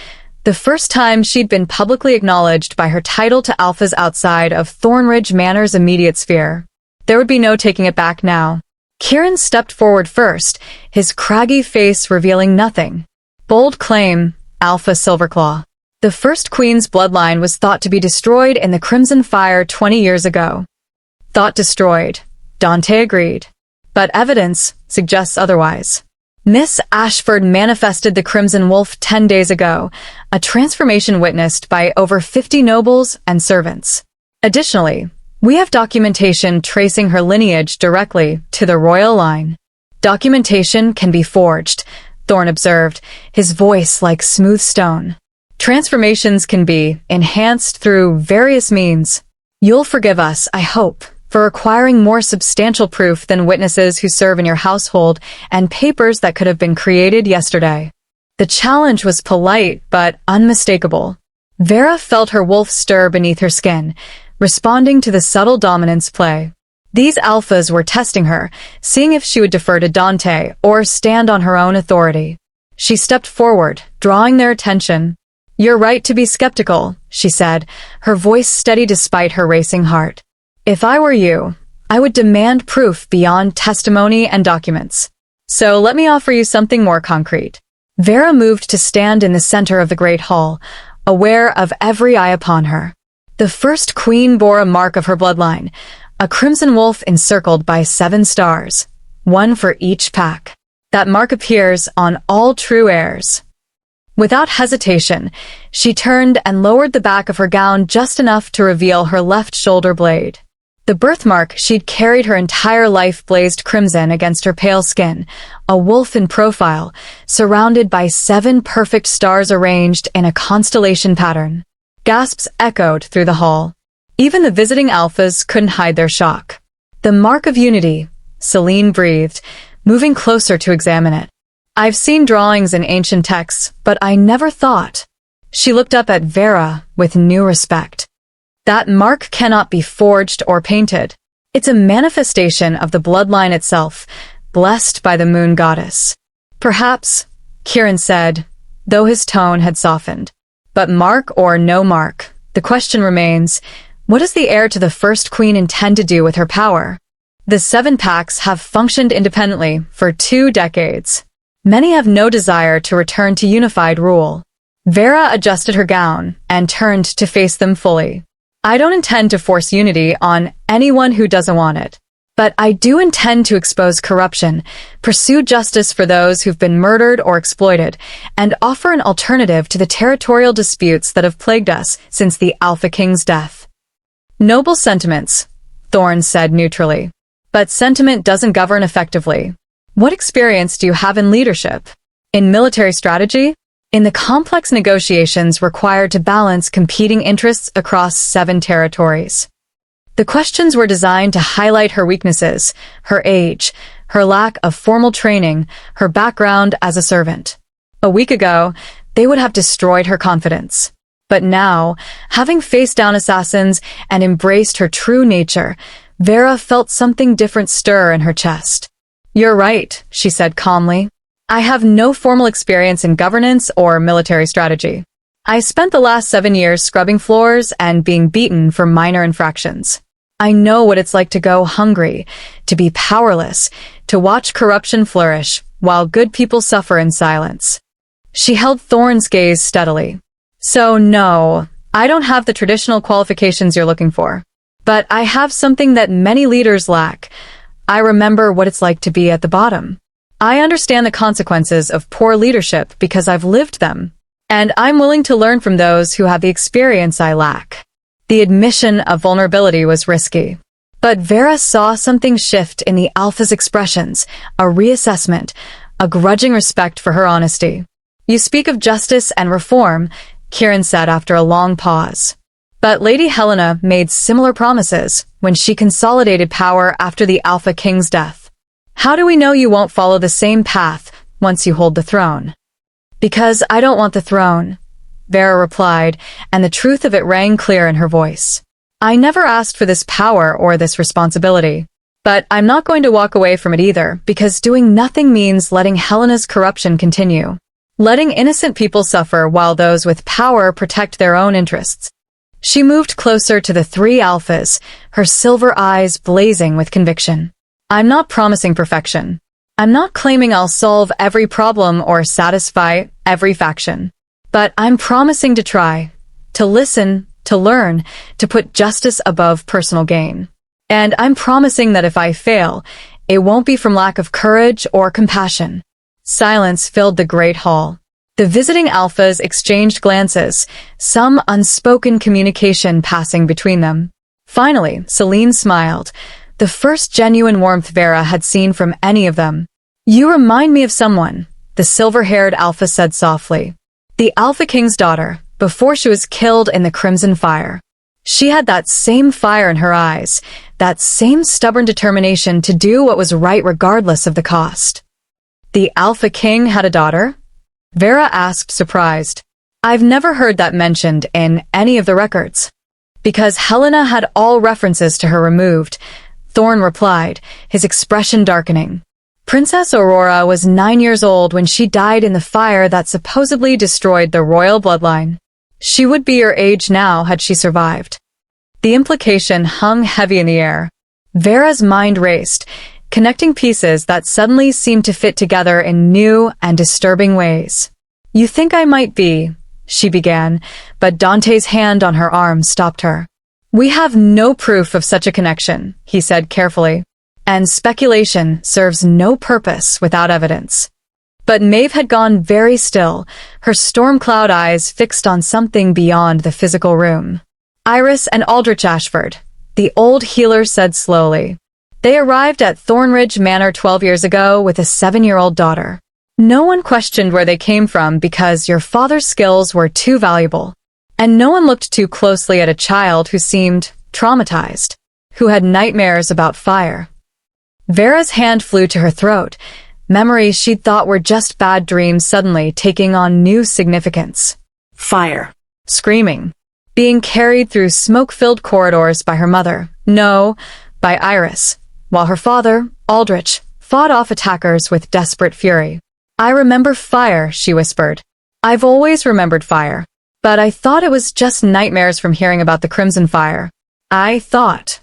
The first time she'd been publicly acknowledged by her title to alphas outside of Thornridge Manor's immediate sphere. There would be no taking it back now. Kieran stepped forward first, his craggy face revealing nothing. Bold claim, Alpha Silverclaw. The first queen's bloodline was thought to be destroyed in the Crimson Fire 20 years ago. Thought destroyed, Dante agreed. But evidence suggests otherwise. Miss Ashford manifested the Crimson Wolf 10 days ago, a transformation witnessed by over 50 nobles and servants. Additionally, we have documentation tracing her lineage directly to the royal line. Documentation can be forged, Thorn observed, his voice like smooth stone. Transformations can be enhanced through various means. You'll forgive us, I hope, for requiring more substantial proof than witnesses who serve in your household and papers that could have been created yesterday. The challenge was polite but unmistakable. Vera felt her wolf stir beneath her skin, responding to the subtle dominance play. These alphas were testing her, seeing if she would defer to Dante or stand on her own authority. She stepped forward, drawing their attention. "You're right to be skeptical," she said, her voice steady despite her racing heart. "If I were you, I would demand proof beyond testimony and documents. So let me offer you something more concrete." Vera moved to stand in the center of the great hall, aware of every eye upon her. The first queen bore a mark of her bloodline, a crimson wolf encircled by 7 stars, one for each pack. That mark appears on all true heirs. Without hesitation, she turned and lowered the back of her gown just enough to reveal her left shoulder blade. The birthmark she'd carried her entire life blazed crimson against her pale skin, a wolf in profile, surrounded by 7 perfect stars arranged in a constellation pattern. Gasps echoed through the hall. Even the visiting alphas couldn't hide their shock. "The mark of unity," Celine breathed, moving closer to examine it. "I've seen drawings in ancient texts, but I never thought." She looked up at Vera with new respect. "That mark cannot be forged or painted. It's a manifestation of the bloodline itself, blessed by the moon goddess." "Perhaps," Kieran said, though his tone had softened. "But mark or no mark, the question remains, what does the heir to the first queen intend to do with her power?" The 7 packs have functioned independently for 2 decades. Many have no desire to return to unified rule. Vera adjusted her gown and turned to face them fully. "I don't intend to force unity on anyone who doesn't want it. But I do intend to expose corruption, pursue justice for those who've been murdered or exploited, and offer an alternative to the territorial disputes that have plagued us since the Alpha King's death." "Noble sentiments," Thorn said neutrally. "But sentiment doesn't govern effectively. What experience do you have in leadership? In military strategy? In the complex negotiations required to balance competing interests across 7 territories?" The questions were designed to highlight her weaknesses, her age, her lack of formal training, her background as a servant. A week ago, they would have destroyed her confidence. But now, having faced down assassins and embraced her true nature, Vera felt something different stir in her chest. "You're right," she said calmly. "I have no formal experience in governance or military strategy. I spent the last 7 years scrubbing floors and being beaten for minor infractions. I know what it's like to go hungry, to be powerless, to watch corruption flourish, while good people suffer in silence." She held Thorn's gaze steadily. "So no, I don't have the traditional qualifications you're looking for. But I have something that many leaders lack. I remember what it's like to be at the bottom. I understand the consequences of poor leadership because I've lived them. And I'm willing to learn from those who have the experience I lack." The admission of vulnerability was risky. But Vera saw something shift in the Alpha's expressions, a reassessment, a grudging respect for her honesty. "You speak of justice and reform," Kieran said after a long pause. "But Lady Helena made similar promises when she consolidated power after the Alpha King's death. How do we know you won't follow the same path once you hold the throne?" "Because I don't want the throne," Vera replied, and the truth of it rang clear in her voice. "I never asked for this power or this responsibility. But I'm not going to walk away from it either, because doing nothing means letting Helena's corruption continue. Letting innocent people suffer while those with power protect their own interests." She moved closer to the 3 alphas, her silver eyes blazing with conviction. "I'm not promising perfection. I'm not claiming I'll solve every problem or satisfy every faction. But I'm promising to try, to listen, to learn, to put justice above personal gain. And I'm promising that if I fail, it won't be from lack of courage or compassion." Silence filled the great hall. The visiting alphas exchanged glances, some unspoken communication passing between them. Finally, Celine smiled, the first genuine warmth Vera had seen from any of them. "You remind me of someone," the silver-haired alpha said softly. "The Alpha King's daughter, before she was killed in the Crimson Fire." She had that same fire in her eyes, that same stubborn determination to do what was right regardless of the cost. The Alpha King had a daughter? Vera asked, surprised. I've never heard that mentioned in any of the records. Because Helena had all references to her removed, Thorn replied, his expression darkening. Princess Aurora was 9 years old when she died in the fire that supposedly destroyed the royal bloodline. She would be your age now had she survived. The implication hung heavy in the air. Vera's mind raced, connecting pieces that suddenly seemed to fit together in new and disturbing ways. You think I might be, she began, but Dante's hand on her arm stopped her. We have no proof of such a connection, he said carefully, and speculation serves no purpose without evidence. But Maeve had gone very still, her storm-cloud eyes fixed on something beyond the physical room. Iris and Aldrich Ashford, the old healer said slowly. They arrived at Thornridge Manor 12 years ago with a 7-year-old daughter. No one questioned where they came from because your father's skills were too valuable. And no one looked too closely at a child who seemed traumatized, who had nightmares about fire. Vera's hand flew to her throat, memories she'd thought were just bad dreams suddenly taking on new significance. Fire. Screaming. Being carried through smoke-filled corridors by her mother. No, by Iris. While her father, Aldrich, fought off attackers with desperate fury. I remember fire, she whispered. I've always remembered fire. But I thought it was just nightmares from hearing about the Crimson Fire. I thought.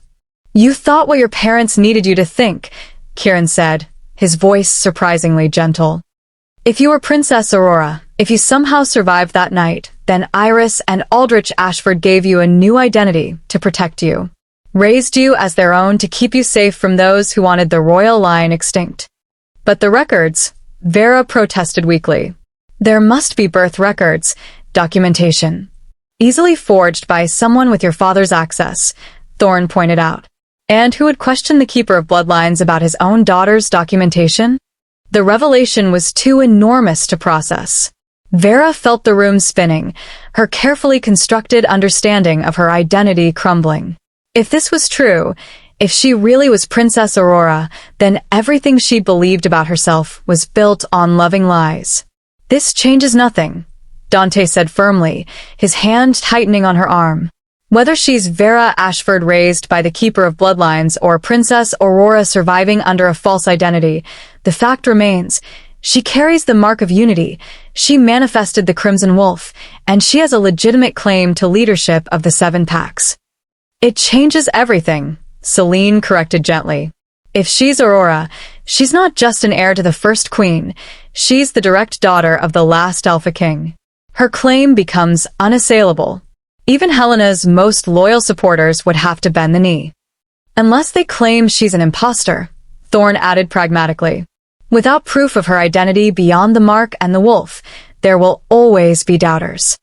You thought what your parents needed you to think, Kieran said, his voice surprisingly gentle. If you were Princess Aurora, if you somehow survived that night, then Iris and Aldrich Ashford gave you a new identity to protect you. Raised you as their own to keep you safe from those who wanted the royal line extinct. But the records, Vera protested weakly. There must be birth records, documentation. Easily forged by someone with your father's access, Thorn pointed out. And who would question the Keeper of Bloodlines about his own daughter's documentation? The revelation was too enormous to process. Vera felt the room spinning, her carefully constructed understanding of her identity crumbling. If this was true, if she really was Princess Aurora, then everything she believed about herself was built on loving lies. This changes nothing, Dante said firmly, his hand tightening on her arm. Whether she's Vera Ashford raised by the Keeper of Bloodlines or Princess Aurora surviving under a false identity, the fact remains, she carries the mark of unity, she manifested the Crimson Wolf, and she has a legitimate claim to leadership of the 7 Packs. It changes everything, Celine corrected gently. If she's Aurora, she's not just an heir to the First Queen, she's the direct daughter of the last Alpha King. Her claim becomes unassailable. Even Helena's most loyal supporters would have to bend the knee. Unless they claim she's an imposter, Thorn added pragmatically. Without proof of her identity beyond the mark and the wolf, there will always be doubters.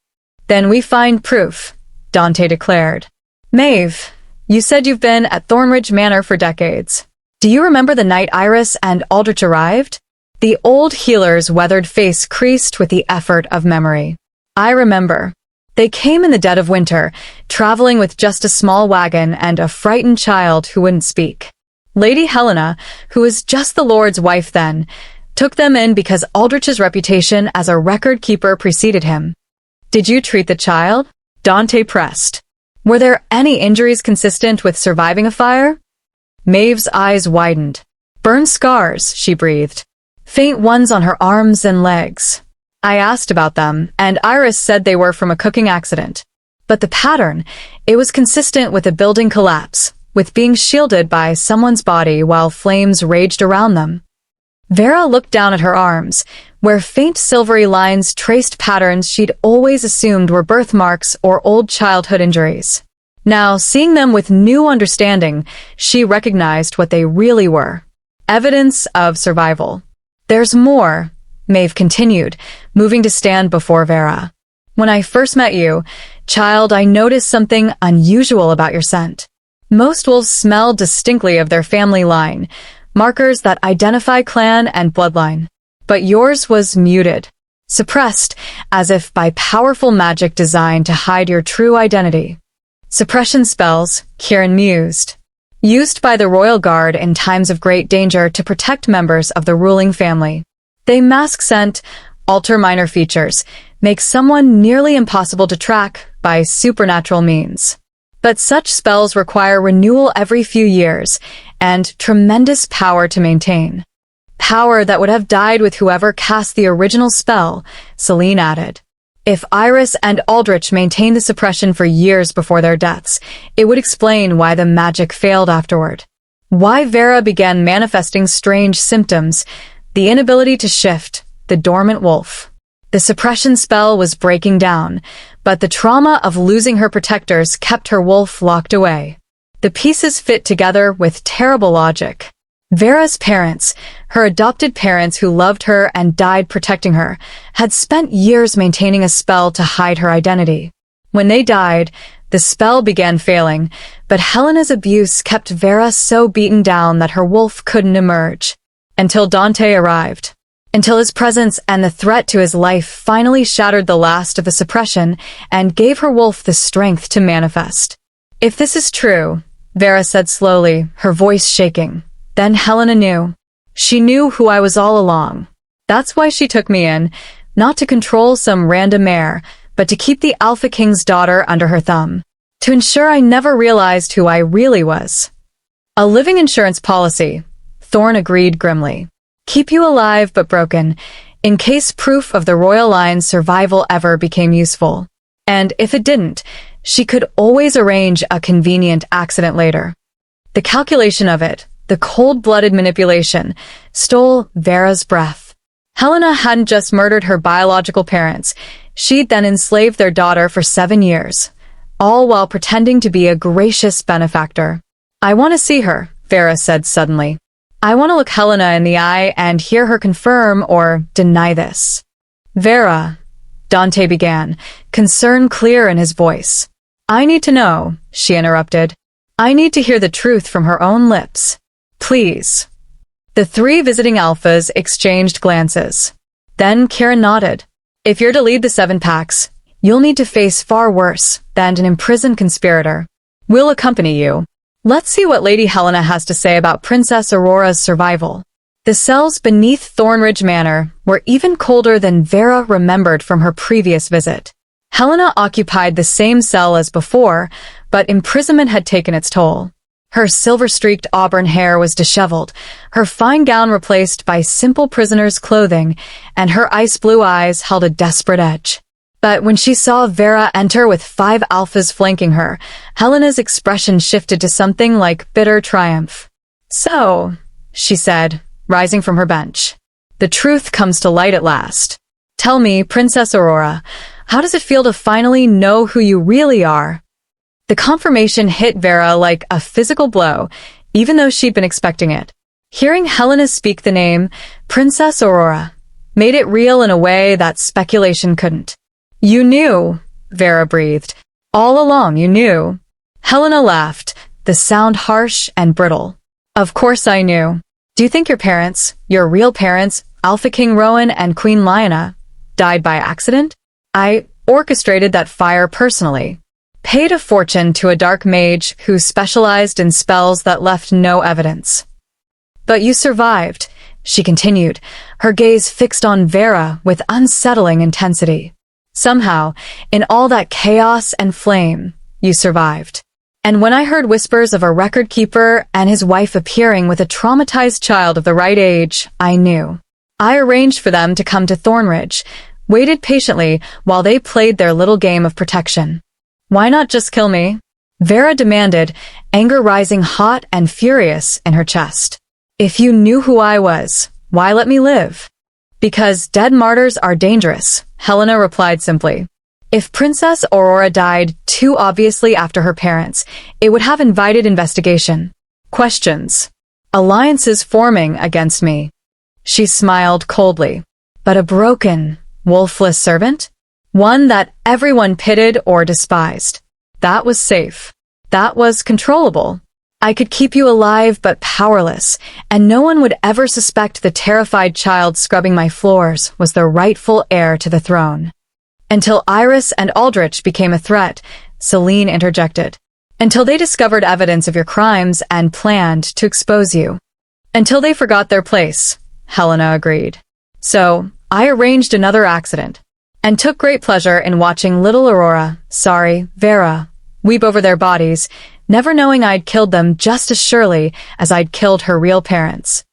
Then we find proof, Dante declared. Maeve, you said you've been at Thornridge Manor for decades. Do you remember the night Iris and Aldrich arrived? The old healer's weathered face creased with the effort of memory. I remember. They came in the dead of winter, traveling with just a small wagon and a frightened child who wouldn't speak. Lady Helena, who was just the Lord's wife then, took them in because Aldrich's reputation as a record keeper preceded him. Did you treat the child? Dante pressed. Were there any injuries consistent with surviving a fire? Maeve's eyes widened. Burn scars, she breathed. Faint ones on her arms and legs. I asked about them, and Iris said they were from a cooking accident. But the pattern, it was consistent with a building collapse, with being shielded by someone's body while flames raged around them. Vera looked down at her arms, where faint silvery lines traced patterns she'd always assumed were birthmarks or old childhood injuries. Now, seeing them with new understanding, she recognized what they really were. Evidence of survival. There's more, Maeve continued, moving to stand before Vera. When I first met you, child, I noticed something unusual about your scent. Most wolves smell distinctly of their family line, markers that identify clan and bloodline. But yours was muted, suppressed, as if by powerful magic designed to hide your true identity. Suppression spells, Kieran mused. Used by the royal guard in times of great danger to protect members of the ruling family. They mask scent, alter minor features, make someone nearly impossible to track by supernatural means. But such spells require renewal every few years, and tremendous power to maintain. Power that would have died with whoever cast the original spell, Celine added. If Iris and Aldrich maintained the suppression for years before their deaths, it would explain why the magic failed afterward. Why Vera began manifesting strange symptoms, the inability to shift, the dormant wolf. The suppression spell was breaking down, but the trauma of losing her protectors kept her wolf locked away. The pieces fit together with terrible logic. Vera's parents, her adopted parents who loved her and died protecting her, had spent years maintaining a spell to hide her identity. When they died, the spell began failing, but Helena's abuse kept Vera so beaten down that her wolf couldn't emerge. Until Dante arrived. Until his presence and the threat to his life finally shattered the last of the suppression and gave her wolf the strength to manifest. If this is true, Vera said slowly, her voice shaking. Then Helena knew. She knew who I was all along. That's why she took me in, not to control some random heir, but to keep the Alpha King's daughter under her thumb. To ensure I never realized who I really was. A living insurance policy, Thorn agreed grimly. Keep you alive but broken, in case proof of the royal line's survival ever became useful. And if it didn't, she could always arrange a convenient accident later. The calculation of it, the cold-blooded manipulation, stole Vera's breath. Helena hadn't just murdered her biological parents, she'd then enslaved their daughter for 7 years, all while pretending to be a gracious benefactor. I want to see her, Vera said suddenly. I want to look Helena in the eye and hear her confirm or deny this. Vera, Dante began, concern clear in his voice. I need to know, she interrupted. I need to hear the truth from her own lips. Please. The 3 visiting alphas exchanged glances. Then Kieran nodded. If you're to lead the 7 packs, you'll need to face far worse than an imprisoned conspirator. We'll accompany you. Let's see what Lady Helena has to say about Princess Aurora's survival. The cells beneath Thornridge Manor were even colder than Vera remembered from her previous visit. Helena occupied the same cell as before, but imprisonment had taken its toll. Her silver-streaked auburn hair was disheveled, her fine gown replaced by simple prisoner's clothing, and her ice-blue eyes held a desperate edge. But when she saw Vera enter with 5 alphas flanking her, Helena's expression shifted to something like bitter triumph. So, she said, rising from her bench, the truth comes to light at last. Tell me, Princess Aurora, how does it feel to finally know who you really are? The confirmation hit Vera like a physical blow, even though she'd been expecting it. Hearing Helena speak the name, Princess Aurora, made it real in a way that speculation couldn't. You knew, Vera breathed. All along you knew. Helena laughed, the sound harsh and brittle. Of course I knew. Do you think your parents, your real parents, Alpha King Rowan and Queen Lyanna, died by accident? I orchestrated that fire personally. Paid a fortune to a dark mage who specialized in spells that left no evidence. But you survived, she continued, her gaze fixed on Vera with unsettling intensity. Somehow, in all that chaos and flame, you survived. And when I heard whispers of a record keeper and his wife appearing with a traumatized child of the right age, I knew. I arranged for them to come to Thornridge, waited patiently while they played their little game of protection. Why not just kill me? Vera demanded, anger rising hot and furious in her chest. If you knew who I was, why let me live? Because dead martyrs are dangerous, Helena replied simply. If Princess Aurora died too obviously after her parents, it would have invited investigation. Questions. Alliances forming against me. She smiled coldly. But a broken, wolfless servant? One that everyone pitied or despised. That was safe. That was controllable. I could keep you alive but powerless, and no one would ever suspect the terrified child scrubbing my floors was the rightful heir to the throne. Until Iris and Aldrich became a threat, Celine interjected. Until they discovered evidence of your crimes and planned to expose you. Until they forgot their place, Helena agreed. So, I arranged another accident, and took great pleasure in watching little Vera, weep over their bodies, never knowing I'd killed them just as surely as I'd killed her real parents.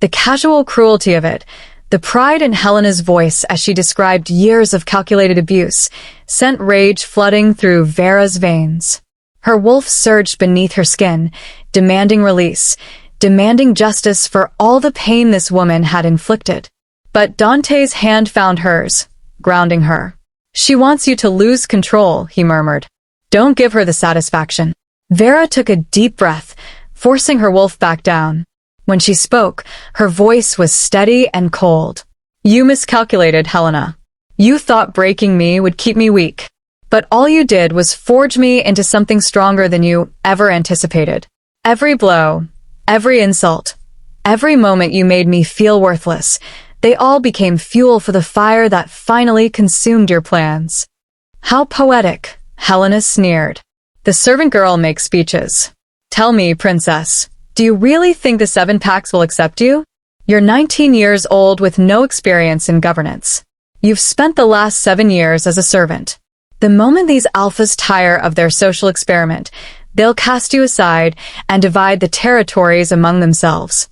The casual cruelty of it, the pride in Helena's voice as she described years of calculated abuse, sent rage flooding through Vera's veins. Her wolf surged beneath her skin, demanding release, demanding justice for all the pain this woman had inflicted. But Dante's hand found hers, grounding her. She wants you to lose control, he murmured. Don't give her the satisfaction. Vera took a deep breath, forcing her wolf back down. When she spoke, her voice was steady and cold. You miscalculated, Helena. You thought breaking me would keep me weak. But all you did was forge me into something stronger than you ever anticipated. Every blow, every insult, every moment you made me feel worthless, they all became fuel for the fire that finally consumed your plans. How poetic, Helena sneered. The servant girl makes speeches. Tell me, princess, do you really think the 7 packs will accept you? You're 19 years old with no experience in governance. You've spent the last 7 years as a servant. The moment these alphas tire of their social experiment, they'll cast you aside and divide the territories among themselves.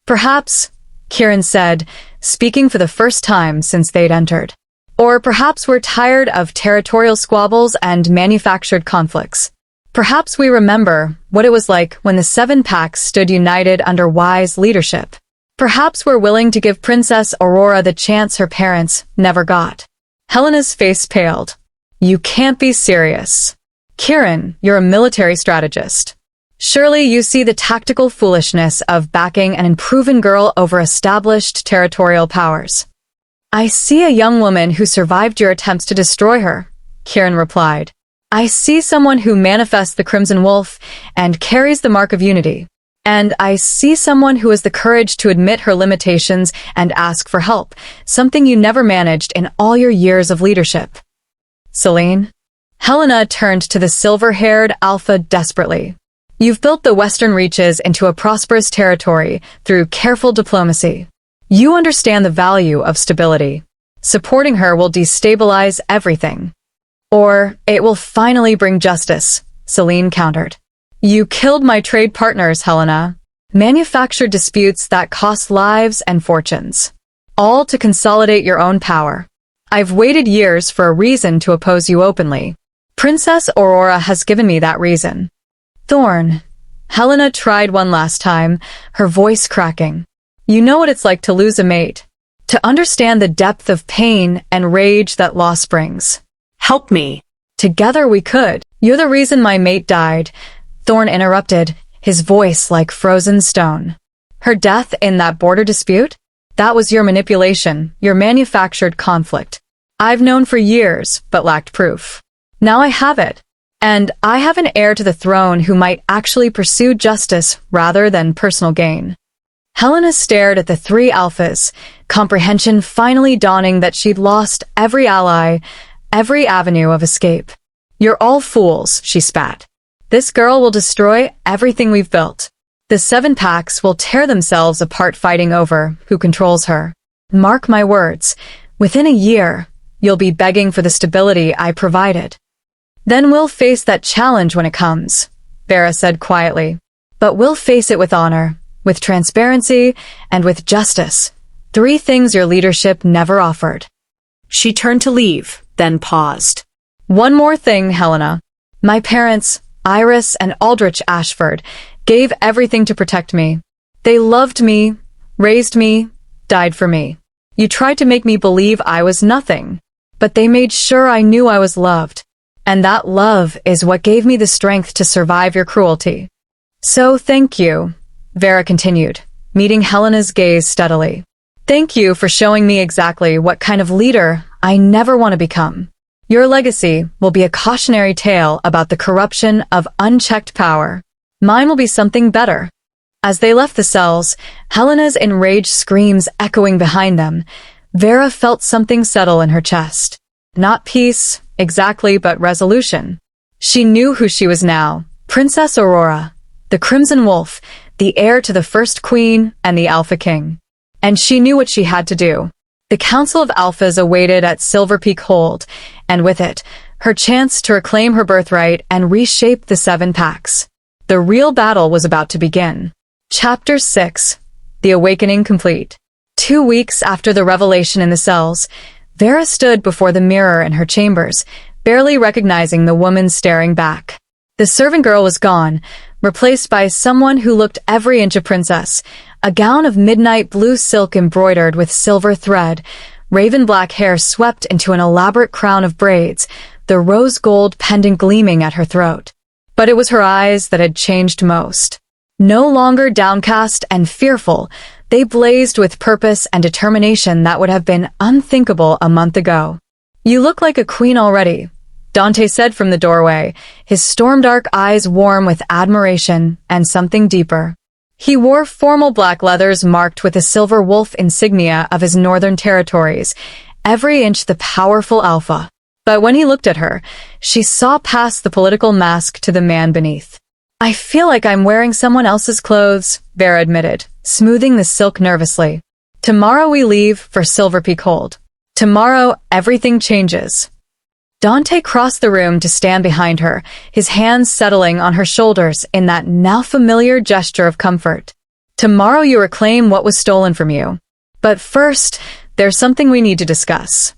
Perhaps, Kieran said, speaking for the first time since they'd entered. Or perhaps we're tired of territorial squabbles and manufactured conflicts. Perhaps we remember what it was like when the 7 packs stood united under wise leadership. Perhaps we're willing to give Princess Aurora the chance her parents never got. Helena's face paled. You can't be serious. Kieran, you're a military strategist. Surely you see the tactical foolishness of backing an unproven girl over established territorial powers. I see a young woman who survived your attempts to destroy her, Kieran replied. I see someone who manifests the Crimson Wolf and carries the mark of unity. And I see someone who has the courage to admit her limitations and ask for help, something you never managed in all your years of leadership. Celine? Helena turned to the silver-haired Alpha desperately. You've built the Western Reaches into a prosperous territory through careful diplomacy. You understand the value of stability. Supporting her will destabilize everything. Or it will finally bring justice, Celine countered. You killed my trade partners, Helena. Manufactured disputes that cost lives and fortunes. All to consolidate your own power. I've waited years for a reason to oppose you openly. Princess Aurora has given me that reason. Thorn. Helena tried one last time, her voice cracking. You know what it's like to lose a mate. To understand the depth of pain and rage that loss brings. Help me. Together we could. You're the reason my mate died, Thorn interrupted, his voice like frozen stone. Her death in that border dispute? That was your manipulation, your manufactured conflict. I've known for years, but lacked proof. Now I have it. And I have an heir to the throne who might actually pursue justice rather than personal gain. Helena stared at the 3 alphas, comprehension finally dawning that she'd lost every ally, every avenue of escape. You're all fools, she spat. This girl will destroy everything we've built. The 7 packs will tear themselves apart fighting over who controls her. Mark my words, within a year, you'll be begging for the stability I provided. Then we'll face that challenge when it comes, Vera said quietly. But we'll face it with honor, with transparency, and with justice. 3 things your leadership never offered. She turned to leave, then paused. One more thing, Helena. My parents, Iris and Aldrich Ashford, gave everything to protect me. They loved me, raised me, died for me. You tried to make me believe I was nothing, but they made sure I knew I was loved. And that love is what gave me the strength to survive your cruelty. So thank you, Vera continued, meeting Helena's gaze steadily. Thank you for showing me exactly what kind of leader I never want to become. Your legacy will be a cautionary tale about the corruption of unchecked power. Mine will be something better. As they left the cells, Helena's enraged screams echoing behind them, Vera felt something settle in her chest. Not peace, exactly, but resolution. She knew who she was now, Princess Aurora, the Crimson Wolf, the heir to the first queen and the Alpha King. And she knew what she had to do. The Council of Alphas awaited at Silver Peak Hold, and with it, her chance to reclaim her birthright and reshape the 7 packs. The real battle was about to begin. Chapter 6. The Awakening Complete. 2 weeks after the revelation in the cells, Vera stood before the mirror in her chambers, barely recognizing the woman staring back. The servant girl was gone, replaced by someone who looked every inch a princess, a gown of midnight blue silk embroidered with silver thread, raven black hair swept into an elaborate crown of braids, the rose gold pendant gleaming at her throat. But it was her eyes that had changed most. No longer downcast and fearful, they blazed with purpose and determination that would have been unthinkable a month ago. "You look like a queen already," Dante said from the doorway, his storm-dark eyes warm with admiration and something deeper. He wore formal black leathers marked with the silver wolf insignia of his northern territories, every inch the powerful alpha. But when he looked at her, she saw past the political mask to the man beneath. "I feel like I'm wearing someone else's clothes," Vera admitted, smoothing the silk nervously. "Tomorrow we leave for Silver Peak Hold. Tomorrow everything changes." Dante crossed the room to stand behind her, his hands settling on her shoulders in that now familiar gesture of comfort. "Tomorrow you reclaim what was stolen from you. But first, there's something we need to discuss."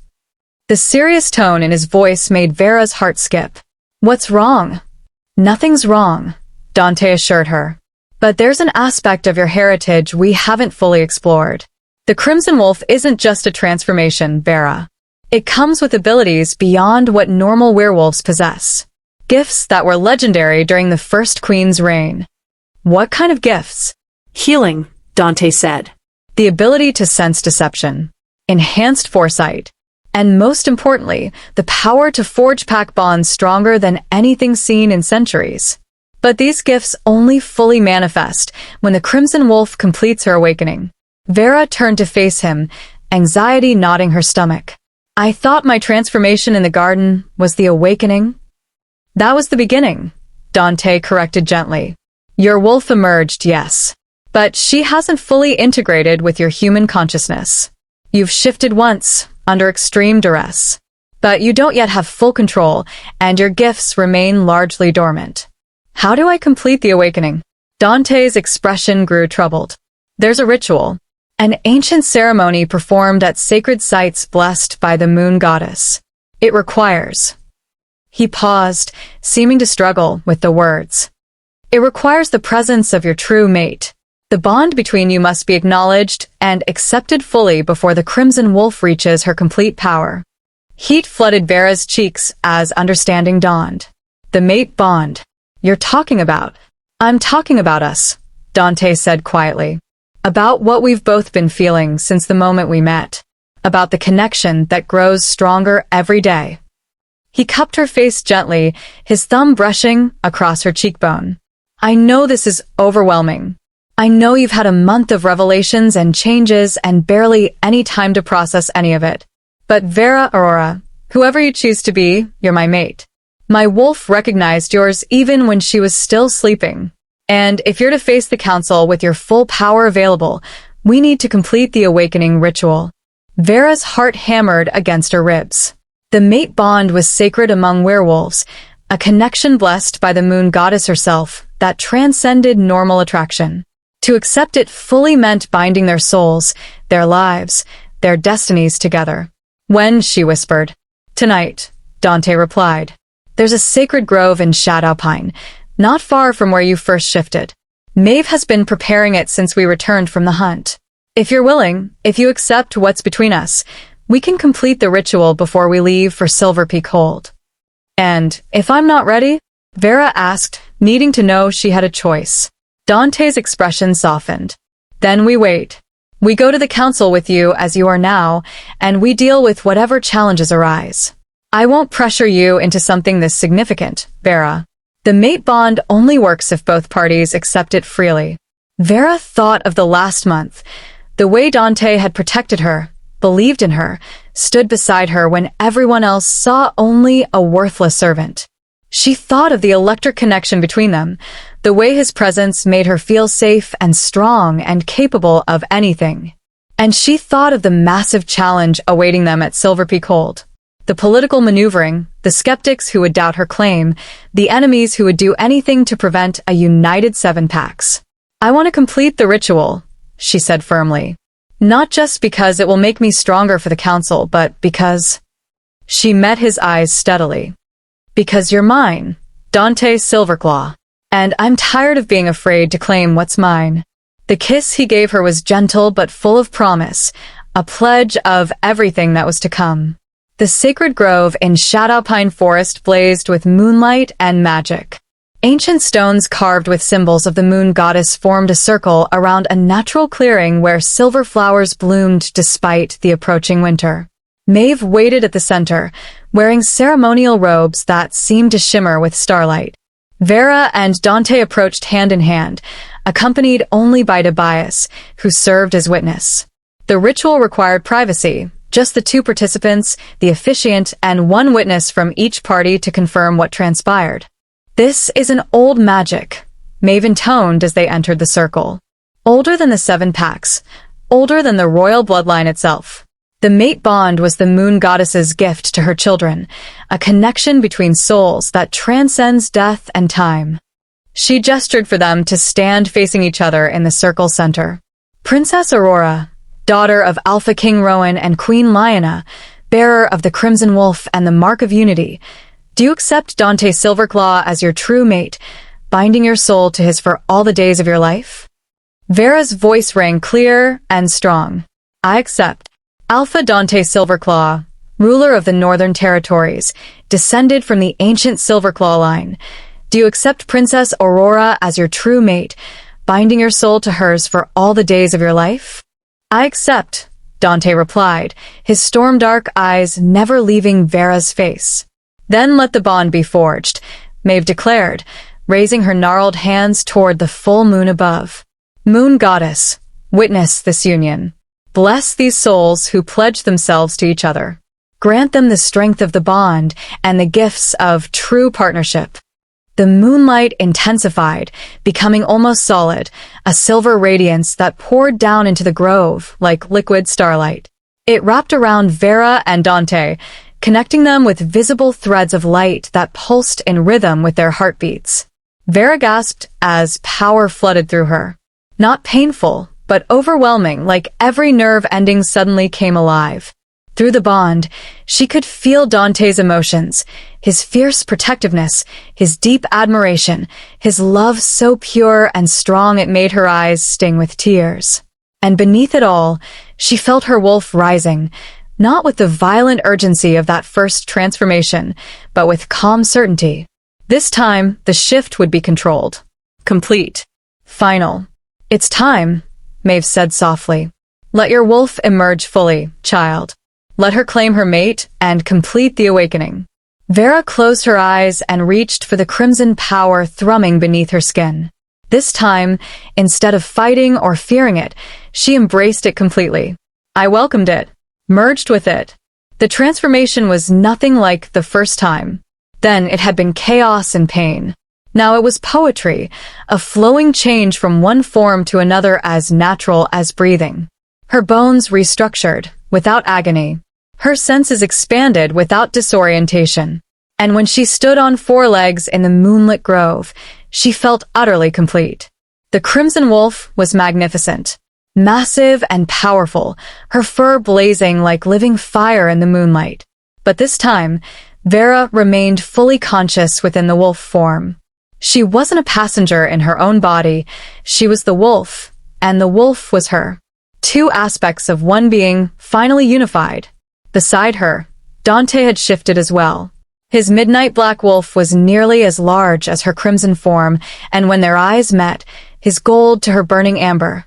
The serious tone in his voice made Vera's heart skip. "What's wrong?" "Nothing's wrong," Dante assured her. "But there's an aspect of your heritage we haven't fully explored. The Crimson Wolf isn't just a transformation, Vera. It comes with abilities beyond what normal werewolves possess. Gifts that were legendary during the first queen's reign." "What kind of gifts?" "Healing," Dante said. "The ability to sense deception, enhanced foresight, and most importantly, the power to forge pack bonds stronger than anything seen in centuries. But these gifts only fully manifest when the Crimson Wolf completes her awakening." Vera turned to face him, anxiety knotting her stomach. "I thought my transformation in the garden was the awakening." "That was the beginning," Dante corrected gently. "Your wolf emerged, yes. But she hasn't fully integrated with your human consciousness. You've shifted once, under extreme duress. But you don't yet have full control, and your gifts remain largely dormant." "How do I complete the awakening?" Dante's expression grew troubled. "There's a ritual. An ancient ceremony performed at sacred sites blessed by the moon goddess. It requires—" He paused, seeming to struggle with the words. "It requires the presence of your true mate. The bond between you must be acknowledged and accepted fully before the Crimson Wolf reaches her complete power." Heat flooded Vera's cheeks as understanding dawned. "The mate bond you're talking about?" "I'm talking about us," Dante said quietly. "About what we've both been feeling since the moment we met. About the connection that grows stronger every day." He cupped her face gently, his thumb brushing across her cheekbone. "I know this is overwhelming. I know you've had a month of revelations and changes and barely any time to process any of it. But Vera Aurora, whoever you choose to be, you're my mate. My wolf recognized yours even when she was still sleeping. And if you're to face the council with your full power available, we need to complete the awakening ritual." Vera's heart hammered against her ribs. The mate bond was sacred among werewolves, a connection blessed by the moon goddess herself that transcended normal attraction. To accept it fully meant binding their souls, their lives, their destinies together. "When?" she whispered. "Tonight," Dante replied. "There's a sacred grove in Shadow Pine, not far from where you first shifted. Maeve has been preparing it since we returned from the hunt. If you're willing, if you accept what's between us, we can complete the ritual before we leave for Silver Peak Hold." "And if I'm not ready?" Vera asked, needing to know she had a choice. Dante's expression softened. "Then we wait. We go to the council with you as you are now, and we deal with whatever challenges arise. I won't pressure you into something this significant, Vera. The mate bond only works if both parties accept it freely." Vera thought of the last month, the way Dante had protected her, believed in her, stood beside her when everyone else saw only a worthless servant. She thought of the electric connection between them, the way his presence made her feel safe and strong and capable of anything. And she thought of the massive challenge awaiting them at Silver Peak Hold. The political maneuvering, the skeptics who would doubt her claim, the enemies who would do anything to prevent a united seven packs. "I want to complete the ritual," she said firmly. "Not just because it will make me stronger for the council, but because—" She met his eyes steadily. "Because you're mine, Dante Silverclaw. And I'm tired of being afraid to claim what's mine." The kiss he gave her was gentle but full of promise, a pledge of everything that was to come. The sacred grove in Shadow Pine Forest blazed with moonlight and magic. Ancient stones carved with symbols of the moon goddess formed a circle around a natural clearing where silver flowers bloomed despite the approaching winter. Maeve waited at the center, wearing ceremonial robes that seemed to shimmer with starlight. Vera and Dante approached hand in hand, accompanied only by Tobias, who served as witness. The ritual required privacy, just the two participants, the officiant, and one witness from each party to confirm what transpired. "This is an old magic," Maeve intoned as they entered the circle. "Older than the seven packs, older than the royal bloodline itself. The mate bond was the moon goddess's gift to her children, a connection between souls that transcends death and time." She gestured for them to stand facing each other in the circle center. "Princess Aurora, daughter of Alpha King Rowan and Queen Lyanna, bearer of the Crimson Wolf and the Mark of Unity, do you accept Dante Silverclaw as your true mate, binding your soul to his for all the days of your life?" Vera's voice rang clear and strong. "I accept. Alpha Dante Silverclaw, ruler of the Northern Territories, descended from the ancient Silverclaw line. Do you accept Princess Aurora as your true mate, binding your soul to hers for all the days of your life?" "I accept," Dante replied, his storm-dark eyes never leaving Vera's face. "Then let the bond be forged," Maeve declared, raising her gnarled hands toward the full moon above. "Moon goddess, witness this union. Bless these souls who pledge themselves to each other. Grant them the strength of the bond and the gifts of true partnership." The moonlight intensified, becoming almost solid, a silver radiance that poured down into the grove like liquid starlight. It wrapped around Vera and Dante, connecting them with visible threads of light that pulsed in rhythm with their heartbeats. Vera gasped as power flooded through her. Not painful, but overwhelming, like every nerve ending suddenly came alive. Through the bond, she could feel Dante's emotions, his fierce protectiveness, his deep admiration, his love so pure and strong it made her eyes sting with tears. And beneath it all, she felt her wolf rising, not with the violent urgency of that first transformation, but with calm certainty. This time, the shift would be controlled. Complete. Final. "It's time," Maeve said softly. "Let your wolf emerge fully, child. Let her claim her mate and complete the awakening." Vera closed her eyes and reached for the crimson power thrumming beneath her skin. This time, instead of fighting or fearing it, she embraced it completely. I welcomed it, merged with it. The transformation was nothing like the first time. Then it had been chaos and pain. Now it was poetry, a flowing change from one form to another as natural as breathing. Her bones restructured, without agony. Her senses expanded without disorientation. And when she stood on four legs in the moonlit grove, she felt utterly complete. The Crimson Wolf was magnificent. Massive and powerful, her fur blazing like living fire in the moonlight. But this time, Vera remained fully conscious within the wolf form. She wasn't a passenger in her own body, she was the wolf, and the wolf was her. Two aspects of one being finally unified. Beside her, Dante had shifted as well. His midnight black wolf was nearly as large as her crimson form, and when their eyes met, his gold to her burning amber.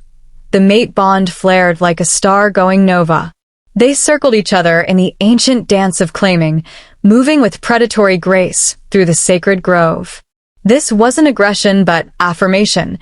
The mate bond flared like a star-going nova. They circled each other in the ancient dance of claiming, moving with predatory grace through the sacred grove. This wasn't aggression but affirmation,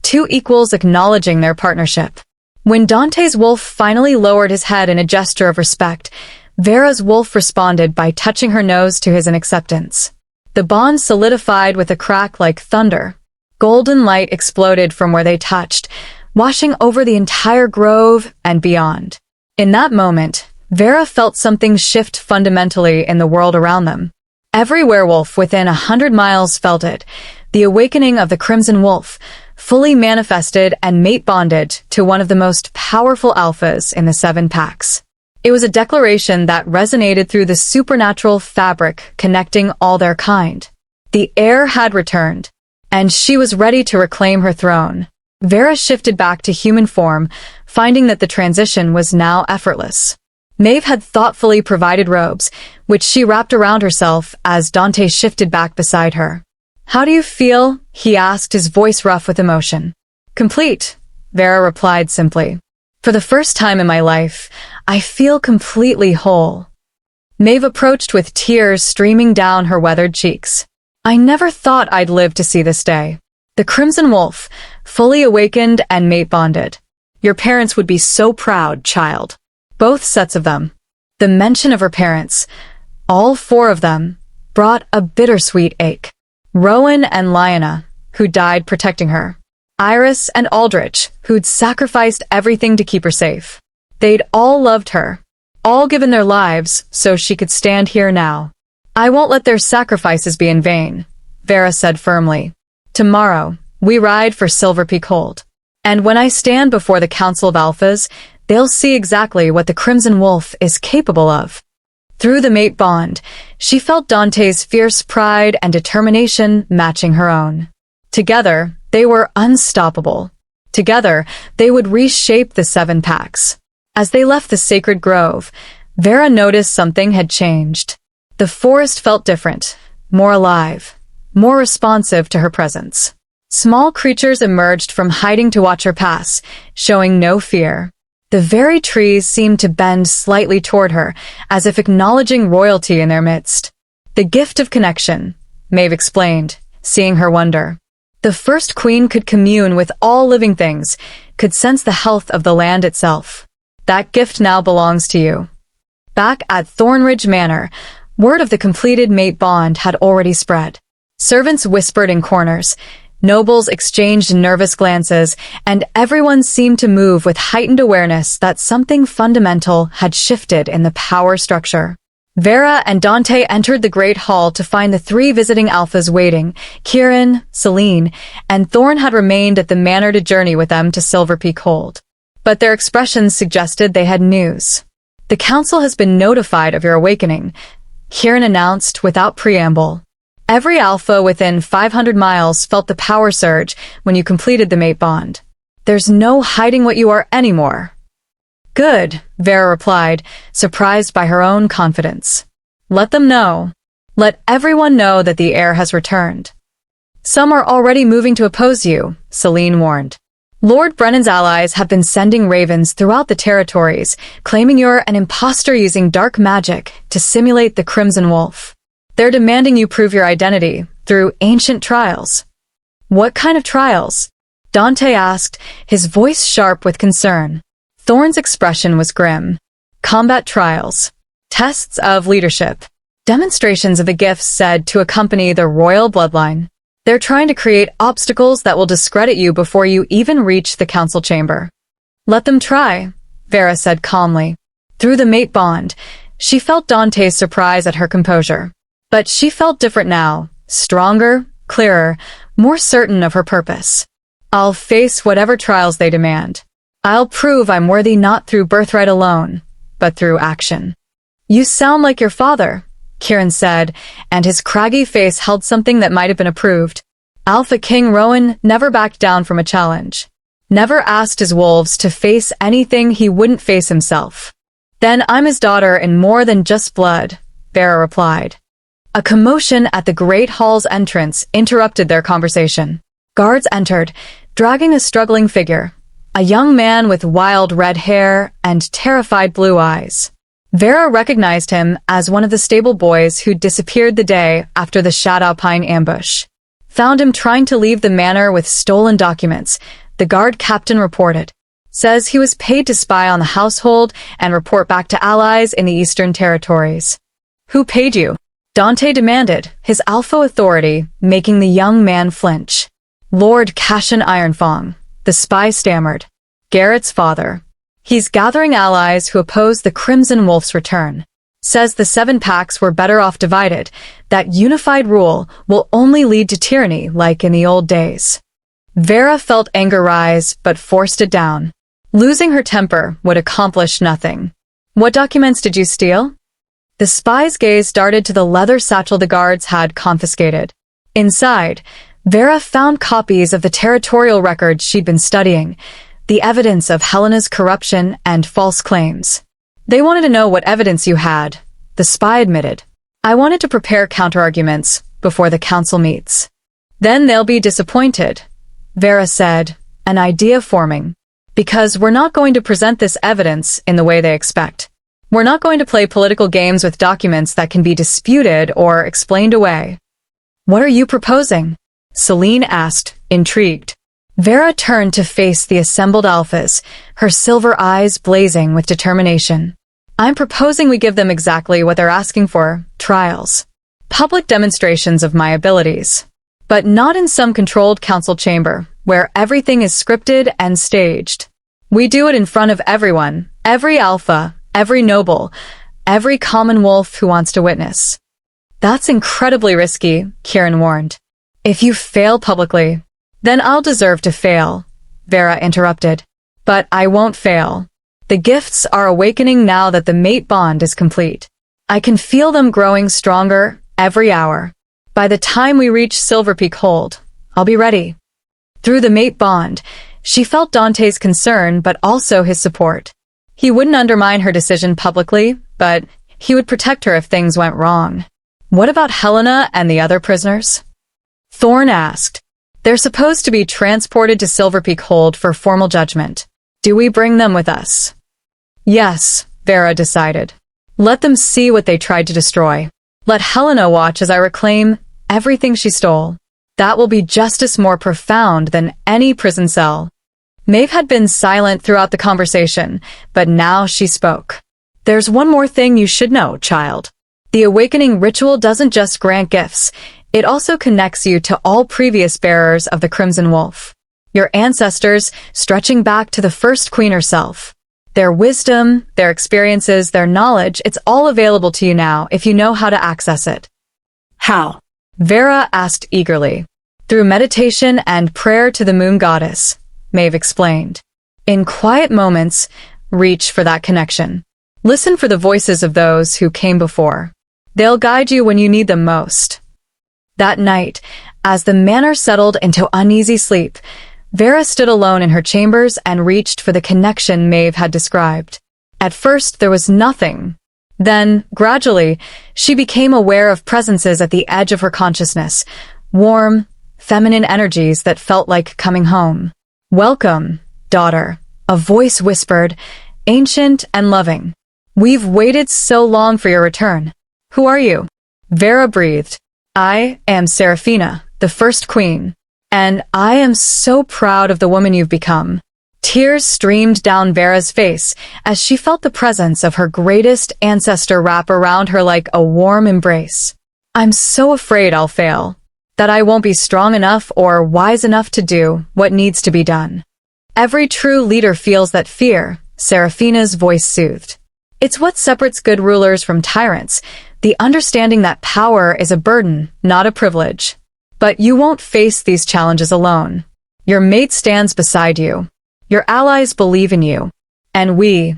two equals acknowledging their partnership. When Dante's wolf finally lowered his head in a gesture of respect, Vera's wolf responded by touching her nose to his in acceptance. The bond solidified with a crack like thunder. Golden light exploded from where they touched, washing over the entire grove and beyond. In that moment, Vera felt something shift fundamentally in the world around them. Every werewolf within 100 miles felt it, the awakening of the Crimson Wolf, fully manifested and mate-bonded to one of the most powerful alphas in the 7 packs. It was a declaration that resonated through the supernatural fabric connecting all their kind. The heir had returned, and she was ready to reclaim her throne. Vera shifted back to human form, finding that the transition was now effortless. Maeve had thoughtfully provided robes, which she wrapped around herself as Dante shifted back beside her. "How do you feel?" he asked, his voice rough with emotion. "Complete," Vera replied simply. "For the first time in my life, I feel completely whole." Maeve approached with tears streaming down her weathered cheeks. "I never thought I'd live to see this day. The Crimson Wolf, fully awakened and mate-bonded. Your parents would be so proud, child." Both sets of them. The mention of her parents, all 4 of them, brought a bittersweet ache. Rowan and Lyanna, who died protecting her. Iris and Aldrich, who'd sacrificed everything to keep her safe. They'd all loved her, all given their lives so she could stand here now. "I won't let their sacrifices be in vain," Vera said firmly. "Tomorrow, we ride for Silver Peak Hold. And when I stand before the Council of Alphas, they'll see exactly what the Crimson Wolf is capable of." Through the mate bond, she felt Dante's fierce pride and determination matching her own. Together, they were unstoppable. Together, they would reshape the 7 packs. As they left the sacred grove, Vera noticed something had changed. The forest felt different, more alive, more responsive to her presence. Small creatures emerged from hiding to watch her pass, showing no fear. The very trees seemed to bend slightly toward her, as if acknowledging royalty in their midst. "The gift of connection," Maeve explained, seeing her wonder. "The first queen could commune with all living things, could sense the health of the land itself. That gift now belongs to you." Back at Thornridge Manor, word of the completed mate bond had already spread. Servants whispered in corners, nobles exchanged nervous glances, and everyone seemed to move with heightened awareness that something fundamental had shifted in the power structure. Vera and Dante entered the Great Hall to find the 3 visiting alphas waiting. Kieran, Celine, and Thorn had remained at the manor to journey with them to Silver Peak Hold. But their expressions suggested they had news. "The council has been notified of your awakening," Kieran announced without preamble. "Every alpha within 500 miles felt the power surge when you completed the mate bond. There's no hiding what you are anymore." "Good," Vera replied, surprised by her own confidence. "Let them know. Let everyone know that the heir has returned." "Some are already moving to oppose you," Celine warned. "Lord Brennan's allies have been sending ravens throughout the territories, claiming you're an imposter using dark magic to simulate the Crimson Wolf. They're demanding you prove your identity through ancient trials." "What kind of trials?" Dante asked, his voice sharp with concern. Thorn's expression was grim. "Combat trials. Tests of leadership. Demonstrations of the gifts said to accompany the royal bloodline. They're trying to create obstacles that will discredit you before you even reach the council chamber." "Let them try," Vera said calmly. Through the mate bond, she felt Dante's surprise at her composure. But she felt different now, stronger, clearer, more certain of her purpose. "I'll face whatever trials they demand. I'll prove I'm worthy not through birthright alone, but through action." "You sound like your father," Kieran said, and his craggy face held something that might have been approved. Alpha King Rowan never backed down from a challenge. Never asked his wolves to face anything he wouldn't face himself. "Then I'm his daughter in more than just blood," Vera replied. A commotion at the Great Hall's entrance interrupted their conversation. Guards entered, dragging a struggling figure, a young man with wild red hair and terrified blue eyes. Vera recognized him as one of the stable boys who'd disappeared the day after the Shadow Pine ambush. "Found him trying to leave the manor with stolen documents," the guard captain reported. "Says he was paid to spy on the household and report back to allies in the Eastern Territories." "Who paid you?" Dante demanded, his alpha authority making the young man flinch. Lord Cassian Ironfang, the spy stammered. Garrett's father. He's gathering allies who oppose the Crimson Wolf's return. Says the 7 packs were better off divided, that unified rule will only lead to tyranny like in the old days. Vera felt anger rise, but forced it down. Losing her temper would accomplish nothing. What documents did you steal? The spy's gaze darted to the leather satchel the guards had confiscated. Inside, Vera found copies of the territorial records she'd been studying, the evidence of Helena's corruption and false claims. They wanted to know what evidence you had, the spy admitted. I wanted to prepare counterarguments before the council meets. Then they'll be disappointed, Vera said, an idea forming. Because we're not going to present this evidence in the way they expect. We're not going to play political games with documents that can be disputed or explained away. What are you proposing? Celine asked, intrigued. Vera turned to face the assembled alphas, her silver eyes blazing with determination. I'm proposing we give them exactly what they're asking for, trials. Public demonstrations of my abilities. But not in some controlled council chamber, where everything is scripted and staged. We do it in front of everyone, every alpha, every noble, every common wolf who wants to witness. That's incredibly risky, Kieran warned. If you fail publicly, then I'll deserve to fail, Vera interrupted. But I won't fail. The gifts are awakening now that the mate bond is complete. I can feel them growing stronger every hour. By the time we reach Silver Peak Hold, I'll be ready. Through the mate bond, she felt Dante's concern but also his support. He wouldn't undermine her decision publicly, but he would protect her if things went wrong. What about Helena and the other prisoners? Thorn asked. They're supposed to be transported to Silver Peak Hold for formal judgment. Do we bring them with us? Yes, Vera decided. Let them see what they tried to destroy. Let Helena watch as I reclaim everything she stole. That will be justice more profound than any prison cell. Maeve had been silent throughout the conversation, but now she spoke. There's one more thing you should know, child. The awakening ritual doesn't just grant gifts, it also connects you to all previous bearers of the Crimson Wolf. Your ancestors, stretching back to the first queen herself. Their wisdom, their experiences, their knowledge, it's all available to you now if you know how to access it. How? Vera asked eagerly. Through meditation and prayer to the moon goddess, Maeve explained. In quiet moments, reach for that connection. Listen for the voices of those who came before. They'll guide you when you need them most. That night, as the manor settled into uneasy sleep, Vera stood alone in her chambers and reached for the connection Maeve had described. At first, there was nothing. Then, gradually, she became aware of presences at the edge of her consciousness, warm, feminine energies that felt like coming home. Welcome, daughter, a voice whispered, ancient and loving. We've waited so long for your return. Who are you? Vera breathed. I am Seraphina, the first queen, and I am so proud of the woman you've become. Tears streamed down Vera's face as she felt the presence of her greatest ancestor wrap around her like a warm embrace. I'm so afraid I'll fail, that I won't be strong enough or wise enough to do what needs to be done. Every true leader feels that fear, Seraphina's voice soothed. It's what separates good rulers from tyrants, the understanding that power is a burden, not a privilege. But you won't face these challenges alone. Your mate stands beside you. Your allies believe in you. And we,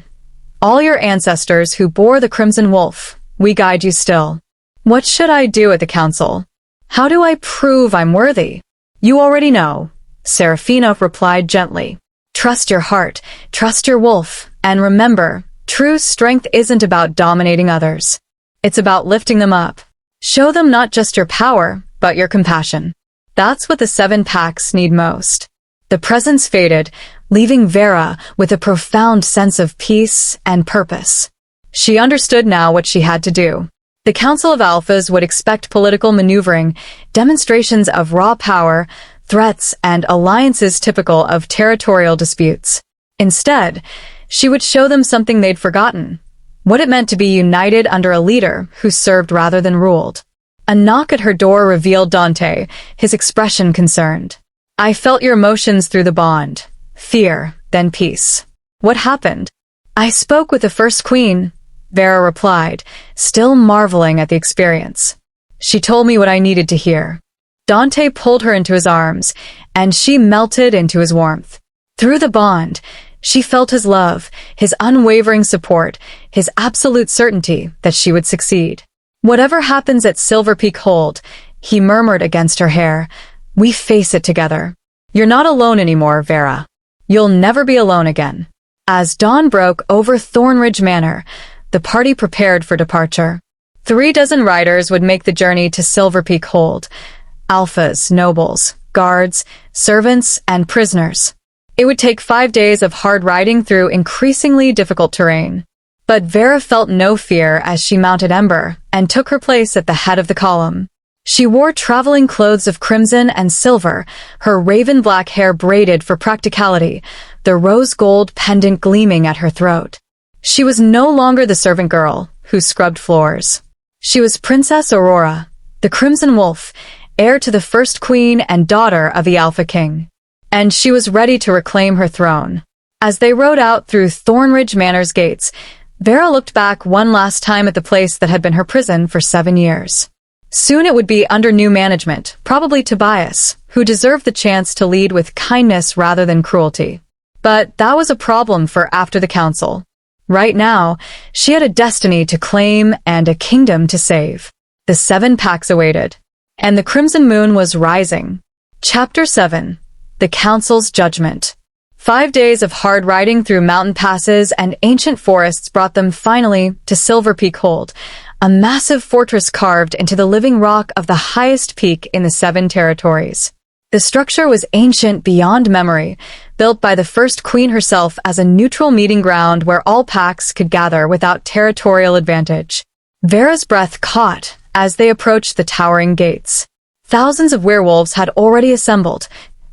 all your ancestors who bore the Crimson Wolf, we guide you still. What should I do at the council? How do I prove I'm worthy? You already know, Seraphina replied gently. Trust your heart, trust your wolf, and remember, true strength isn't about dominating others. It's about lifting them up. Show them not just your power, but your compassion. That's what the 7 packs need most. The presence faded, leaving Vera with a profound sense of peace and purpose. She understood now what she had to do. The Council of Alphas would expect political maneuvering, demonstrations of raw power, threats, and alliances typical of territorial disputes. Instead, she would show them something they'd forgotten. What it meant to be united under a leader who served rather than ruled. A knock at her door revealed Dante, his expression concerned. I felt your emotions through the bond. Fear, then peace. What happened? I spoke with the first queen, Vera replied, still marveling at the experience. She told me what I needed to hear. Dante pulled her into his arms, and she melted into his warmth. Through the bond, she felt his love, his unwavering support, his absolute certainty that she would succeed. Whatever happens at Silver Peak Hold, he murmured against her hair, we face it together. You're not alone anymore, Vera. You'll never be alone again. As dawn broke over Thornridge Manor, the party prepared for departure. 36 riders would make the journey to Silver Peak Hold. Alphas, nobles, guards, servants, and prisoners. It would take 5 days of hard riding through increasingly difficult terrain. But Vera felt no fear as she mounted Ember and took her place at the head of the column. She wore traveling clothes of crimson and silver, her raven-black hair braided for practicality, the rose-gold pendant gleaming at her throat. She was no longer the servant girl who scrubbed floors. She was Princess Aurora, the Crimson Wolf, heir to the first queen and daughter of the Alpha King. And she was ready to reclaim her throne. As they rode out through Thornridge Manor's gates, Vera looked back one last time at the place that had been her prison for 7 years. Soon it would be under new management, probably Tobias, who deserved the chance to lead with kindness rather than cruelty. But that was a problem for after the council. Right now, she had a destiny to claim and a kingdom to save. The 7 packs awaited, and the crimson moon was rising. Chapter 7. The Council's Judgment. 5 days of hard riding through mountain passes and ancient forests brought them finally to Silver Peak Hold, a massive fortress carved into the living rock of the highest peak in the 7 territories. The structure was ancient beyond memory, built by the first queen herself as a neutral meeting ground where all packs could gather without territorial advantage. Vera's breath caught as they approached the towering gates. Thousands of werewolves had already assembled,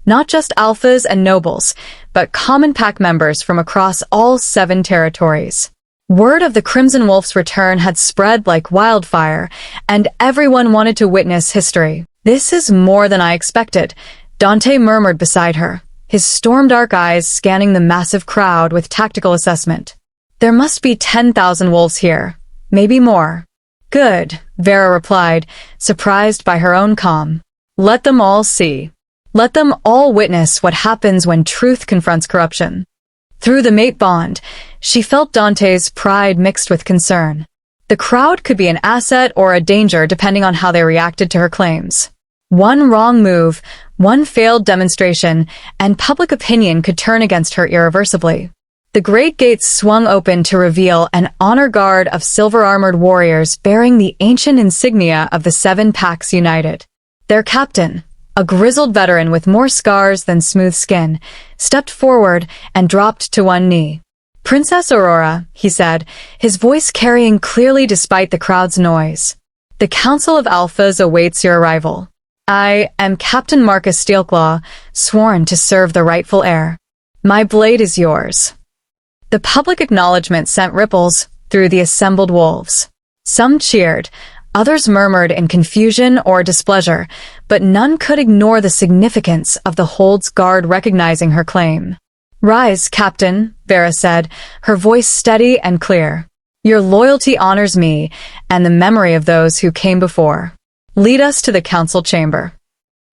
not just alphas and nobles, but common pack members from across all 7 territories. Word of the Crimson Wolf's return had spread like wildfire, and everyone wanted to witness history. This is more than I expected, Dante murmured beside her, his storm-dark eyes scanning the massive crowd with tactical assessment. There must be 10,000 wolves here, maybe more. Good, Vera replied, surprised by her own calm. Let them all see. Let them all witness what happens when truth confronts corruption. Through the mate bond, she felt Dante's pride mixed with concern. The crowd could be an asset or a danger depending on how they reacted to her claims. One wrong move, one failed demonstration, and public opinion could turn against her irreversibly. The great gates swung open to reveal an honor guard of silver-armored warriors bearing the ancient insignia of the 7 packs united. Their captain, a grizzled veteran with more scars than smooth skin, stepped forward and dropped to one knee. Princess Aurora, he said, his voice carrying clearly despite the crowd's noise. The Council of Alphas awaits your arrival. I am Captain Marcus Steelclaw, sworn to serve the rightful heir. My blade is yours. The public acknowledgement sent ripples through the assembled wolves. Some cheered, others murmured in confusion or displeasure, but none could ignore the significance of the Hold's guard recognizing her claim. Rise, Captain, Vera said, her voice steady and clear. Your loyalty honors me and the memory of those who came before. Lead us to the council chamber.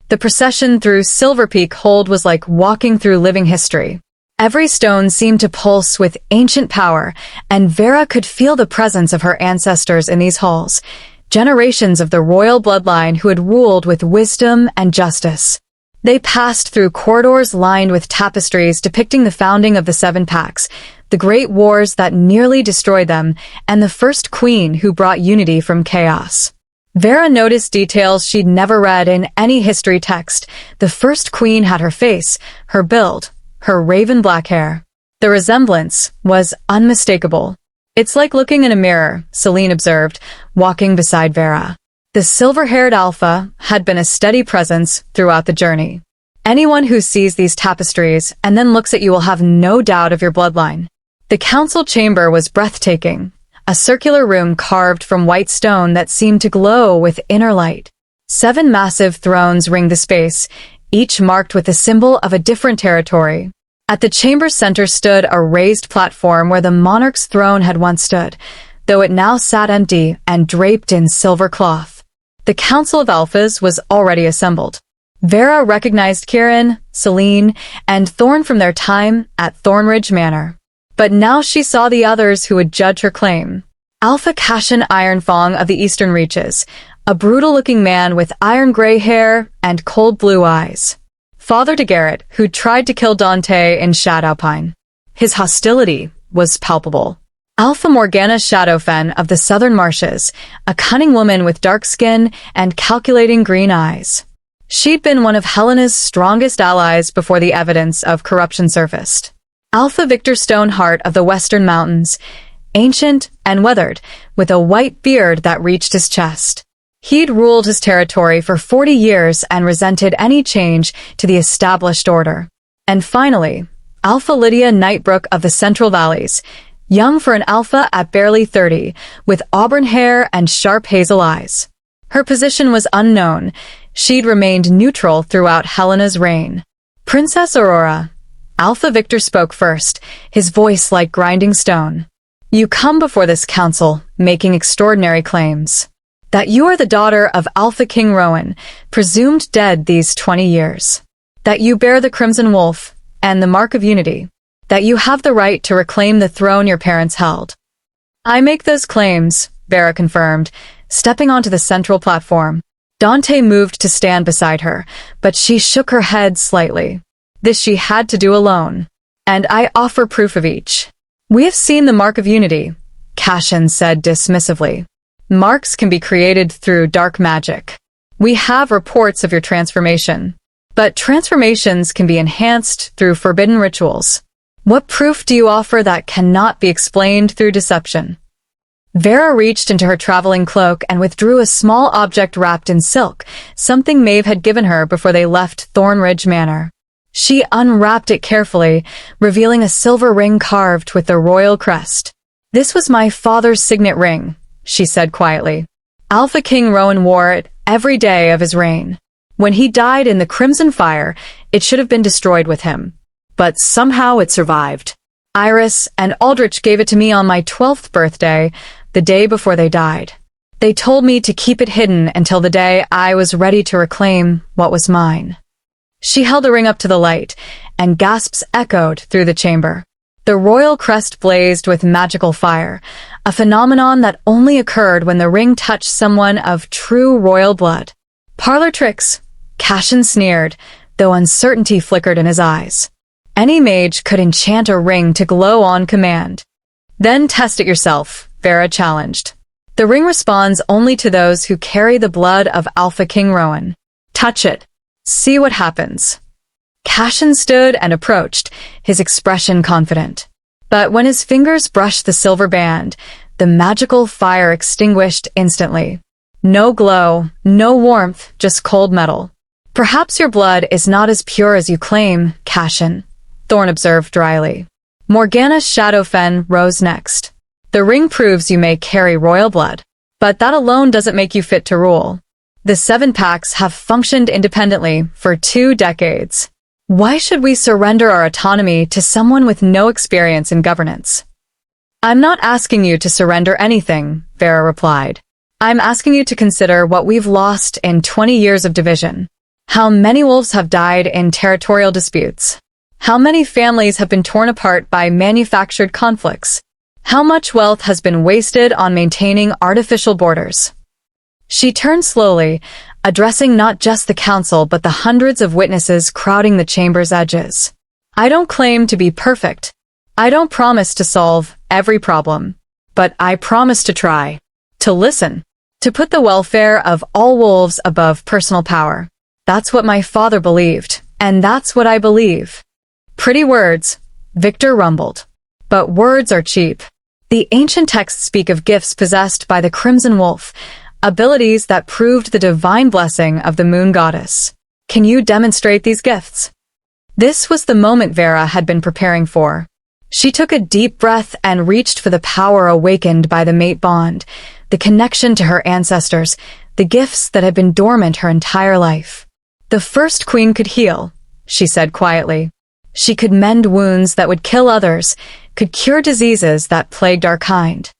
The procession through Silver Peak Hold was like walking through living history. Every stone seemed to pulse with ancient power, and Vera could feel the presence of her ancestors in these halls, generations of the royal bloodline who had ruled with wisdom and justice. They passed through corridors lined with tapestries depicting the founding of the 7 packs, the great wars that nearly destroyed them, and the first queen who brought unity from chaos. Vera noticed details she'd never read in any history text. The first queen had her face, her build, her raven black hair. The resemblance was unmistakable. It's like looking in a mirror, Celine observed, walking beside Vera. The silver-haired Alpha had been a steady presence throughout the journey. Anyone who sees these tapestries and then looks at you will have no doubt of your bloodline. The council chamber was breathtaking. a circular room carved from white stone that seemed to glow with inner light. 7 massive thrones ringed the space, each marked with the symbol of a different territory. At the chamber's center stood a raised platform where the monarch's throne had once stood, though it now sat empty and draped in silver cloth. The Council of Alphas was already assembled. Vera recognized Kieran, Celine, and Thorn from their time at Thornridge Manor. But now she saw the others who would judge her claim. Alpha Cashin Ironfang of the Eastern Reaches, a brutal-looking man with iron-gray hair and cold blue eyes. Father de Garrett, who tried to kill Dante in Shadowpine. His hostility was palpable. Alpha Morgana Shadowfen of the Southern Marshes, a cunning woman with dark skin and calculating green eyes. She'd been one of Helena's strongest allies before the evidence of corruption surfaced. Alpha Victor Stoneheart of the Western Mountains, ancient and weathered, with a white beard that reached his chest. He'd ruled his territory for 40 years and resented any change to the established order. And finally, Alpha Lydia Nightbrook of the Central Valleys, young for an alpha at barely 30, with auburn hair and sharp hazel eyes. Her position was unknown. She'd remained neutral throughout Helena's reign. Princess Aurora. Alpha Victor spoke first, his voice like grinding stone. You come before this council, making extraordinary claims. That you are the daughter of Alpha King Rowan, presumed dead these 20 years. That you bear the Crimson Wolf and the Mark of Unity. That you have the right to reclaim the throne your parents held. I make those claims, Vera confirmed, stepping onto the central platform. Dante moved to stand beside her, but she shook her head slightly. This she had to do alone. And I offer proof of each. We have seen the Mark of Unity, Cashin said dismissively. Marks can be created through dark magic. We have reports of your transformation. But transformations can be enhanced through forbidden rituals. What proof do you offer that cannot be explained through deception? Vera reached into her traveling cloak and withdrew a small object wrapped in silk, something Maeve had given her before they left Thornridge Manor. She unwrapped it carefully, revealing a silver ring carved with the royal crest. This was my father's signet ring, she said quietly. Alpha King Rowan wore it every day of his reign. When he died in the Crimson Fire, it should have been destroyed with him. But somehow it survived. Iris and Aldrich gave it to me on my 12th birthday, the day before they died. They told me to keep it hidden until the day I was ready to reclaim what was mine. She held the ring up to the light, and gasps echoed through the chamber. The royal crest blazed with magical fire, a phenomenon that only occurred when the ring touched someone of true royal blood. Parlor tricks, Cashin sneered, though uncertainty flickered in his eyes. Any mage could enchant a ring to glow on command. Then test it yourself, Vera challenged. The ring responds only to those who carry the blood of Alpha King Rowan. Touch it. See what happens. Cashin stood and approached, his expression confident. But when his fingers brushed the silver band, the magical fire extinguished instantly. No glow, no warmth, just cold metal. Perhaps your blood is not as pure as you claim, Cashin, Thorn observed dryly. Morgana Shadowfen rose next. The ring proves you may carry royal blood, but that alone doesn't make you fit to rule. The 7 packs have functioned independently for 2 decades. Why should we surrender our autonomy to someone with no experience in governance? I'm not asking you to surrender anything, Vera replied. I'm asking you to consider what we've lost in 20 years of division. How many wolves have died in territorial disputes? How many families have been torn apart by manufactured conflicts? How much wealth has been wasted on maintaining artificial borders? She turned slowly, addressing not just the council but the hundreds of witnesses crowding the chamber's edges. I don't claim to be perfect. I don't promise to solve every problem. But I promise to try. To listen. To put the welfare of all wolves above personal power. That's what my father believed, and that's what I believe. Pretty words, Victor rumbled. But words are cheap. The ancient texts speak of gifts possessed by the Crimson Wolf, abilities that proved the divine blessing of the moon goddess. Can you demonstrate these gifts? This was the moment Vera had been preparing for. She took a deep breath and reached for the power awakened by the mate bond, the connection to her ancestors, the gifts that had been dormant her entire life. The first queen could heal, she said quietly. She could mend wounds that would kill others, could cure diseases that plagued our kind.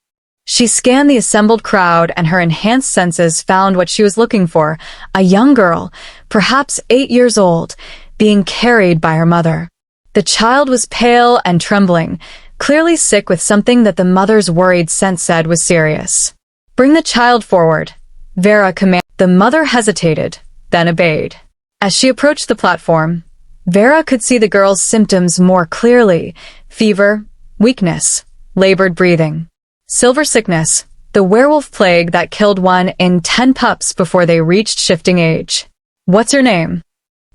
She scanned the assembled crowd, and her enhanced senses found what she was looking for, a young girl, perhaps 8 years old, being carried by her mother. The child was pale and trembling, clearly sick with something that the mother's worried sense said was serious. "Bring the child forward," Vera commanded. The mother hesitated, then obeyed. As she approached the platform, Vera could see the girl's symptoms more clearly: fever, weakness, labored breathing. Silver sickness, the werewolf plague that killed 1 in 10 pups before they reached shifting age. "What's her name?"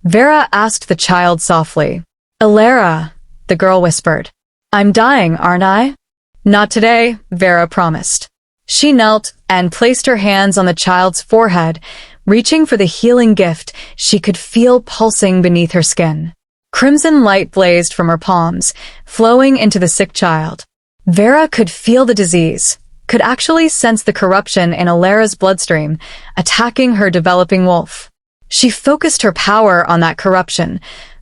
Vera asked the child softly. "Alara," the girl whispered. "I'm dying, aren't I?" "Not today," Vera promised. She knelt and placed her hands on the child's forehead, reaching for the healing gift she could feel pulsing beneath her skin. Crimson light blazed from her palms, flowing into the sick child. Vera could feel the disease, could actually sense the corruption in Alara's bloodstream, attacking her developing wolf. She focused her power on that corruption,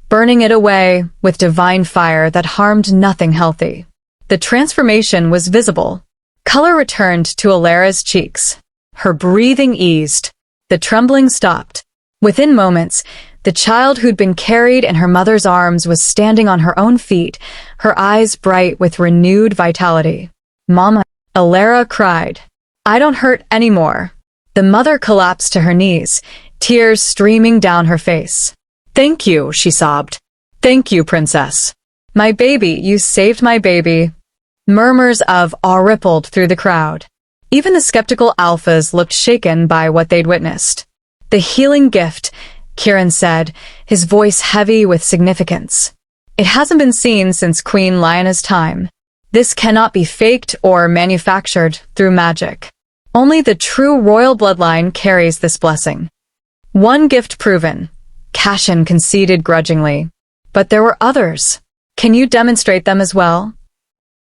burning it away with divine fire that harmed nothing healthy. The transformation was visible. Color returned to Alara's cheeks. Her breathing eased. The trembling stopped. Within moments, the child who'd been carried in her mother's arms was standing on her own feet, her eyes bright with renewed vitality. "Mama," Alara cried. "I don't hurt anymore." The mother collapsed to her knees, tears streaming down her face. "Thank you," she sobbed. "Thank you, princess. My baby, you saved my baby." Murmurs of awe rippled through the crowd. Even the skeptical alphas looked shaken by what they'd witnessed. "The healing gift," Kieran said, his voice heavy with significance. "It hasn't been seen since Queen Liona's time. This cannot be faked or manufactured through magic. Only the true royal bloodline carries this blessing." "One gift proven," Cashin conceded grudgingly. "But there were others. Can you demonstrate them as well?"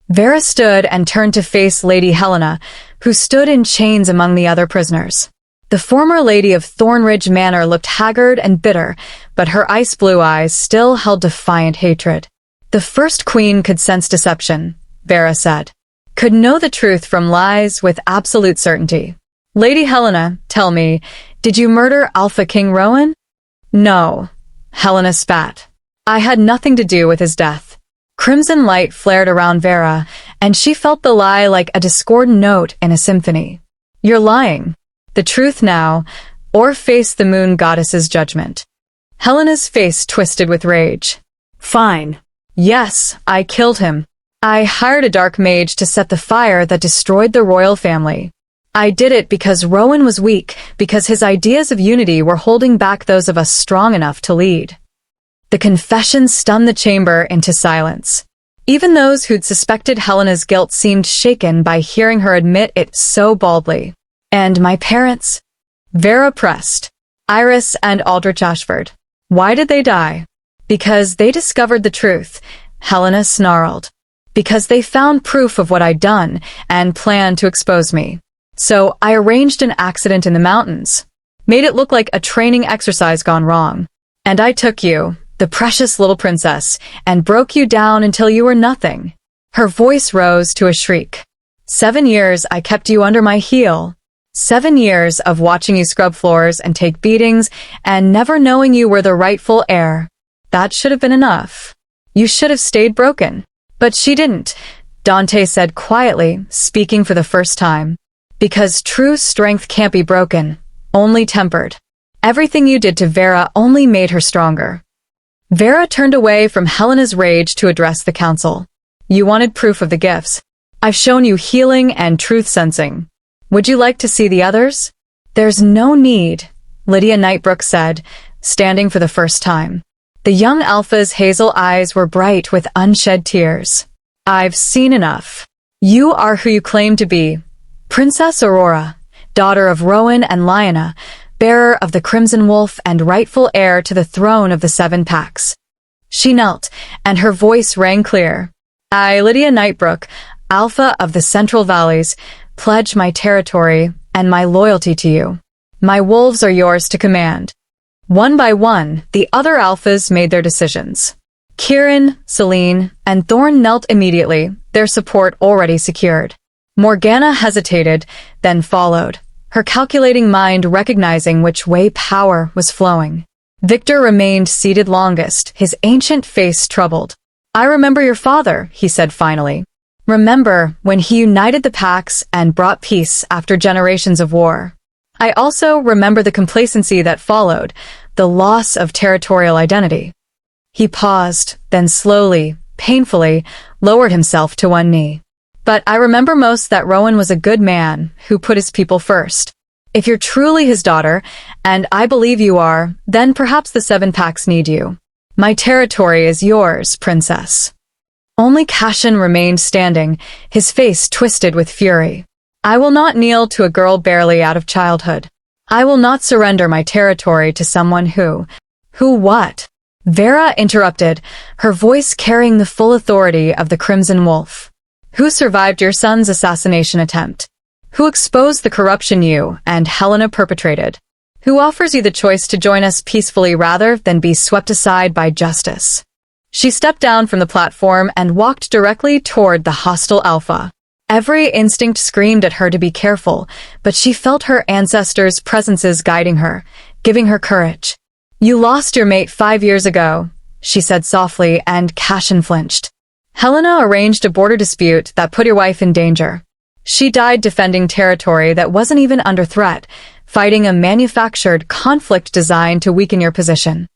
Vera stood and turned to face Lady Helena, who stood in chains among the other prisoners. The former lady of Thornridge Manor looked haggard and bitter, but her ice-blue eyes still held defiant hatred. "The first queen could sense deception," Vera said. "Could know the truth from lies with absolute certainty. Lady Helena, tell me, did you murder Alpha King Rowan?" "No," Helena spat. "I had nothing to do with his death." Crimson light flared around Vera, and she felt the lie like a discordant note in a symphony. "You're lying. The truth now, or face the moon goddess's judgment." Helena's face twisted with rage. "Fine. Yes, I killed him. I hired a dark mage to set the fire that destroyed the royal family. I did it because Rowan was weak, because his ideas of unity were holding back those of us strong enough to lead." The confession stunned the chamber into silence. Even those who'd suspected Helena's guilt seemed shaken by hearing her admit it so baldly. "And my parents?" Vera pressed. "Iris and Aldrich Ashford. Why did they die?" "Because they discovered the truth," Helena snarled. "Because they found proof of what I'd done and planned to expose me. So I arranged an accident in the mountains, made it look like a training exercise gone wrong. And I took you, the precious little princess, and broke you down until you were nothing." Her voice rose to a shriek. 7 years I kept you under my heel. 7 years of watching you scrub floors and take beatings and never knowing you were the rightful heir. That should have been enough. You should have stayed broken. But she didn't, Dante said quietly, speaking for the first time. "Because true strength can't be broken, only tempered. Everything you did to Vera only made her stronger." Vera turned away from Helena's rage to address the council. "You wanted proof of the gifts. I've shown you healing and truth sensing. Would you like to see the others?" "There's no need," Lydia Nightbrook said, standing for the first time. The young Alpha's hazel eyes were bright with unshed tears. "I've seen enough. You are who you claim to be. Princess Aurora, daughter of Rowan and Lionel, bearer of the Crimson Wolf and rightful heir to the throne of the 7 Packs." She knelt, and her voice rang clear. I, Lydia Nightbrook, Alpha of the Central Valleys, pledge my territory and my loyalty to you. My wolves are yours to command." One by one, the other alphas made their decisions. Kieran, Celine, and Thorn knelt immediately, their support already secured. Morgana hesitated, then followed, her calculating mind recognizing which way power was flowing. Victor remained seated longest, his ancient face troubled. "I remember your father," he said finally. "Remember when he united the packs and brought peace after generations of war. I also remember the complacency that followed, the loss of territorial identity." He paused, then slowly, painfully, lowered himself to one knee. "But I remember most that Rowan was a good man who put his people first. If you're truly his daughter, and I believe you are, then perhaps the 7 packs need you. My territory is yours, princess." Only Cashin remained standing, his face twisted with fury. "I will not kneel to a girl barely out of childhood. I will not surrender my territory to someone who what?" Vera interrupted, her voice carrying the full authority of the Crimson Wolf. "Who survived your son's assassination attempt? Who exposed the corruption you and Helena perpetrated? Who offers you the choice to join us peacefully rather than be swept aside by justice?" She stepped down from the platform and walked directly toward the hostile Alpha. Every instinct screamed at her to be careful, but she felt her ancestors' presences guiding her, giving her courage. "You lost your mate 5 years ago," she said softly, and Cashin flinched. "Helena arranged a border dispute that put your wife in danger. She died defending territory that wasn't even under threat, fighting a manufactured conflict designed to weaken your position."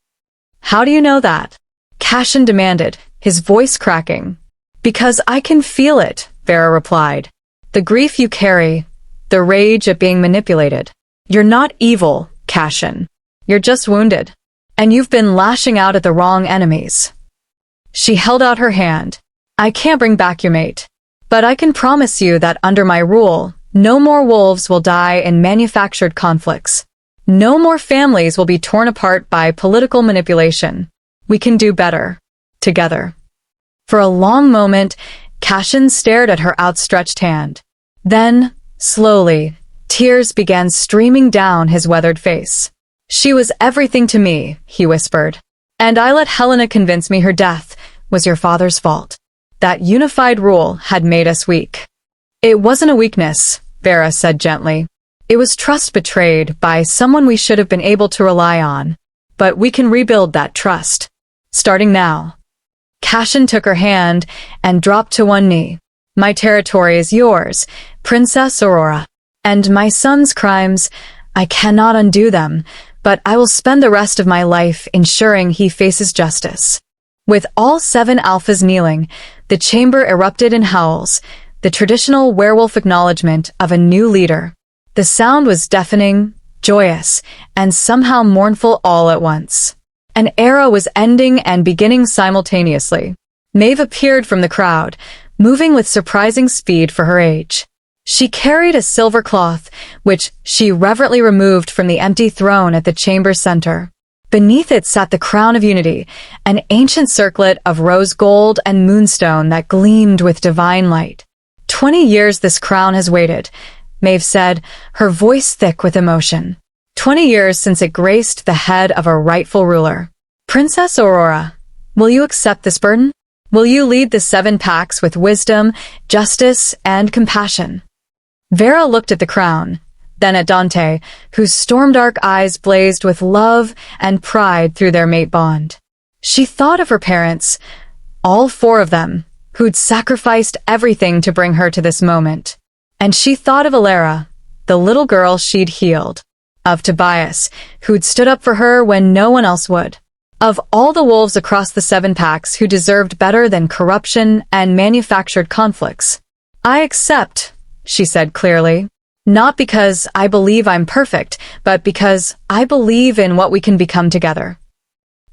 "How do you know that?" Cashin demanded, his voice cracking. "Because I can feel it," Vera replied. "The grief you carry, the rage at being manipulated. You're not evil, Cashin. You're just wounded. And you've been lashing out at the wrong enemies." She held out her hand. "I can't bring back your mate. But I can promise you that under my rule, no more wolves will die in manufactured conflicts. No more families will be torn apart by political manipulation. We can do better. Together." For a long moment, Cashin stared at her outstretched hand. Then, slowly, tears began streaming down his weathered face. "She was everything to me," he whispered. "And I let Helena convince me her death was your father's fault. That unified rule had made us weak." "It wasn't a weakness," Vera said gently. "It was trust betrayed by someone we should have been able to rely on. But we can rebuild that trust. Starting now." Cashin took her hand and dropped to one knee. "My territory is yours, Princess Aurora. And my son's crimes, I cannot undo them, but I will spend the rest of my life ensuring he faces justice." With all 7 alphas kneeling, the chamber erupted in howls, the traditional werewolf acknowledgement of a new leader. The sound was deafening, joyous, and somehow mournful all at once. An era was ending and beginning simultaneously. Maeve appeared from the crowd, moving with surprising speed for her age. She carried a silver cloth, which she reverently removed from the empty throne at the chamber's center. Beneath it sat the crown of unity, an ancient circlet of rose gold and moonstone that gleamed with divine light. 20 years this crown has waited," Maeve said, her voice thick with emotion. 20 years since it graced the head of a rightful ruler. "Princess Aurora, will you accept this burden? Will you lead the 7 packs with wisdom, justice, and compassion?" Vera looked at the crown, then at Dante, whose storm-dark eyes blazed with love and pride through their mate bond. She thought of her parents, all 4 of them, who'd sacrificed everything to bring her to this moment. And she thought of Alara, the little girl she'd healed. Of Tobias, who'd stood up for her when no one else would. Of all the wolves across the 7 packs who deserved better than corruption and manufactured conflicts. "I accept," she said clearly. "Not because I believe I'm perfect, but because I believe in what we can become together."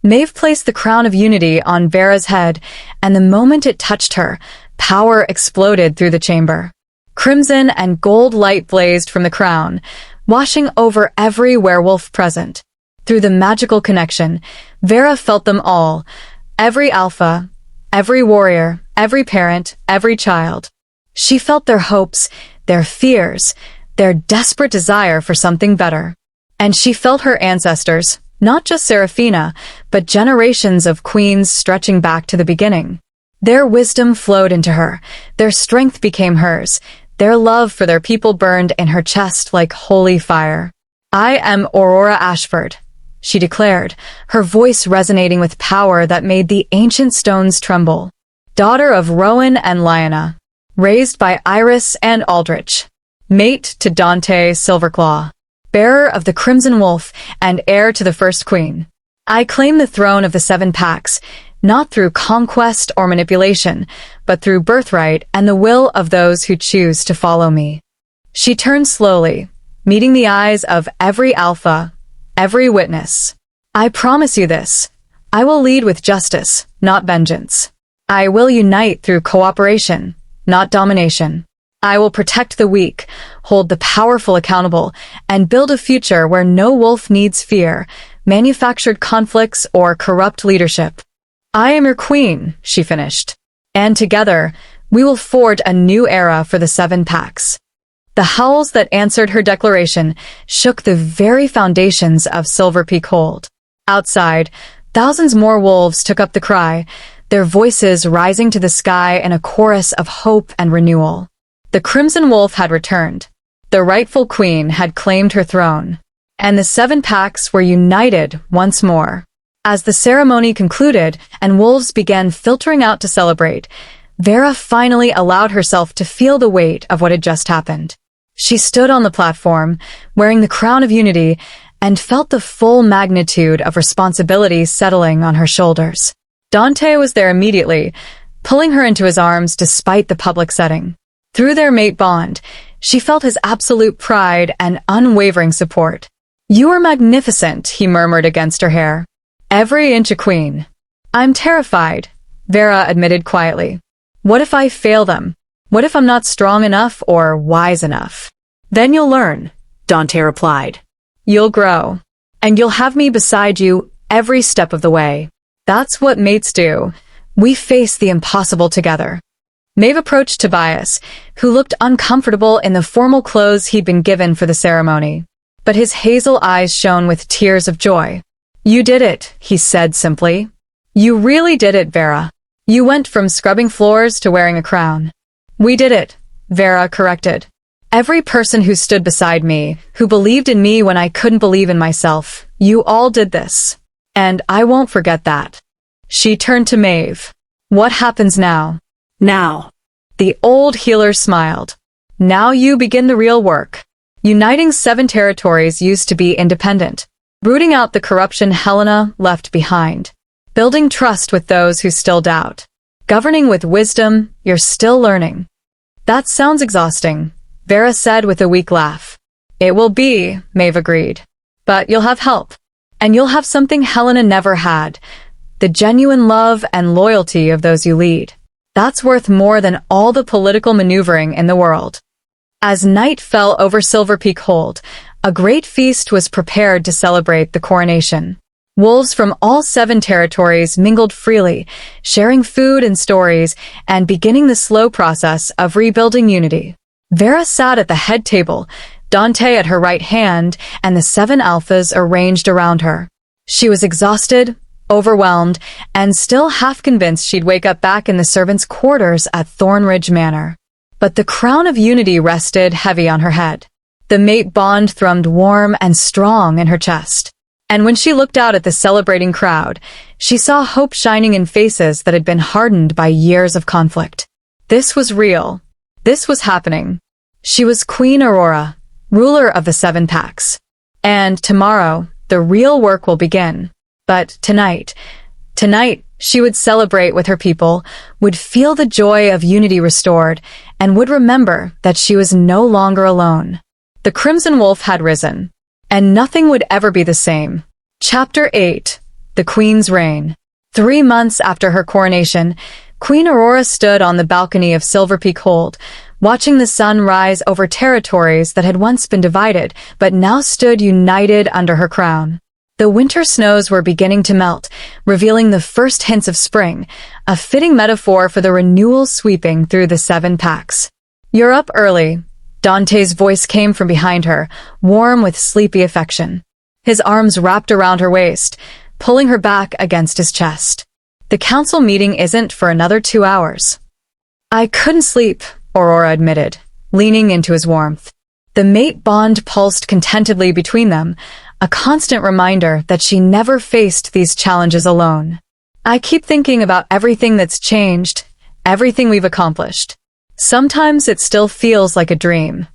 Maeve placed the crown of unity on Vera's head, and the moment it touched her, power exploded through the chamber. Crimson and gold light blazed from the crown, washing over every werewolf present. Through the magical connection, Vera felt them all, every alpha, every warrior, every parent, every child. She felt their hopes, their fears, their desperate desire for something better. And she felt her ancestors, not just Seraphina, but generations of queens stretching back to the beginning. Their wisdom flowed into her, their strength became hers, their love for their people burned in her chest like holy fire. "I am Aurora Ashford," she declared, her voice resonating with power that made the ancient stones tremble. "Daughter of Rowan and Lyanna, raised by Iris and Aldrich, mate to Dante Silverclaw, bearer of the Crimson Wolf and heir to the First Queen. I claim the throne of the Seven Packs, not through conquest or manipulation, but through birthright and the will of those who choose to follow me." She turned slowly, meeting the eyes of every alpha, every witness. "I promise you this. I will lead with justice, not vengeance. I will unite through cooperation, not domination. I will protect the weak, hold the powerful accountable, and build a future where no wolf needs fear, manufactured conflicts, or corrupt leadership. I am your queen," she finished. "And together, we will forge a new era for the Seven Packs." The howls that answered her declaration shook the very foundations of Silver Peak Hold. Outside, thousands more wolves took up the cry, their voices rising to the sky in a chorus of hope and renewal. The Crimson Wolf had returned. The rightful queen had claimed her throne. And the Seven Packs were united once more. As the ceremony concluded and wolves began filtering out to celebrate, Vera finally allowed herself to feel the weight of what had just happened. She stood on the platform, wearing the crown of unity, and felt the full magnitude of responsibility settling on her shoulders. Dante was there immediately, pulling her into his arms despite the public setting. Through their mate bond, she felt his absolute pride and unwavering support. "You are magnificent," he murmured against her hair. "Every inch a queen." "I'm terrified," Vera admitted quietly. "What if I fail them? What if I'm not strong enough or wise enough?" "Then you'll learn," Dante replied. "You'll grow. And you'll have me beside you every step of the way. That's what mates do. We face the impossible together." Maeve approached Tobias, who looked uncomfortable in the formal clothes he'd been given for the ceremony. But his hazel eyes shone with tears of joy. "You did it," he said simply. "You really did it, Vera. You went from scrubbing floors to wearing a crown." "We did it," Vera corrected. "Every person who stood beside me, who believed in me when I couldn't believe in myself, you all did this. And I won't forget that." She turned to Maeve. "What happens now?" "Now." The old healer smiled. "Now you begin the real work. Uniting 7 territories used to be independent. Rooting out the corruption Helena left behind. Building trust with those who still doubt. Governing with wisdom you're still learning." "That sounds exhausting," Vera said with a weak laugh. "It will be," Maeve agreed. "But you'll have help. And you'll have something Helena never had. The genuine love and loyalty of those you lead. That's worth more than all the political maneuvering in the world." As night fell over Silver Peak Hold, a great feast was prepared to celebrate the coronation. Wolves from all 7 territories mingled freely, sharing food and stories, and beginning the slow process of rebuilding unity. Vera sat at the head table, Dante at her right hand, and the 7 alphas arranged around her. She was exhausted, overwhelmed, and still half convinced she'd wake up back in the servants' quarters at Thornridge Manor. But the crown of unity rested heavy on her head. The mate bond thrummed warm and strong in her chest. And when she looked out at the celebrating crowd, she saw hope shining in faces that had been hardened by years of conflict. This was real. This was happening. She was Queen Aurora, ruler of the 7 Packs. And tomorrow, the real work will begin. But tonight, she would celebrate with her people, would feel the joy of unity restored, and would remember that she was no longer alone. The Crimson Wolf had risen, and nothing would ever be the same. Chapter 8. The Queen's Reign. 3 months after her coronation, Queen Aurora stood on the balcony of Silver Peak Hold, watching the sun rise over territories that had once been divided, but now stood united under her crown. The winter snows were beginning to melt, revealing the first hints of spring, a fitting metaphor for the renewal sweeping through the 7 packs. "You're up early." Dante's voice came from behind her, warm with sleepy affection. His arms wrapped around her waist, pulling her back against his chest. "The council meeting isn't for another 2 hours." "I couldn't sleep," Aurora admitted, leaning into his warmth. The mate bond pulsed contentedly between them, a constant reminder that she never faced these challenges alone. "I keep thinking about everything that's changed, everything we've accomplished. Sometimes it still feels like a dream."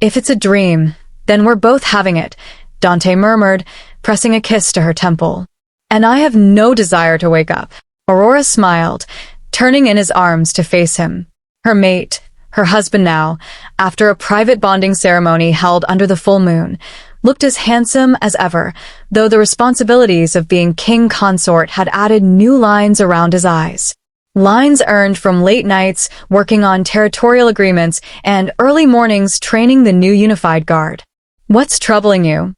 "If it's a dream, then we're both having it," Dante murmured, pressing a kiss to her temple. "And I have no desire to wake up." Aurora smiled, turning in his arms to face him. Her mate, her husband now, after a private bonding ceremony held under the full moon, looked as handsome as ever, though the responsibilities of being king consort had added new lines around his eyes. Lines earned from late nights working on territorial agreements and early mornings training the new unified guard. "What's troubling you?"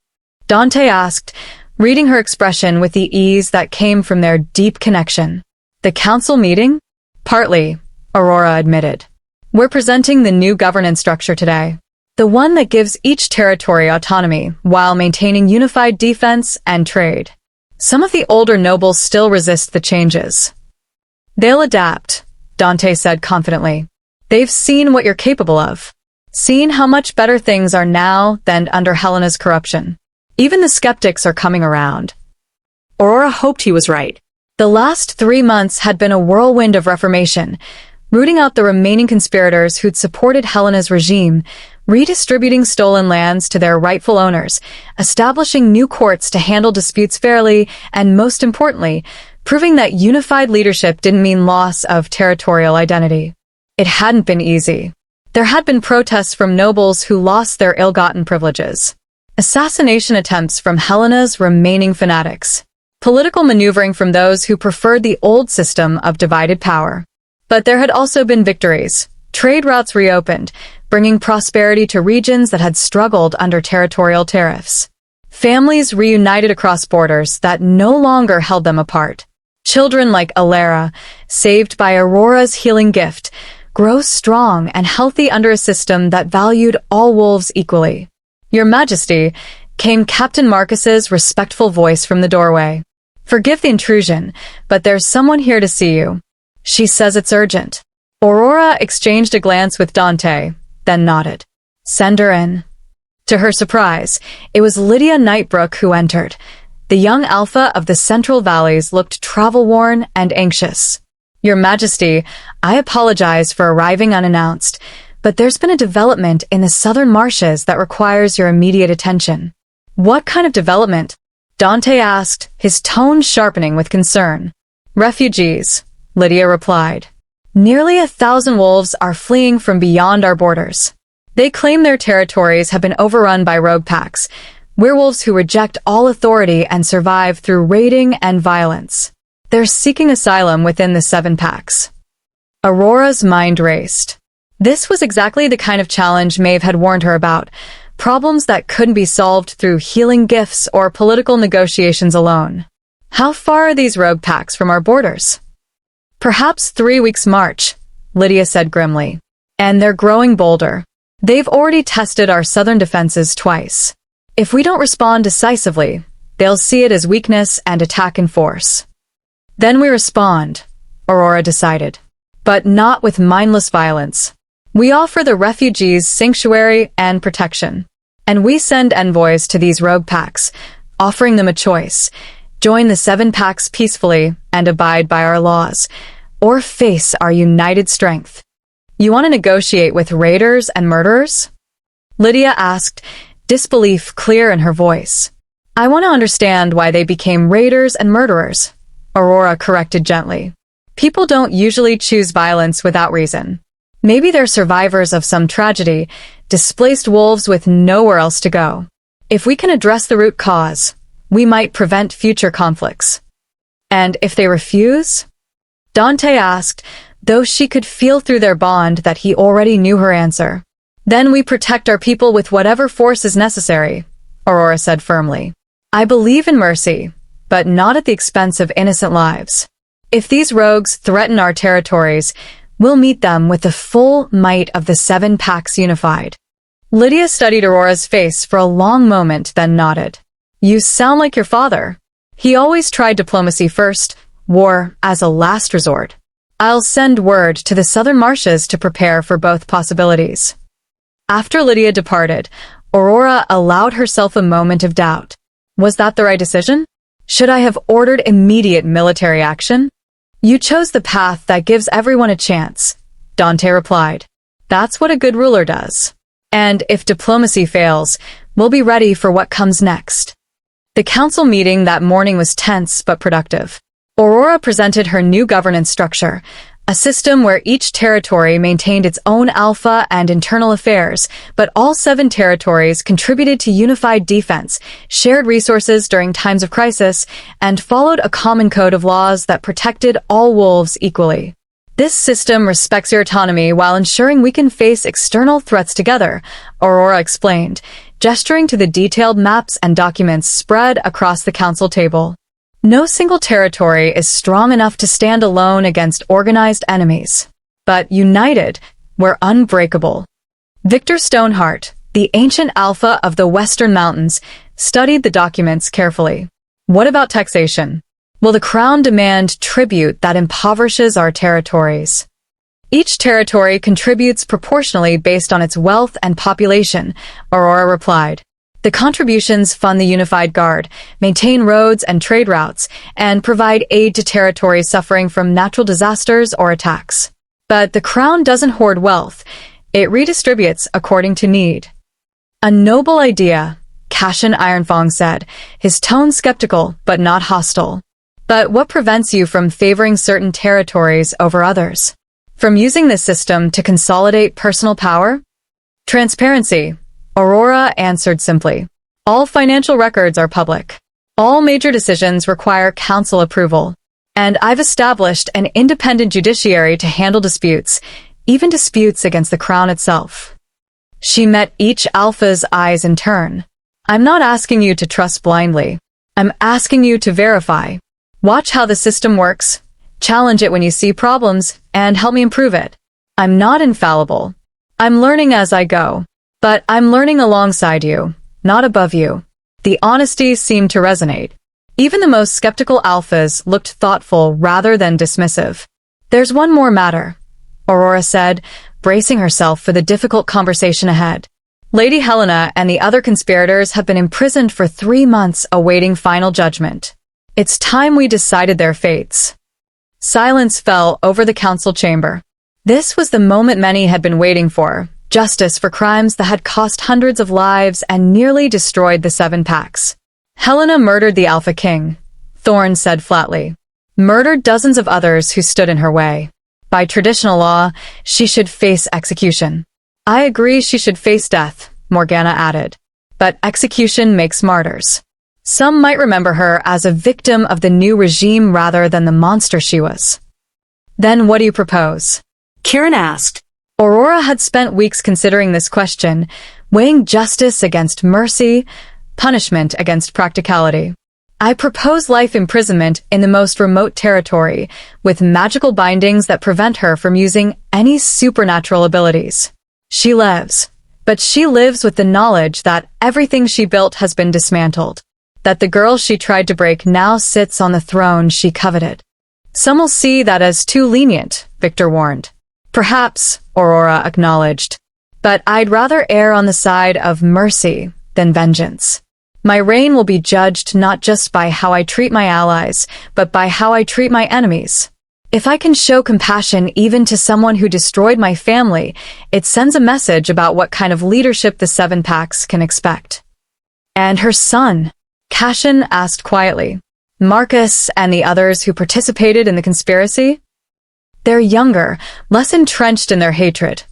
Dante asked, reading her expression with the ease that came from their deep connection. "The council meeting?" "Partly," Aurora admitted. "We're presenting the new governance structure today. The one that gives each territory autonomy while maintaining unified defense and trade. Some of the older nobles still resist the changes." "They'll adapt," Dante said confidently. "They've seen what you're capable of. Seen how much better things are now than under Helena's corruption. Even the skeptics are coming around." Aurora hoped he was right. The last 3 months had been a whirlwind of reformation, rooting out the remaining conspirators who'd supported Helena's regime, redistributing stolen lands to their rightful owners, establishing new courts to handle disputes fairly, and most importantly, proving that unified leadership didn't mean loss of territorial identity. It hadn't been easy. There had been protests from nobles who lost their ill-gotten privileges, assassination attempts from Helena's remaining fanatics, political maneuvering from those who preferred the old system of divided power. But there had also been victories. Trade routes reopened, bringing prosperity to regions that had struggled under territorial tariffs. Families reunited across borders that no longer held them apart. Children like Alera, saved by Aurora's healing gift, grow strong and healthy under a system that valued all wolves equally. "Your Majesty," came Captain Marcus's respectful voice from the doorway. "Forgive the intrusion, but there's someone here to see you. She says it's urgent." Aurora exchanged a glance with Dante, then nodded. "Send her in." To her surprise, it was Lydia Nightbrook who entered. The young Alpha of the Central Valleys looked travel-worn and anxious. "Your Majesty, I apologize for arriving unannounced, but there's been a development in the southern marshes that requires your immediate attention." "What kind of development?" Dante asked, his tone sharpening with concern. "Refugees," Lydia replied. "Nearly 1,000 wolves are fleeing from beyond our borders. They claim their territories have been overrun by rogue packs, werewolves who reject all authority and survive through raiding and violence. They're seeking asylum within the 7 packs." Aurora's mind raced. This was exactly the kind of challenge Maeve had warned her about, problems that couldn't be solved through healing gifts or political negotiations alone. "How far are these rogue packs from our borders?" "Perhaps 3 weeks' march," Lydia said grimly. "And they're growing bolder. They've already tested our southern defenses twice. If we don't respond decisively, they'll see it as weakness and attack in force. Then we respond," Aurora decided. "But not with mindless violence. We offer the refugees sanctuary and protection. And we send envoys to these rogue packs, offering them a choice. Join the 7 packs peacefully and abide by our laws, or face our united strength." "You want to negotiate with raiders and murderers?" Lydia asked, disbelief clear in her voice. "I want to understand why they became raiders and murderers," Aurora corrected gently. "People don't usually choose violence without reason. Maybe they're survivors of some tragedy, displaced wolves with nowhere else to go. If we can address the root cause, we might prevent future conflicts." "And if they refuse?" Dante asked, though she could feel through their bond that he already knew her answer. "Then we protect our people with whatever force is necessary," Aurora said firmly. I believe in mercy, but not at the expense of innocent lives. If these rogues threaten our territories, we'll meet them with the full might of the 7 packs unified. Lydia studied Aurora's face for a long moment, then nodded. You sound like your father. He always tried diplomacy first, war as a last resort. I'll send word to the southern marshes to prepare for both possibilities. After Lydia departed, Aurora allowed herself a moment of doubt. Was that the right decision? Should I have ordered immediate military action? You chose the path that gives everyone a chance, Dante replied. That's what a good ruler does. And if diplomacy fails, we'll be ready for what comes next. The council meeting that morning was tense but productive. Aurora presented her new governance structure, a system where each territory maintained its own alpha and internal affairs, but all 7 territories contributed to unified defense, shared resources during times of crisis, and followed a common code of laws that protected all wolves equally. This system respects your autonomy while ensuring we can face external threats together, Aurora explained, gesturing to the detailed maps and documents spread across the council table. No single territory is strong enough to stand alone against organized enemies. But united, we're unbreakable. Victor Stoneheart, the ancient alpha of the Western Mountains, studied the documents carefully. What about taxation? Will the crown demand tribute that impoverishes our territories? Each territory contributes proportionally based on its wealth and population, Aurora replied. The contributions fund the Unified Guard, maintain roads and trade routes, and provide aid to territories suffering from natural disasters or attacks. But the crown doesn't hoard wealth. It redistributes according to need. A noble idea, Cassian Ironfang said, his tone skeptical but not hostile. But what prevents you from favoring certain territories over others? From using this system to consolidate personal power? Transparency, Aurora answered simply. All financial records are public. All major decisions require council approval. And I've established an independent judiciary to handle disputes, even disputes against the crown itself. She met each alpha's eyes in turn. I'm not asking you to trust blindly. I'm asking you to verify. Watch how the system works, challenge it when you see problems, and help me improve it. I'm not infallible. I'm learning as I go. But I'm learning alongside you, not above you. The honesty seemed to resonate. Even the most skeptical alphas looked thoughtful rather than dismissive. There's one more matter, Aurora said, bracing herself for the difficult conversation ahead. Lady Helena and the other conspirators have been imprisoned for 3 months awaiting final judgment. It's time we decided their fates. Silence fell over the council chamber. This was the moment many had been waiting for. Justice for crimes that had cost hundreds of lives and nearly destroyed the 7 packs. Helena murdered the Alpha King, Thorn said flatly. Murdered dozens of others who stood in her way. By traditional law, she should face execution. I agree she should face death, Morgana added. But execution makes martyrs. Some might remember her as a victim of the new regime rather than the monster she was. Then what do you propose? Kieran asked. Aurora had spent weeks considering this question, weighing justice against mercy, punishment against practicality. I propose life imprisonment in the most remote territory, with magical bindings that prevent her from using any supernatural abilities. She lives, but she lives with the knowledge that everything she built has been dismantled, that the girl she tried to break now sits on the throne she coveted. Some will see that as too lenient, Victor warned. Perhaps, Aurora acknowledged, but I'd rather err on the side of mercy than vengeance. My reign will be judged not just by how I treat my allies, but by how I treat my enemies. If I can show compassion even to someone who destroyed my family, it sends a message about what kind of leadership the 7 packs can expect. And her son, Cassian asked quietly. Marcus and the others who participated in the conspiracy? They're younger, less entrenched in their hatred,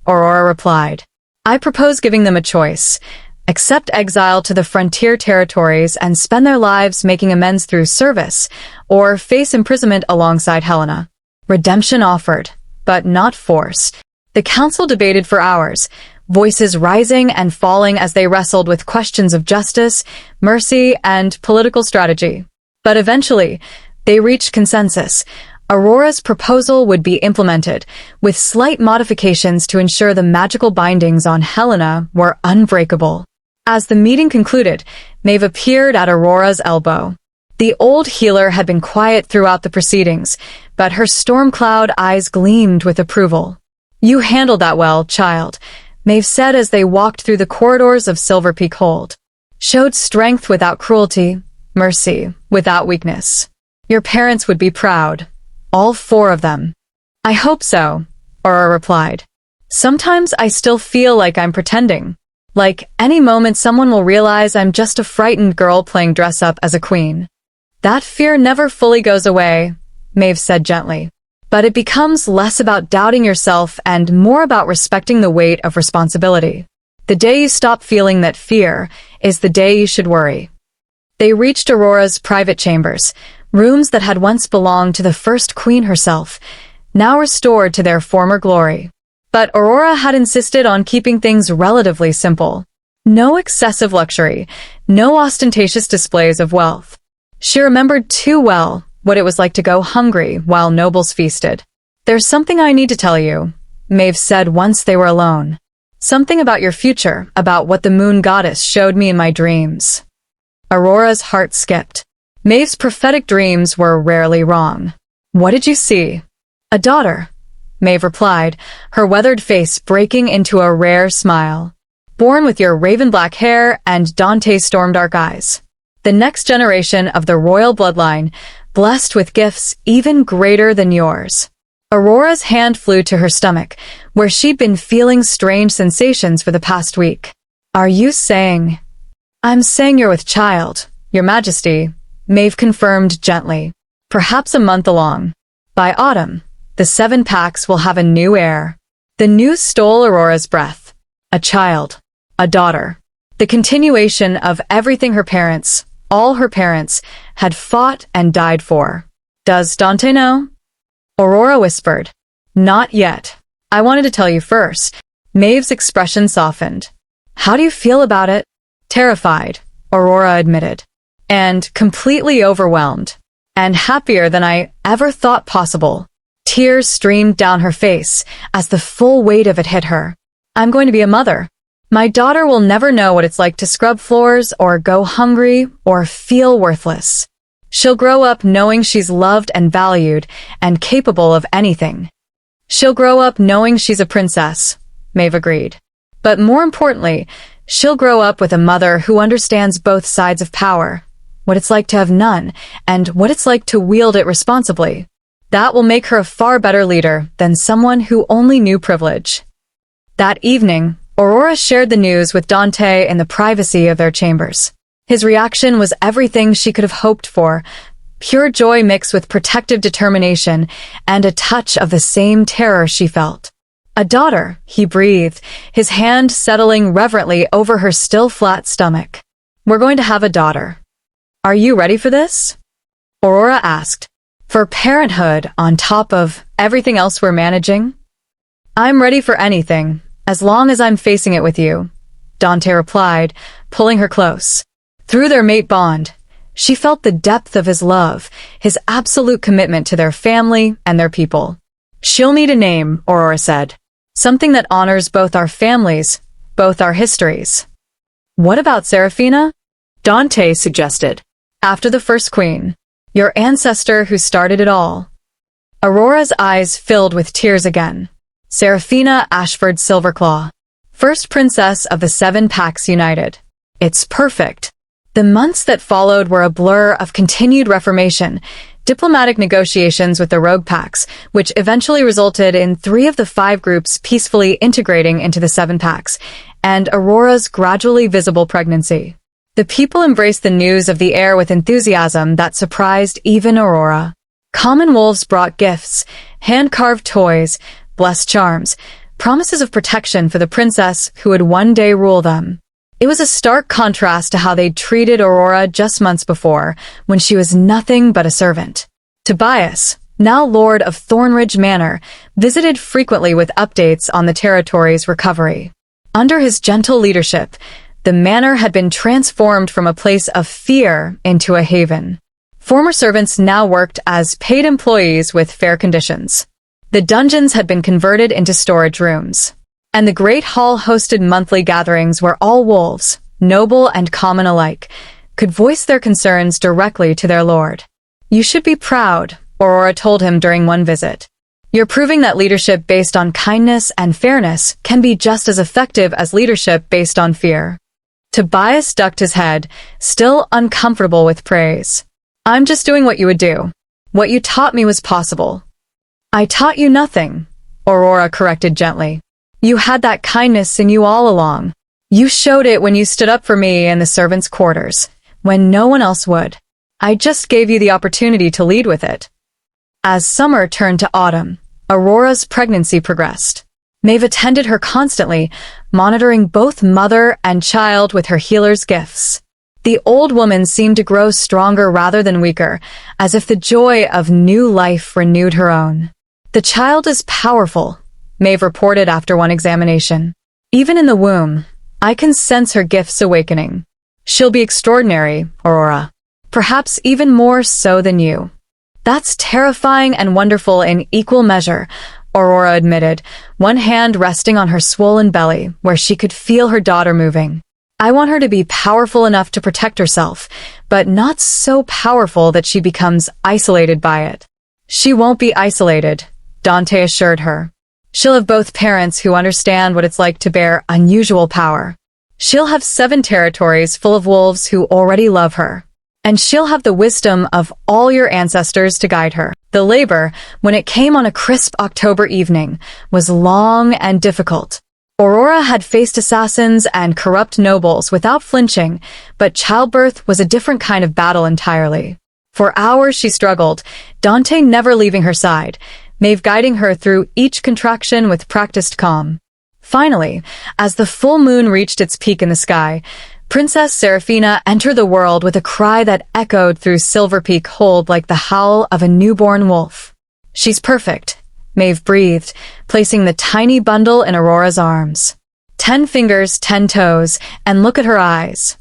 Aurora replied. I propose giving them a choice. Accept exile to the frontier territories and spend their lives making amends through service, or face imprisonment alongside Helena. Redemption offered, but not forced. The council debated for hours, voices rising and falling as they wrestled with questions of justice, mercy, and political strategy. But eventually, they reached consensus. Aurora's proposal would be implemented, with slight modifications to ensure the magical bindings on Helena were unbreakable. As the meeting concluded, Maeve appeared at Aurora's elbow. The old healer had been quiet throughout the proceedings, but her storm-cloud eyes gleamed with approval. "You handled that well, child," Maeve said as they walked through the corridors of Silver Peak Hold. "Showed strength without cruelty, mercy without weakness. Your parents would be proud. All 4 of them." "I hope so," Aurora replied. "Sometimes I still feel like I'm pretending. Like any moment someone will realize I'm just a frightened girl playing dress-up as a queen." "That fear never fully goes away," Maeve said gently. "But it becomes less about doubting yourself and more about respecting the weight of responsibility. The day you stop feeling that fear is the day you should worry." They reached Aurora's private chambers, rooms that had once belonged to the first queen herself, now restored to their former glory. But Aurora had insisted on keeping things relatively simple. No excessive luxury, no ostentatious displays of wealth. She remembered too well what it was like to go hungry while nobles feasted. "There's something I need to tell you," Maeve said once they were alone. "Something about your future, about what the moon goddess showed me in my dreams." Aurora's heart skipped. Maeve's prophetic dreams were rarely wrong. "What did you see?" "A daughter," Maeve replied, her weathered face breaking into a rare smile. "Born with your raven-black hair and Dante's storm-dark eyes. The next generation of the royal bloodline, blessed with gifts even greater than yours." Aurora's hand flew to her stomach, where she'd been feeling strange sensations for the past week. "Are you saying—" "I'm saying you're with child, Your Majesty," Maeve confirmed gently. "Perhaps a month along. By autumn, the 7 packs will have a new heir." The news stole Aurora's breath. A child. A daughter. The continuation of everything her parents, all her parents, had fought and died for. "Does Dante know?" Aurora whispered. "Not yet. I wanted to tell you first." Maeve's expression softened. "How do you feel about it?" "Terrified," Aurora admitted. "And completely overwhelmed. And happier than I ever thought possible." Tears streamed down her face as the full weight of it hit her. "I'm going to be a mother. My daughter will never know what it's like to scrub floors or go hungry or feel worthless. She'll grow up knowing she's loved and valued and capable of anything." "She'll grow up knowing she's a princess," Maeve agreed. "But more importantly, she'll grow up with a mother who understands both sides of power, what it's like to have none, and what it's like to wield it responsibly. That will make her a far better leader than someone who only knew privilege." That evening, Aurora shared the news with Dante in the privacy of their chambers. His reaction was everything she could have hoped for, pure joy mixed with protective determination and a touch of the same terror she felt. "A daughter," he breathed, his hand settling reverently over her still flat stomach. "We're going to have a daughter. Are you ready for this?" Aurora asked. "For parenthood on top of everything else we're managing?" "I'm ready for anything, as long as I'm facing it with you," Dante replied, pulling her close. Through their mate bond, she felt the depth of his love, his absolute commitment to their family and their people. "She'll need a name," Aurora said. "Something that honors both our families, both our histories." "What about Serafina?" Dante suggested. "After the first queen. Your ancestor who started it all." Aurora's eyes filled with tears again. Serafina Ashford Silverclaw. First princess of the 7 Packs United. It's perfect. The months that followed were a blur of continued reformation, diplomatic negotiations with the rogue packs, which eventually resulted in 3 of the 5 groups peacefully integrating into the 7 packs, and Aurora's gradually visible pregnancy. The people embraced the news of the heir with enthusiasm that surprised even Aurora. Common wolves brought gifts, hand-carved toys, blessed charms, promises of protection for the princess who would one day rule them. It was a stark contrast to how they'd treated Aurora just months before, when she was nothing but a servant. Tobias, now Lord of Thornridge Manor, visited frequently with updates on the territory's recovery. Under his gentle leadership, the manor had been transformed from a place of fear into a haven. Former servants now worked as paid employees with fair conditions. The dungeons had been converted into storage rooms, and the great hall hosted monthly gatherings where all wolves, noble and common alike, could voice their concerns directly to their lord. "You should be proud," Aurora told him during one visit. "You're proving that leadership based on kindness and fairness can be just as effective as leadership based on fear." Tobias ducked his head, still uncomfortable with praise. "I'm just doing what you would do. What you taught me was possible." "I taught you nothing," Aurora corrected gently. "You had that kindness in you all along. You showed it when you stood up for me in the servants' quarters, when no one else would. I just gave you the opportunity to lead with it." As summer turned to autumn, Aurora's pregnancy progressed. Maeve attended her constantly, monitoring both mother and child with her healer's gifts. The old woman seemed to grow stronger rather than weaker, as if the joy of new life renewed her own. "The child is powerful," Maeve reported after one examination. "Even in the womb, I can sense her gifts awakening. She'll be extraordinary, Aurora. Perhaps even more so than you." "That's terrifying and wonderful in equal measure," Aurora admitted, one hand resting on her swollen belly, where she could feel her daughter moving. "I want her to be powerful enough to protect herself, but not so powerful that she becomes isolated by it." "She won't be isolated," Dante assured her. "She'll have both parents who understand what it's like to bear unusual power. She'll have 7 territories full of wolves who already love her. And she'll have the wisdom of all your ancestors to guide her." The labor, when it came on a crisp October evening, was long and difficult. Aurora had faced assassins and corrupt nobles without flinching, but childbirth was a different kind of battle entirely. For hours she struggled, Dante never leaving her side, Maeve guiding her through each contraction with practiced calm. Finally, as the full moon reached its peak in the sky, Princess Seraphina entered the world with a cry that echoed through Silver Peak Hold like the howl of a newborn wolf. "She's perfect," Maeve breathed, placing the tiny bundle in Aurora's arms. 10 fingers, 10 toes, and look at her eyes.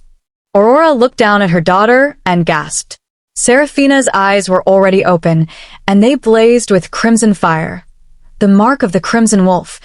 Aurora looked down at her daughter and gasped. Seraphina's eyes were already open, and they blazed with crimson fire. The mark of the crimson wolf,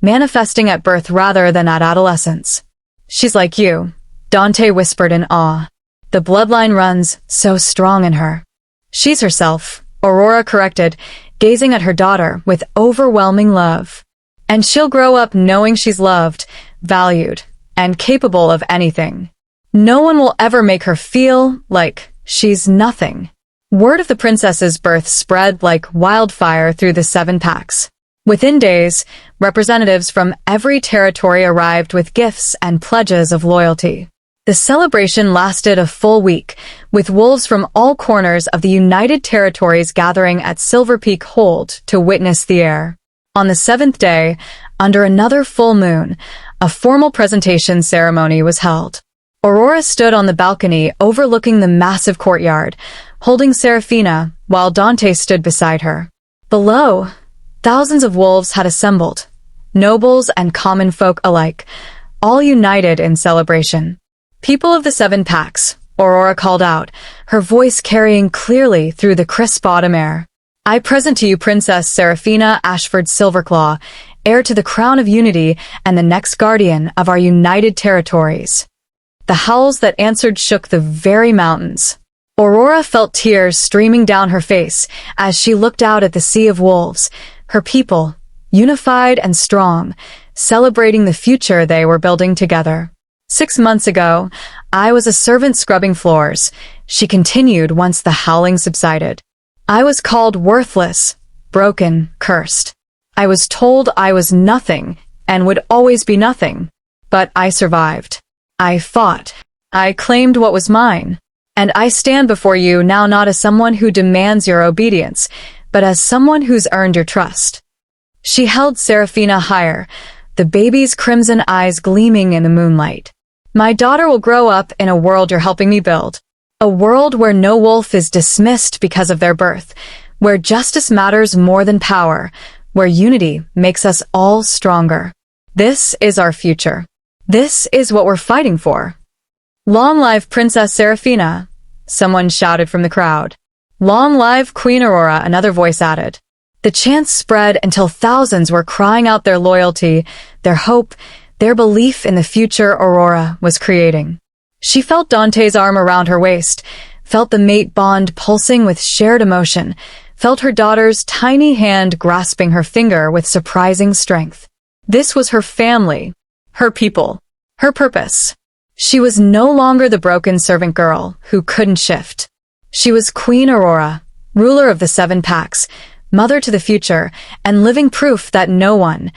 manifesting at birth rather than at adolescence. "She's like you," Dante whispered in awe. "The bloodline runs so strong in her." "She's herself," Aurora corrected, gazing at her daughter with overwhelming love. "And she'll grow up knowing she's loved, valued, and capable of anything. No one will ever make her feel like she's nothing." Word of the princess's birth spread like wildfire through the 7 packs. Within days, representatives from every territory arrived with gifts and pledges of loyalty. The celebration lasted a full week, with wolves from all corners of the United Territories gathering at Silver Peak Hold to witness the heir. On the 7th day, under another full moon, a formal presentation ceremony was held. Aurora stood on the balcony overlooking the massive courtyard, holding Seraphina, while Dante stood beside her. Below, thousands of wolves had assembled, nobles and common folk alike, all united in celebration. "People of the 7 packs," Aurora called out, her voice carrying clearly through the crisp autumn air. "I present to you Princess Seraphina Ashford Silverclaw, heir to the crown of unity and the next guardian of our united territories." The howls that answered shook the very mountains. Aurora felt tears streaming down her face as she looked out at the sea of wolves, her people, unified and strong, celebrating the future they were building together. 6 months ago, I was a servant scrubbing floors, she continued once the howling subsided. I was called worthless, broken, cursed. I was told I was nothing and would always be nothing. But I survived. I fought. I claimed what was mine. And I stand before you now not as someone who demands your obedience, but as someone who's earned your trust. She held Seraphina higher, the baby's crimson eyes gleaming in the moonlight. My daughter will grow up in a world you're helping me build. A world where no wolf is dismissed because of their birth, where justice matters more than power, where unity makes us all stronger. This is our future. This is what we're fighting for. Long live Princess Seraphina, someone shouted from the crowd. Long live Queen Aurora, another voice added. The chants spread until thousands were crying out their loyalty, their hope, their belief in the future Aurora was creating. She felt Dante's arm around her waist, felt the mate bond pulsing with shared emotion, felt her daughter's tiny hand grasping her finger with surprising strength. This was her family, her people, her purpose. She was no longer the broken servant girl who couldn't shift. She was Queen Aurora, ruler of the 7 Packs, mother to the future, and living proof that no one,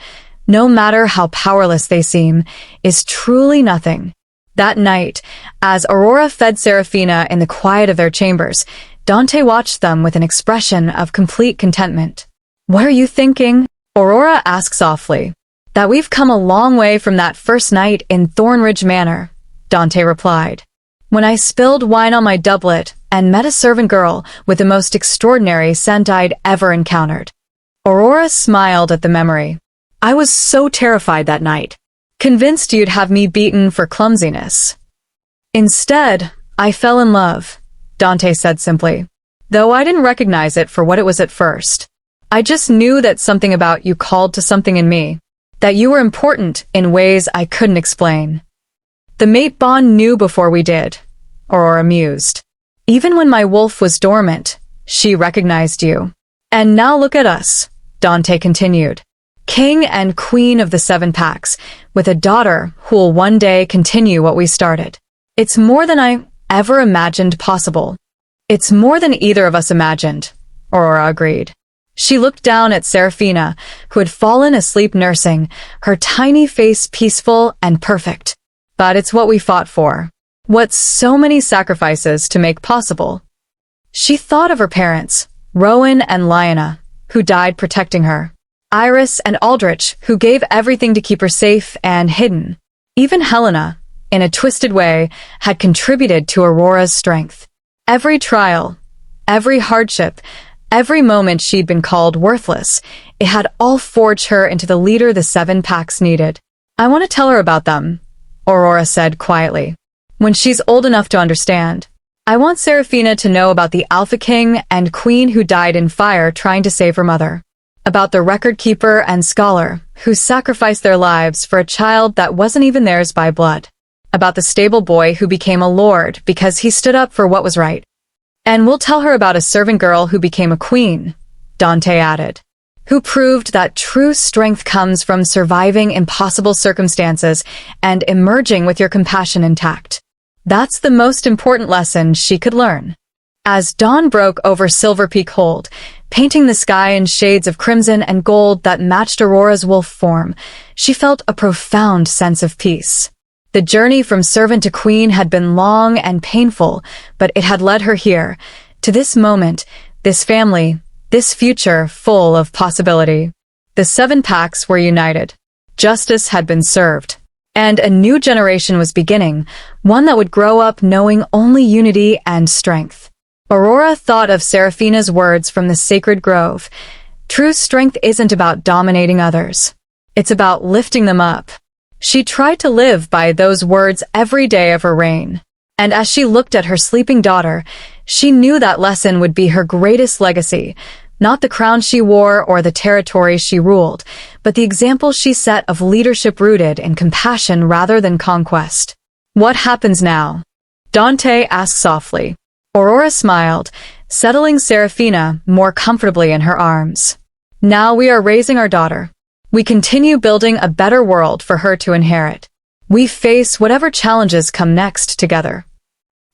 no matter how powerless they seem, is truly nothing. That night, as Aurora fed Seraphina in the quiet of their chambers, Dante watched them with an expression of complete contentment. What are you thinking? Aurora asked softly. That we've come a long way from that first night in Thornridge Manor, Dante replied. When I spilled wine on my doublet and met a servant girl with the most extraordinary scent I'd ever encountered. Aurora smiled at the memory. I was so terrified that night, convinced you'd have me beaten for clumsiness. Instead, I fell in love, Dante said simply, though I didn't recognize it for what it was at first. I just knew that something about you called to something in me, that you were important in ways I couldn't explain. The mate bond knew before we did, Aurora mused. Even when my wolf was dormant, she recognized you. And now look at us, Dante continued. King and queen of the 7 Packs, with a daughter who'll one day continue what we started. It's more than I ever imagined possible. It's more than either of us imagined, Aurora agreed. She looked down at Seraphina, who had fallen asleep nursing, her tiny face peaceful and perfect. But it's what we fought for. What so many sacrifices to make possible. She thought of her parents, Rowan and Lyanna, who died protecting her. Iris and Aldrich, who gave everything to keep her safe and hidden. Even Helena, in a twisted way, had contributed to Aurora's strength. Every trial, every hardship, every moment she'd been called worthless, it had all forged her into the leader the 7 Packs needed. I want to tell her about them, Aurora said quietly. When she's old enough to understand. I want Seraphina to know about the Alpha King and Queen who died in fire trying to save her mother. About the record keeper and scholar who sacrificed their lives for a child that wasn't even theirs by blood. About the stable boy who became a lord because he stood up for what was right. And we'll tell her about a servant girl who became a queen, Dante added, who proved that true strength comes from surviving impossible circumstances and emerging with your compassion intact. That's the most important lesson she could learn. As dawn broke over Silver Peak Hold, painting the sky in shades of crimson and gold that matched Aurora's wolf form, she felt a profound sense of peace. The journey from servant to queen had been long and painful, but it had led her here, to this moment, this family, this future full of possibility. The 7 Packs were united. Justice had been served. And a new generation was beginning, one that would grow up knowing only unity and strength. Aurora thought of Seraphina's words from the sacred grove. True strength isn't about dominating others. It's about lifting them up. She tried to live by those words every day of her reign. And as she looked at her sleeping daughter, she knew that lesson would be her greatest legacy, not the crown she wore or the territory she ruled, but the example she set of leadership rooted in compassion rather than conquest. What happens now? Dante asked softly. Aurora smiled, settling Seraphina more comfortably in her arms. Now we are raising our daughter. We continue building a better world for her to inherit. We face whatever challenges come next together.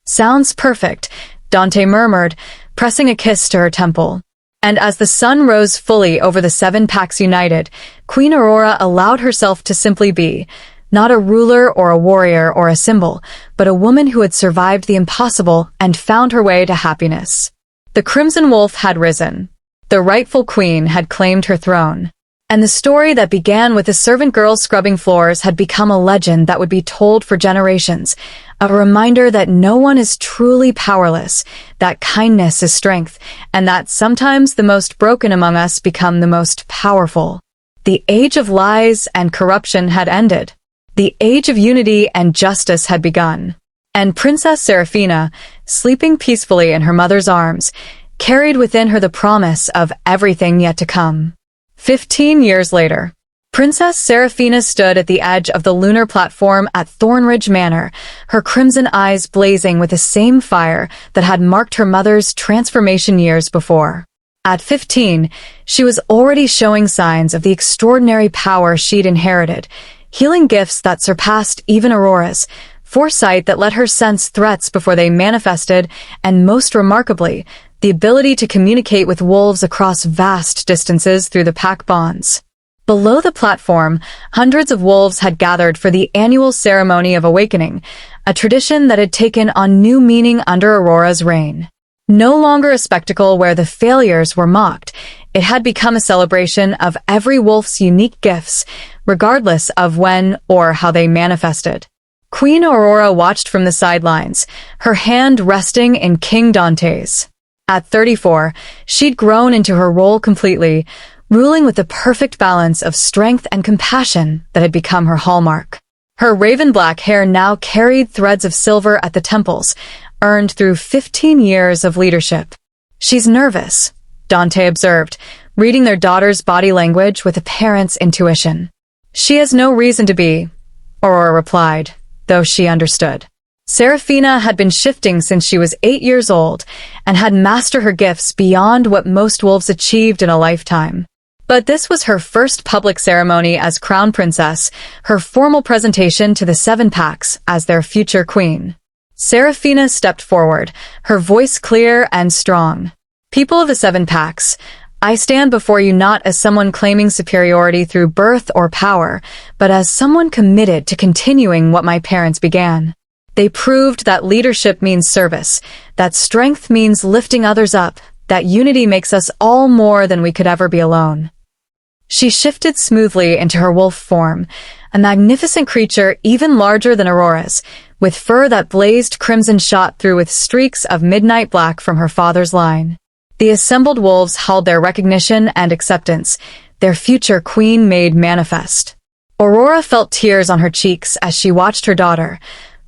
Sounds perfect, Dante murmured, pressing a kiss to her temple. And as the sun rose fully over the 7 Packs united, Queen Aurora allowed herself to simply be, not a ruler or a warrior or a symbol, but a woman who had survived the impossible and found her way to happiness. The Crimson Wolf had risen. The rightful queen had claimed her throne. And the story that began with a servant girl scrubbing floors had become a legend that would be told for generations, a reminder that no one is truly powerless, that kindness is strength, and that sometimes the most broken among us become the most powerful. The age of lies and corruption had ended. The age of unity and justice had begun. And Princess Seraphina, sleeping peacefully in her mother's arms, carried within her the promise of everything yet to come. 15 years later, Princess Seraphina stood at the edge of the lunar platform at Thornridge Manor, her crimson eyes blazing with the same fire that had marked her mother's transformation years before. At 15, she was already showing signs of the extraordinary power she'd inherited, healing gifts that surpassed even Aurora's, foresight that let her sense threats before they manifested, and most remarkably, the ability to communicate with wolves across vast distances through the pack bonds. Below the platform, hundreds of wolves had gathered for the annual ceremony of awakening, a tradition that had taken on new meaning under Aurora's reign. No longer a spectacle where the failures were mocked, it had become a celebration of every wolf's unique gifts, regardless of when or how they manifested. Queen Aurora watched from the sidelines, her hand resting in King Dante's. At 34, she'd grown into her role completely, ruling with the perfect balance of strength and compassion that had become her hallmark. Her raven-black hair now carried threads of silver at the temples, earned through 15 years of leadership. "She's nervous," Dante observed, reading their daughter's body language with a parent's intuition. "She has no reason to be," Aurora replied, though she understood. Seraphina had been shifting since she was 8 years old and had mastered her gifts beyond what most wolves achieved in a lifetime. But this was her first public ceremony as crown princess, her formal presentation to the 7 packs as their future queen. Seraphina stepped forward, her voice clear and strong. "People of the 7 packs, I stand before you not as someone claiming superiority through birth or power, but as someone committed to continuing what my parents began. They proved that leadership means service, that strength means lifting others up, that unity makes us all more than we could ever be alone." She shifted smoothly into her wolf form, a magnificent creature even larger than Aurora's, with fur that blazed crimson shot through with streaks of midnight black from her father's line. The assembled wolves held their recognition and acceptance, their future queen made manifest. Aurora felt tears on her cheeks as she watched her daughter,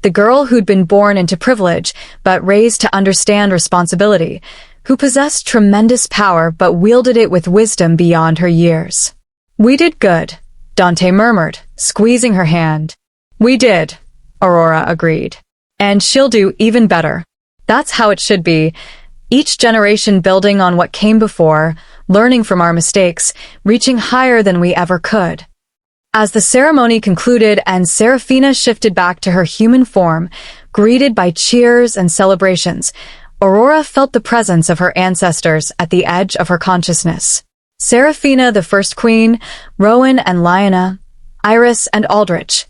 the girl who'd been born into privilege but raised to understand responsibility, who possessed tremendous power but wielded it with wisdom beyond her years. "We did good," Dante murmured, squeezing her hand. "We did," Aurora agreed. "And she'll do even better. That's how it should be, each generation building on what came before, learning from our mistakes, reaching higher than we ever could." As the ceremony concluded and Seraphina shifted back to her human form, greeted by cheers and celebrations, Aurora felt the presence of her ancestors at the edge of her consciousness. Seraphina, the first queen, Rowan and Lyanna, Iris and Aldrich,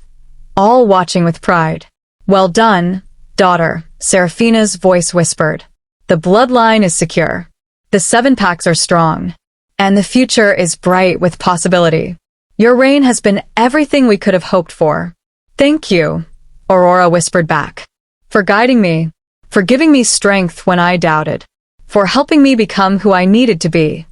all watching with pride. "Well done, daughter," Seraphina's voice whispered. "The bloodline is secure. The 7 packs are strong. And the future is bright with possibility. Your reign has been everything we could have hoped for." "Thank you," Aurora whispered back, "for guiding me, for giving me strength when I doubted, for helping me become who I needed to be."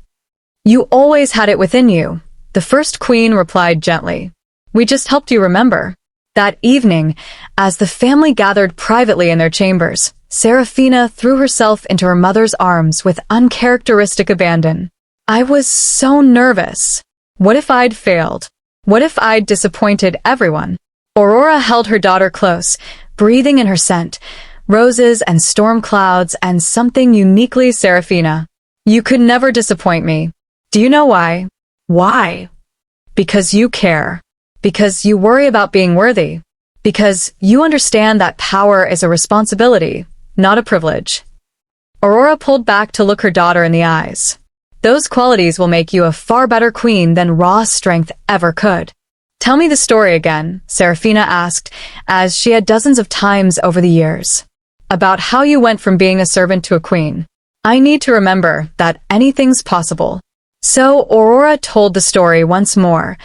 "You always had it within you," the first queen replied gently. "We just helped you remember." That evening, as the family gathered privately in their chambers, Seraphina threw herself into her mother's arms with uncharacteristic abandon. "I was so nervous. What if I'd failed? What if I'd disappointed everyone?" Aurora held her daughter close, breathing in her scent, roses and storm clouds and something uniquely Seraphina. "You could never disappoint me. Do you know why?" "Why?" "Because you care. Because you worry about being worthy. Because you understand that power is a responsibility, not a privilege." Aurora pulled back to look her daughter in the eyes. "Those qualities will make you a far better queen than raw strength ever could." "Tell me the story again," Seraphina asked, as she had dozens of times over the years. "About how you went from being a servant to a queen. I need to remember that anything's possible." So Aurora told the story once more,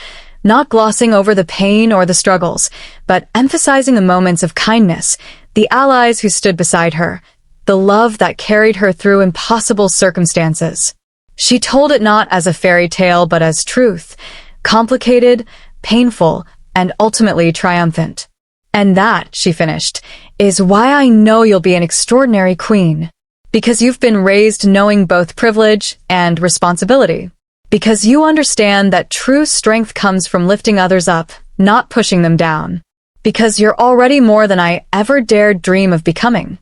not glossing over the pain or the struggles, but emphasizing the moments of kindness, the allies who stood beside her, the love that carried her through impossible circumstances. She told it not as a fairy tale but as truth, complicated, painful, and ultimately triumphant. And that, she finished, is why I know you'll be an extraordinary queen. Because you've been raised knowing both privilege and responsibility. Because you understand that true strength comes from lifting others up, not pushing them down. Because you're already more than I ever dared dream of becoming.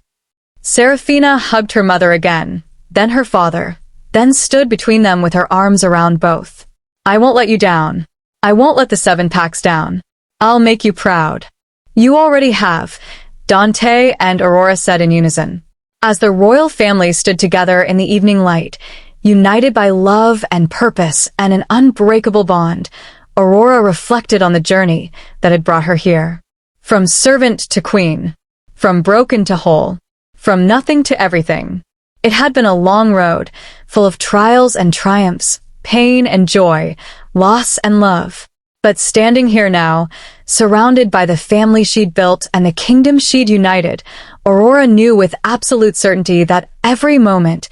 Serafina hugged her mother again, then her father, then stood between them with her arms around both. I won't let you down. I won't let the 7 packs down. I'll make you proud. You already have, Dante and Aurora said in unison. As the royal family stood together in the evening light, united by love and purpose and an unbreakable bond, Aurora reflected on the journey that had brought her here. From servant to queen. From broken to whole. From nothing to everything. It had been a long road, full of trials and triumphs, pain and joy, loss and love. But standing here now, surrounded by the family she'd built and the kingdom she'd united, Aurora knew with absolute certainty that every moment,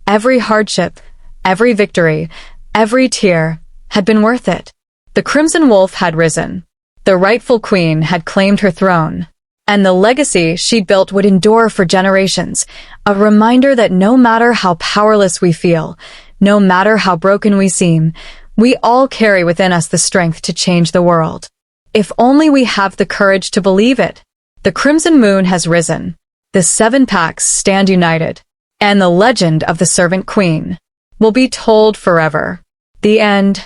every hardship, every victory, every tear had been worth it. The Crimson Wolf had risen. The rightful queen had claimed her throne. And the legacy she'd built would endure for generations, a reminder that no matter how powerless we feel, no matter how broken we seem, we all carry within us the strength to change the world. If only we have the courage to believe it. The Crimson Moon has risen. The 7 packs stand united. And the legend of the Servant Queen will be told forever. The end.